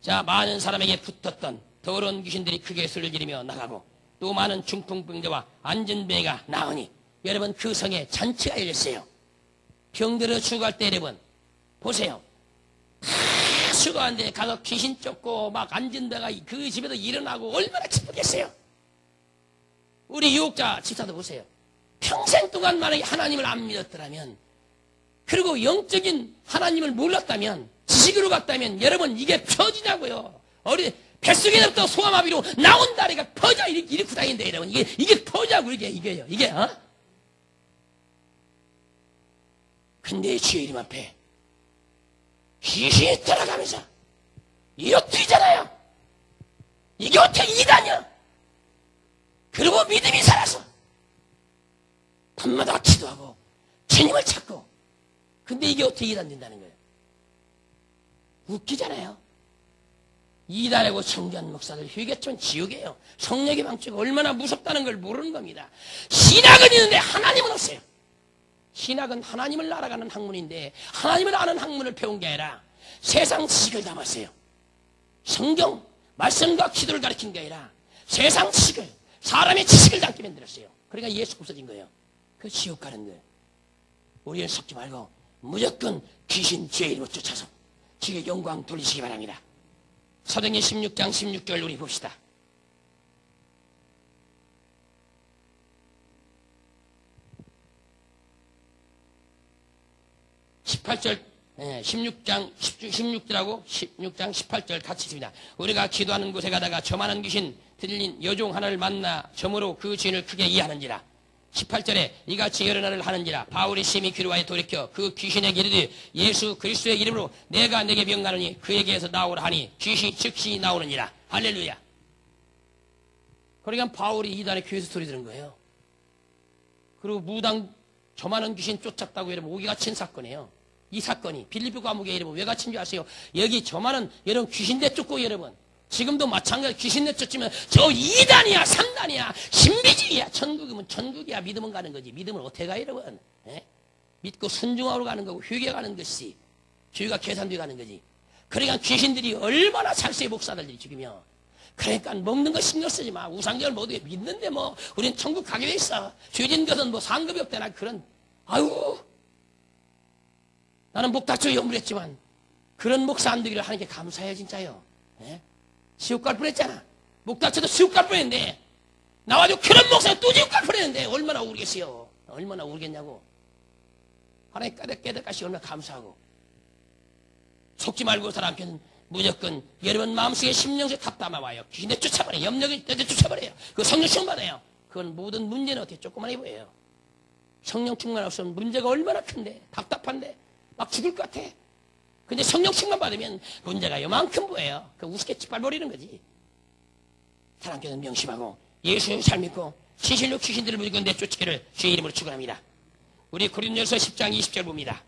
자, 많은 사람에게 붙었던 더러운 귀신들이 크게 소리를 지르며 나가고 또 많은 중풍병자와 안전병이가 나으니 여러분 그 성에 잔치가 열렸어요. 병들어 죽어갈 때 여러분 보세요. 다 죽어가는데 가서 귀신 쫓고 막 앉은다가 그 집에도 일어나고 얼마나 기쁘겠어요. 우리 유혹자 집사도 보세요. 평생 동안 만약에 하나님을 안 믿었더라면 그리고 영적인 하나님을 몰랐다면 지식으로 갔다면 여러분 이게 퍼지냐고요. 뱃속에서부터 소아마비로 나온 다리가 퍼져 이렇게 다니는데 여러분 이게 퍼지냐고 이게요. 근데 주의 이름 앞에 귀신이 들어가면서 이렇게 뛰잖아요. 이게 어떻게 이다냐? 그리고 믿음이 살아서 밤마다 기도하고 주님을 찾고. 근데 이게 어떻게 이단 된다는 거예요? 웃기잖아요. 이단하고 청전 목사들 회개처럼 지옥이에요. 성령의 방주가 얼마나 무섭다는 걸 모르는 겁니다. 신학은 있는데 하나님은 없어요. 신학은 하나님을 알아가는 학문인데 하나님을 아는 학문을 배운 게 아니라 세상 지식을 담았어요. 성경, 말씀과 기도를 가르친 게 아니라 세상 지식을, 사람의 지식을 담게 만들었어요. 그러니까 예수 없어진 거예요. 그 지옥 가는 거예요. 우리는 섞지 말고 무조건 귀신 죄의 이름을 쫓아서 주의 영광 돌리시기 바랍니다. 사도행전 16장 16절 우리 봅시다. 18절 16절하고 16장 18절 같이 있습니다. 우리가 기도하는 곳에 가다가 저만한 귀신 들린 여종 하나를 만나 점으로 그 죄인을 크게 이해하는지라. 18절에 이같이 여러 날을 하는지라. 바울이 심히 귀로하여 돌이켜 그 귀신에게 이르되 예수 그리스도의 이름으로 내가 내게 명하노니 그에게서 나오라 하니 귀신이 즉시 나오느니라. 할렐루야. 그러니까 바울이 이단의 교회에서 소리 들은 거예요. 그리고 무당 저만한 귀신 쫓았다고 여러분 오기가 친 사건이에요. 이 사건이 빌립보 감옥에 여러분 왜 갇힌 줄 아세요? 여기 저만한 여러분 귀신 내쫓고 여러분 지금도 마찬가지 귀신 내쫓으면 저 2단이야 3단이야 신비주의야. 천국이면 천국이야. 믿으면 가는 거지. 믿으면 어떻게 가 여러분? 믿고 순종하러 가는 거고 회개 가는 것이 주의가 계산되어 가는 거지. 그러니까 귀신들이 얼마나 살수의 목사들이 죽이며 그러니까 먹는 거 신경 쓰지 마. 우상절 모두 믿는데 뭐 우린 천국 가게 돼 있어. 죄진 것은 뭐 상급이 없대나 그런. 아유 나는 목닥쳐 염불했지만 그런 목사 안 되기를 하나님께 감사해요 진짜요. 지옥 갈 뻔했잖아. 목닥쳐도 지옥 갈 뻔했는데 나와도 그런 목사가 또 지옥 갈 뻔했는데 얼마나 울겠어요. 얼마나 울겠냐고. 하나님 깨닫까시 얼마나 감사하고. 속지 말고 사람께는 무조건 여러분 마음속에 심령속에 답답함 와요. 귀신 내쫓아버려요. 염려를 내쫓아버려요. 그 성령 충만해요. 그건 모든 문제는 어떻게 조그만해 보여요. 성령 충만 없으면 문제가 얼마나 큰데 답답한데 막 죽을 것 같아. 근데 성령 충만 받으면 문제가 요만큼 보여요. 그 우습게 짓밟아버리는 거지. 사람께서는 명심하고 예수를 잘 믿고 진실로 귀신들을 물고 내쫓기를 주의 이름으로 축원합니다. 우리 고린도전서 10장 20절 봅니다.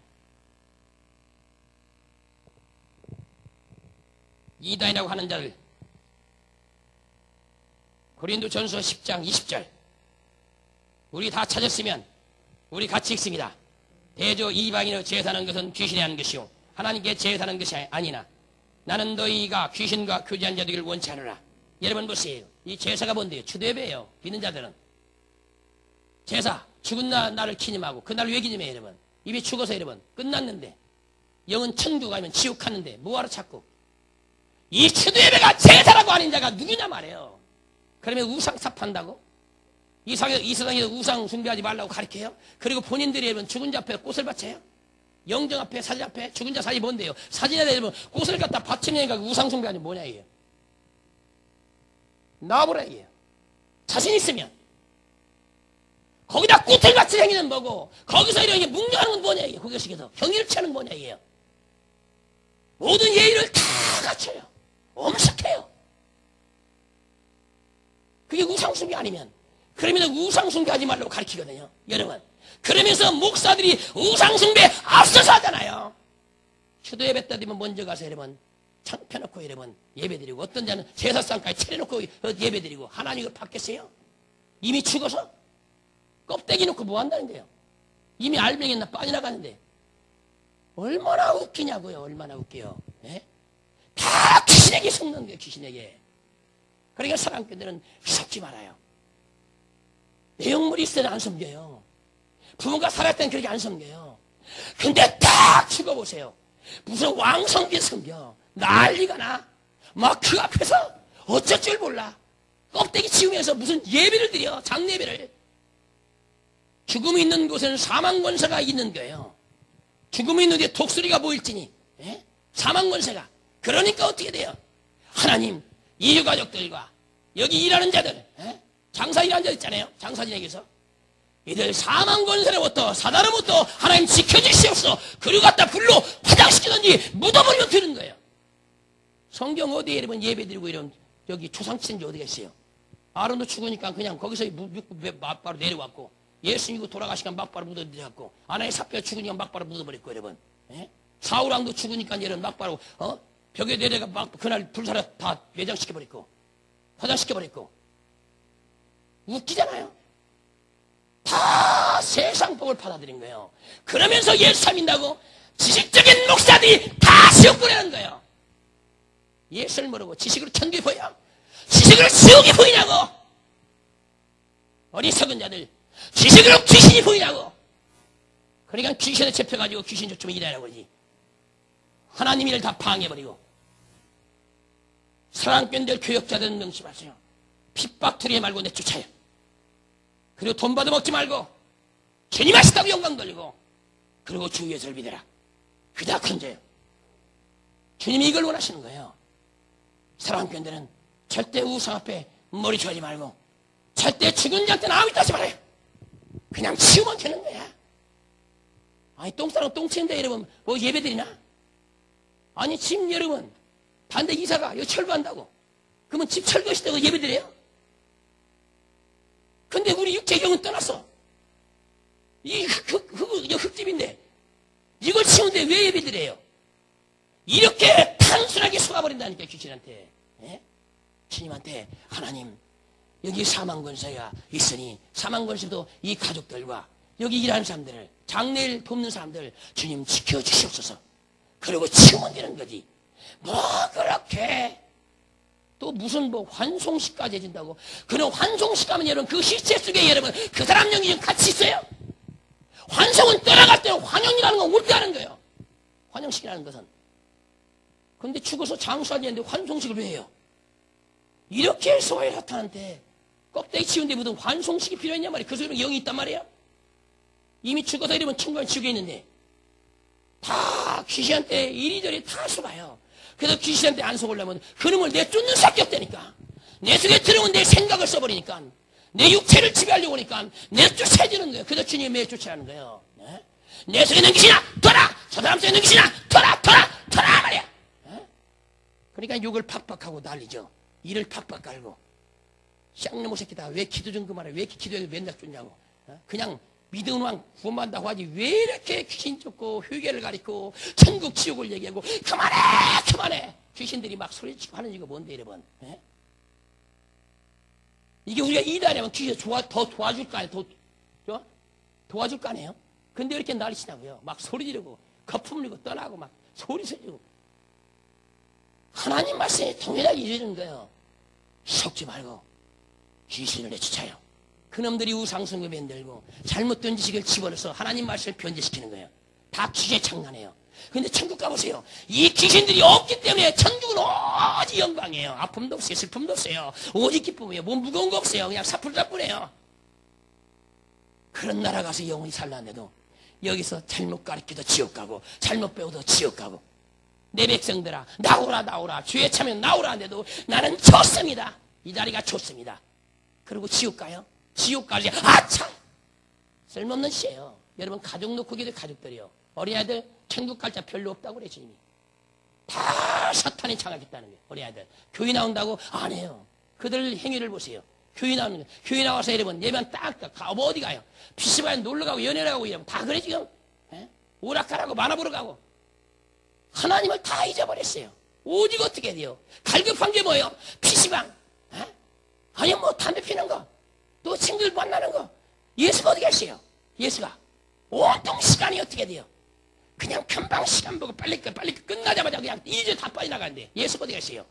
이단이라고 하는 자들 고린도전서 10장 20절 우리 다 찾았으면 우리 같이 읽습니다. 대저 이방인의 제사하는 것은 귀신이 하는 것이요 하나님께 제사하는 것이 아니나 나는 너희가 귀신과 교제한 자들을 원치 않으라. 여러분 보세요. 이 제사가 뭔데요? 주대배예요. 믿는 자들은 제사 죽은 나를 기념하고 그날 왜 기념해요 여러분? 이미 죽어서 여러분 끝났는데 영은 천국 가면 지옥 가는데 뭐하러 찾고 이 추수예배가 제사라고 하는 자가 누구냐 말이에요. 그러면 우상 삽한다고? 이 세상에서 우상 숭배하지 말라고 가르쳐요? 그리고 본인들이 여러분 죽은 자 앞에 꽃을 바쳐요? 영정 앞에 사진 앞에 죽은 자 사진이 뭔데요? 사진에 여러분 꽃을 갖다 바치니까 우상 숭배하지 뭐냐 이게요? 나와보라 이게요. 자신 있으면 거기다 꽃을 바치는 행위는 뭐고 거기서 이렇게 묵념하는 건 뭐냐 이게 고교식에서 경의를 취하는 건 뭐냐 이게요. 모든 예의를 다 갖춰요. 엄숙해요. 그게 우상숭배 아니면 그러면 우상숭배하지 말라고 가르치거든요. 여러분 그러면서 목사들이 우상숭배 앞서서 하잖아요. 추도 예배 때 되면 먼저 가서 여러분 창 펴놓고 여러분 예배드리고 어떤 자는 제사상까지 차려놓고 예배드리고 하나님 이걸 받겠어요? 이미 죽어서 껍데기 놓고 뭐 한다는 거예요. 이미 알맹이나 빠져나가는데 얼마나 웃기냐고요. 얼마나 웃겨요. 예? 다 귀신에게 속는 거예요. 귀신에게. 그러니까 사람들은 섞지 말아요. 내용물이 있을 때는 안 섬겨요. 부모가 살았을 때는 그렇게 안 섬겨요. 근데 딱 죽어보세요. 무슨 왕성비 섬겨. 난리가 나. 막 그 앞에서 어쩔 줄 몰라. 껍데기 치우면서 무슨 예배를 드려. 장례배를. 죽음이 있는 곳에는 사망권세가 있는 거예요. 죽음이 있는데 독수리가 보일지니. 예? 사망권세가. 그러니까 어떻게 돼요? 하나님 이주가족들과 여기 일하는 자들 장사 일하는 자들 있잖아요. 장사진에게서 이들 사망권세로부터 사단으로부터 하나님 지켜주시옵소서. 그리고 갖다 불로 파장시키든지 묻어버리면 되는 거예요. 성경 어디에 이러면 예배드리고 이러면 여기 초상치는지 어디가 있어요. 아론도 죽으니까 그냥 거기서 막바로 내려왔고 예수님이 돌아가시니까 막바로 묻어드렸고 아나의 삽뼈 죽으니까 막바로 묻어버렸고 여러분 사울왕도 죽으니까 얘는 막바로 벽에 내려가 막 그날 불사라 다 매장시켜버렸고 화장시켜버렸고 웃기잖아요. 다 세상 법을 받아들인 거예요. 그러면서 예수 믿는다고 지식적인 목사들이 다 지옥 보내는 거예요. 예수를 모르고 지식으로 천국이 보여? 지식으로 지옥이 보이냐고? 어리석은 자들 지식으로 귀신이 보이냐고? 그러니까 귀신에 잡혀가지고 귀신 쫓으면 일하라고 그러지. 하나님 일을 다 방해해버리고 사랑꾼들 교역자들은 명심하세요. 핍박투리에 말고 내쫓아요. 그리고 돈 받아 먹지 말고 주님 하시다고 영광 돌리고 그리고 주 예수를 믿어라. 그다 큰죄요. 주님이 이걸 원하시는 거예요. 사랑하는 교인들은 절대 우상 앞에 머리 조아지 말고 절대 죽은 자한테는 아무 짓도 하지 말아요. 그냥 치우면 되는 거야. 아니 똥 싸는 똥 치는데 여러분 뭐 예배드리나? 아니 집 여러분 반대 이사가 여기 철거한다고 그러면 집 철거시다고 예배드려요? 근데 우리 육체 영은 떠났어. 이 흙집인데 이걸 치우는데 왜 예배드려요? 이렇게 단순하게 속아버린다니까 귀신한테. 예? 주님한테 하나님 여기 사망권세가 있으니 사망권세도 이 가족들과 여기 일하는 사람들을 장례를 돕는 사람들 주님 지켜주시옵소서. 그리고 치우면 되는 거지. 뭐 그렇게 또 무슨 뭐 환송식까지 해준다고. 그런 환송식 가면 여러분 그 시체 속에 여러분 그 사람 영이 좀 같이 있어요. 환송은 떠나갈 때는 환영이라는 건 올 때 하는 거예요. 환영식이라는 것은. 근데 죽어서 장수하지 않는데 환송식을 왜 해요? 이렇게 소외 사탄한테 껍데기 치운데 무슨 환송식이 필요했냐 말이에요. 그 소리는 영이 있단 말이에요. 이미 죽어서 이러면 천국에 지옥에 있는데 다 귀신한테 이리저리 다 속아요. 그래서 귀신한테 안 속으려면 그놈을 내쫓는 수밖에 없다니까. 내 속에 들어온 내 생각을 써버리니까 내 육체를 지배하려고 하니까 내쫓아주는 거예요. 그래서 주님이 내쫓으라는 거예요. 네? 내 속에 있는 귀신아 돌아! 저 사람 속에 있는 귀신아 돌아! 말이야. 네? 그러니까 욕을 팍팍하고 난리죠. 이를 팍팍 깔고 쌍놈의 새끼다. 왜 기도 좀 그만해. 왜 이렇게 기도해서 맨날 쫓냐고. 네? 그냥 믿음만 구원받는다고 하지 왜 이렇게 귀신 쫓고 회개를 가리고 천국 지옥을 얘기하고 그만해 귀신들이 막 소리치고 하는 이거 뭔데 여러분. 예? 이게 우리가 이다라면 귀신 더 도와줄 거 아니에요. 도와줄 거 아니에요. 근데 왜 이렇게 난리치냐고요. 막 소리 지르고 거품 물고 떠나고 막 소리 지르고 하나님 말씀에 동일하게 이르는 거예요. 속지 말고 귀신을 내쫓아요. 그놈들이 우상숭배 만들고 잘못된 지식을 집어넣어서 하나님 말씀을 변제시키는 거예요. 다 기계 장난해요. 근데 천국 가보세요. 이 귀신들이 없기 때문에 천국은 오직 영광이에요. 아픔도 없어요. 슬픔도 없어요. 오직 기쁨이에요. 뭐 무거운 거 없어요. 그냥 사풀사풀해요. 그런 나라 가서 영원히 살라는데도 여기서 잘못 가르쳐도 지옥 가고 잘못 배워도 지옥 가고 내 백성들아 나오라 죄에 차면 나오라 하는데도 나는 좋습니다. 이 자리가 좋습니다. 그리고 지옥 가요. 지옥까지 아참 쓸모없는 시예요. 여러분 가족 놓고 기도 가족들이요. 어린아이들 천국 갈 자 별로 없다고 그래 주님이. 다 사탄이 장악했다는 거예요. 어린아이들 교회 나온다고 안 해요. 그들 행위를 보세요. 교회 나오는 거예요. 교회 나와서 여러분 예배만 딱딱 뭐 어디 가요. PC방에 놀러가고 연애를 하고 이러면 다 그래 지금. 예? 오락가라고 만화 보러 가고 하나님을 다 잊어버렸어요. 오직 어떻게 돼요? 갈급한 게 뭐예요? PC방. 예? 아니 뭐 담배 피는 거 또 친구들 만나는 거. 예수가 어디 계세요? 예수가 온통 시간이 어떻게 돼요? 그냥 금방 시간 보고 빨리 끝나자마자 그냥 이제 다 빠져나가는데 예수가 어디 계세요?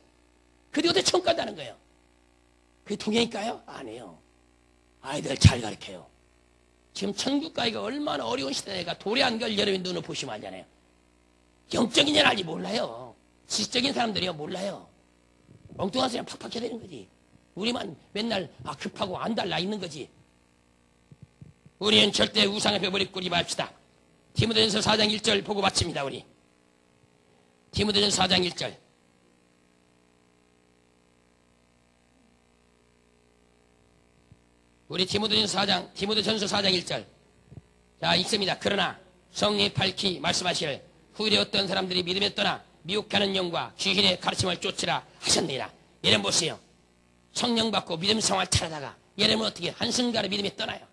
그게 어떻게 천국 간다는 거예요? 그게 동행일까요? 아니에요. 아이들 잘 가르쳐요. 지금 천국 가기가 얼마나 어려운 시대가 도래한 걸 여러분 눈으로 보시면 알잖아요. 영적인 일 알지 몰라요. 지식적인 사람들이요 몰라요. 엉뚱한 사람 팍팍 해야 되는 거지. 우리만 맨날 급하고 안 달라 있는 거지. 우리는 절대 우상 앞에 머리 꿇지 맙시다. 디모데전서 4장 1절 보고 마칩니다. 우리 디모데전서 4장 1절 우리 디모데전서 4장 1절 자 읽습니다. 그러나 성령이 밝히 말씀하시를 후일에 어떤 사람들이 믿음에 떠나 미혹하는 영과 귀신의 가르침을 쫓으라 하셨느니라. 여러분 보세요. 성령 받고 믿음 생활 차려다가 여러분 어떻게 한순간에 믿음이 떠나요.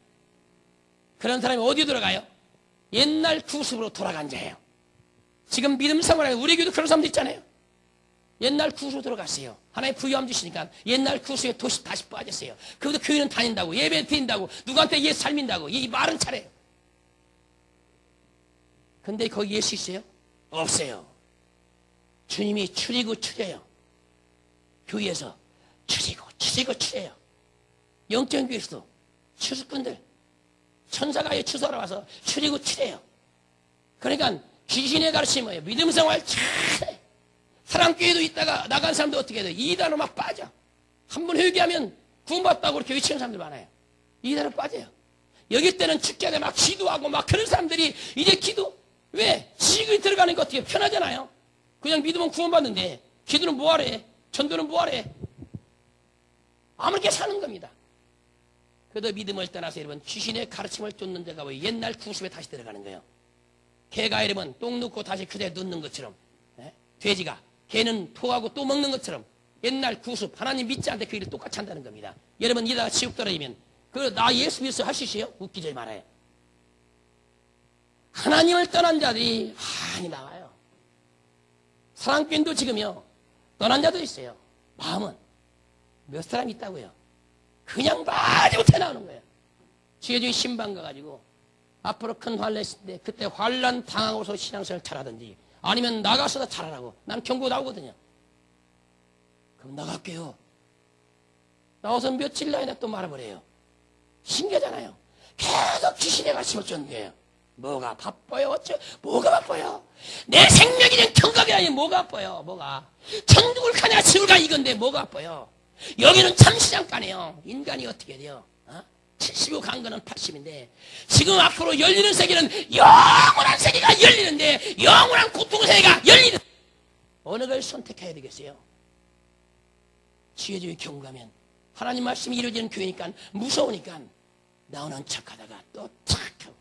그런 사람이 어디 들어가요? 옛날 구습으로 돌아간 자예요. 지금 믿음 생활에 우리 교회도 그런 사람도 있잖아요. 옛날 구습으로 들어갔어요. 하나님 부유함 주시니까 옛날 구습에 다시 빠졌어요. 그것도 교회는 다닌다고 예배 드린다고 누구한테 예수 삶인다고 이 말은 잘해요. 근데 거기 예수 있어요? 없어요. 주님이 추리고 추려요. 교회에서 추리고 영적인 교회에서도 추수꾼들 천사가 추수하러 와서 추리고 추려요. 그러니까 귀신의 가르침이 뭐예요? 믿음 생활 잘해. 사랑교회도 있다가 나간 사람도 어떻게 해요? 이단으로 막 빠져. 한번 회개하면 구원받다고 그렇게 외치는 사람들 많아요. 이단으로 빠져요. 여기 때는 축제에 막 기도하고 막 그런 사람들이 이제 기도 왜? 지식이 들어가니까 어떻게 편하잖아요. 그냥 믿으면 구원받는데 기도는 뭐하래? 전도는 뭐하래? 아무렇게 사는 겁니다. 그래도 믿음을 떠나서 여러분 귀신의 가르침을 쫓는 데가 왜 옛날 구습에 다시 들어가는 거예요. 개가 여러분 똥 넣고 다시 그대로 넣는 것처럼, 돼지가 개는 토하고 또 먹는 것처럼 옛날 구습 하나님 믿지 않는데 그 일을 똑같이 한다는 겁니다. 여러분 이러다가 지옥 떨어지면 나 예수 믿어서 할 수 있어요? 웃기지 말아요. 하나님을 떠난 자들이 많이 나와요. 사랑교인도 지금요 떠난 자도 있어요. 마음은 몇 사람 있다고요. 그냥 말이 못해 나오는 거예요. 지혜주의 신방 가가지고 앞으로 큰 환란 있을 때 그때 환란 당하고서 신앙생활 잘하든지 아니면 나가서도 잘하라고. 난 경고 나오거든요. 그럼 나갈게요. 나와서 며칠 나이나 또 말아버려요. 신기하잖아요. 계속 귀신의 가르침을 쫓는 거예요. 뭐가 바빠요? 뭐가 바빠요? 내 생명이 그냥 경각이 아니면 뭐가 바빠요? 뭐가? 천국을 가냐 지옥을 가 이건데 뭐가 바빠요? 여기는 잠시잠깐이에요. 인간이 어떻게 돼요? 70이 간 거는 80인데 지금 앞으로 열리는 세계는 영원한 세계가 열리는데 영원한 고통의 세계가 열리는 어느 걸 선택해야 되겠어요? 지혜주의 경가면 하나님 말씀이 이루어지는 교회니까 무서우니까 나오는 척하다가 또 착하고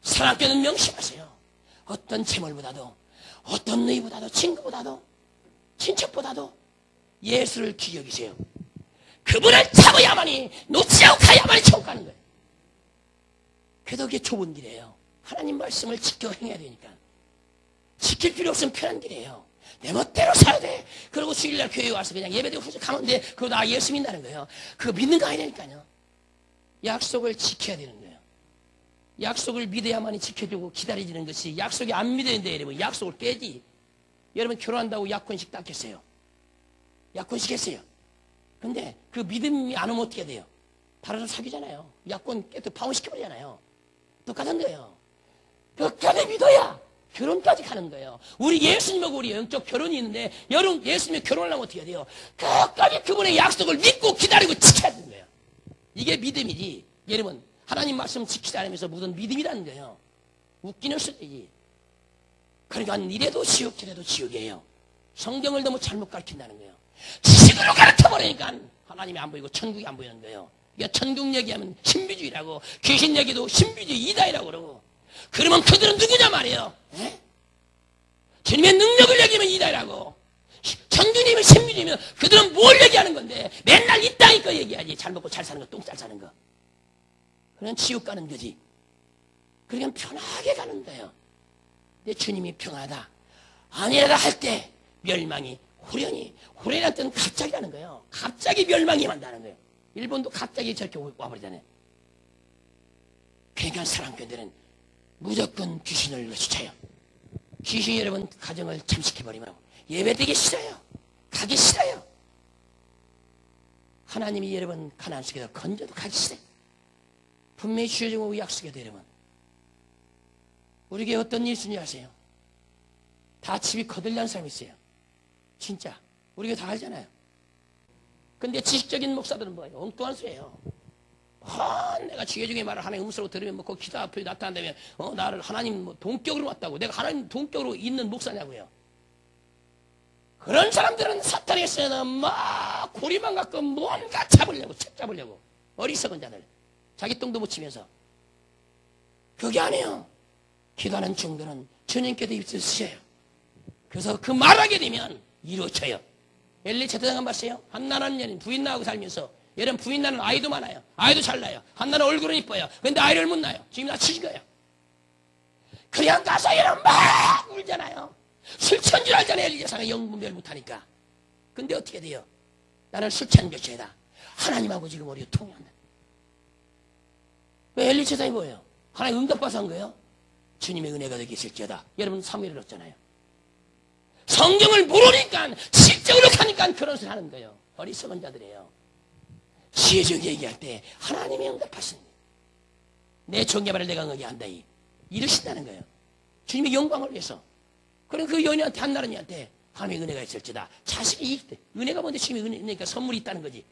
사랑교는 명심하세요. 어떤 재물보다도 어떤 너희보다도 친구보다도 친척보다도 예수를 귀히 여기세요. 그분을 잡아야만이 놓지 않고 가야만이 천국 가는 거예요. 그래도 그게 좁은 길이에요. 하나님 말씀을 지켜 행해야 되니까. 지킬 필요 없으면 편한 길이에요. 내 멋대로 살아야 돼. 그리고 주일날 교회에 와서 그냥 예배드리고 후식 가면 돼. 그거 나 예수 믿는다는 거예요. 그거 믿는 거 아니라니까요. 약속을 지켜야 되는 거예요. 약속을 믿어야만이 지켜주고 기다려지는 것이 약속이 안 믿어야되는데 여러분 약속을 깨지. 여러분 결혼한다고 약혼식 닦겠어요. 약혼식 했어요. 근데 그 믿음이 안 오면 어떻게 돼요? 다른 사람 사귀잖아요. 약혼 깨도 파혼시켜버리잖아요. 똑같은 거예요. 끝까지 믿어야 결혼까지 가는 거예요. 우리 예수님하고 우리 영적 결혼이 있는데 여러분 예수님이 결혼을 하면 어떻게 돼요? 끝까지 그분의 약속을 믿고 기다리고 지켜야 되는 거예요. 이게 믿음이지. 여러분 하나님 말씀 지키지 않으면서 무슨 믿음이라는 거예요. 웃기는 소리지. 그러니까 이래도 지옥 저래도 지옥이에요. 성경을 너무 잘못 가르친다는 거예요. 지식으로 가르쳐버리니까 하나님이 안 보이고 천국이 안 보이는 거예요. 그러니까 천국 얘기하면 신비주의라고 귀신 얘기도 신비주의 이다이라고 그러고 그러면 그들은 누구냐 말이에요. 주님의 능력을 얘기하면 이다이라고 천주님의 신비주의면 그들은 뭘 얘기하는 건데 맨날 이 땅이 거 얘기하지. 잘 먹고 잘 사는 거 똥 잘 사는 거. 그냥 지옥 가는 거지. 그러니까 편하게 가는 거예요. 근데 주님이 평하다 아니라 할 때 멸망이 호련이라는 뜻은 갑자기라는 거예요. 갑자기 멸망이 만다는 거예요. 일본도 갑자기 저렇게 와버리잖아요. 그러니까 사랑교들은 무조건 귀신을 쫓아요. 귀신이 여러분 가정을 잠식해버리면 예배되기 싫어요. 가기 싫어요. 하나님이 여러분 가나안 속에서 건져도 가기 싫어요. 분명히 주여지고 약속해도 여러분 우리에게 어떤 일이 있는지 아세요? 다 집이 거들난 사람이 있어요. 진짜 우리가 다 알잖아요. 근데 지식적인 목사들은 뭐예요? 엉뚱한 소리예요. 내가 주여중의 말을 하나님 음성으로 들으면 뭐 그 기도 앞에 나타난다면 나를 하나님 뭐 동격으로 왔다고 내가 하나님 동격으로 있는 목사냐고요. 그런 사람들은 사탄에서는 막 고리만 갖고 뭔가 잡으려고 책 잡으려고 어리석은 자들 자기 똥도 못 치면서 그게 아니에요. 기도하는 중도는 주님께도 입술 쓰셔요. 그래서 그 말하게 되면 이루어져요. 엘리 제사장 봤어요? 한나라는 여인 부인 낳고 살면서 여러분 부인 낳는 아이도 많아요. 아이도 잘 낳아요. 한나는 얼굴은 이뻐요. 근데 아이를 못 낳아요. 지금 낳치신 거예요. 그냥 가서 여러분 막 울잖아요. 술 취한 줄 알잖아요. 엘리 제사장이 영분별 못하니까. 근데 어떻게 돼요? 나는 술 취한 교체다. 하나님하고 지금 우리가 통화한다. 왜 엘리 제사장이 뭐예요? 하나님 응답받아서 한 거예요? 주님의 은혜가 되게 있을지어다. 여러분 사무엘을 얻잖아요. 성경을 모르니까 실적으로 가니까 그런 소리 하는 거예요. 어리석은 자들이에요. 지혜적 얘기할 때 하나님이 응답하신다. 내 종교발을 내가 응하게 한다. 이러신다는 거예요. 주님의 영광을 위해서. 그럼 그 여인한테 한나라니한테 하나님의 은혜가 있을지다. 자식이 있대. 은혜가 뭔데 주님의 은혜니까 선물이 있다는 거지.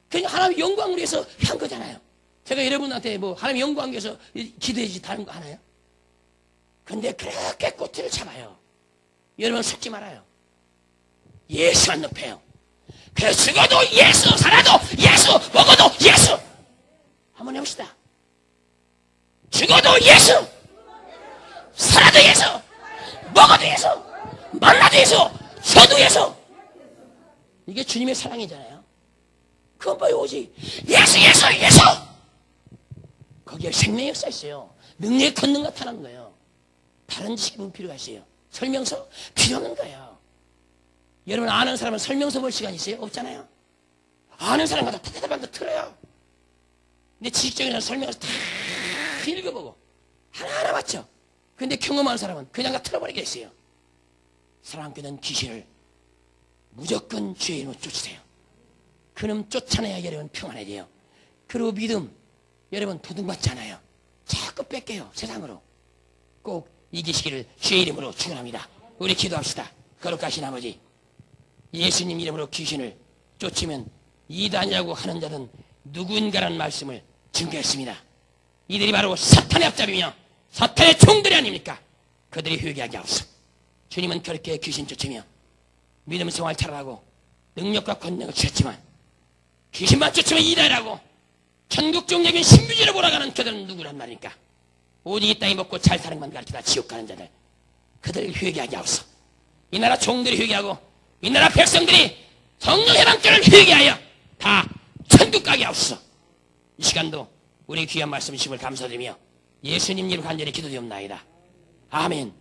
그러니까 하나님의 영광을 위해서 한 거잖아요. 제가 여러분한테 뭐 하나님 연구한 게서 기도해주지 다른 거 하나요? 근데 그렇게 꼬투리를 잡아요. 여러분 속지 말아요. 예수 안 높여요. 그래 죽어도 예수, 살아도 예수, 먹어도 예수. 한번 해봅시다. 죽어도 예수, 살아도 예수, 먹어도 예수, 만나도 예수, 쉬어도 예수. 이게 주님의 사랑이잖아요. 그건 뭐예요? 오직 예수, 예수, 예수. 거기에 생명이 써 있어요. 능력의 권능 나타나는 거예요. 다른 지식이 뭐 필요가 있어요? 설명서? 필요 없는 거예요. 여러분 아는 사람은 설명서 볼 시간 있어요? 없잖아요. 아는 사람마다 타타타타타 틀어요. 근데 지식적인 사람 설명서 다 읽어보고 하나하나 맞죠? 근데 경험한 사람은 그냥 다 틀어버리게 있어요. 사랑하는 교회는 귀신을 무조건 주의 이름으로 쫓으세요. 그놈 쫓아내야 여러분 평안해져요. 그리고 믿음, 여러분 도둑맞지 않아요. 자꾸 뺏겨요. 세상으로. 꼭 이기시기를 주의 이름으로 축원합니다. 우리 기도합시다. 거룩하신 아버지, 예수님 이름으로 귀신을 쫓으면 이단이라고 하는 자는 누군가라는 말씀을 증거했습니다. 이들이 바로 사탄의 앞잡이며 사탄의 종들이 아닙니까? 그들이 회개하게 하옵소서. 주님은 그렇게 귀신 쫓으며 믿음 생활 잘하고 능력과 권능을 주셨지만 귀신만 쫓으면 이단이라고 전국종적인 신비주의로 몰아가는 그들은 누구란 말입니까? 오직 이 땅에 먹고 잘 사는 것만 가르치다 지옥 가는 자들, 그들을 회개하게 하옵소서. 이 나라 종들이 회개하고 이 나라 백성들이 성령의 방편을 회개하여 다 천국 가게 하옵소서. 이 시간도 우리 귀한 말씀 주심을 감사드리며 예수님 이름 간절히 기도드리옵나이다. 아멘.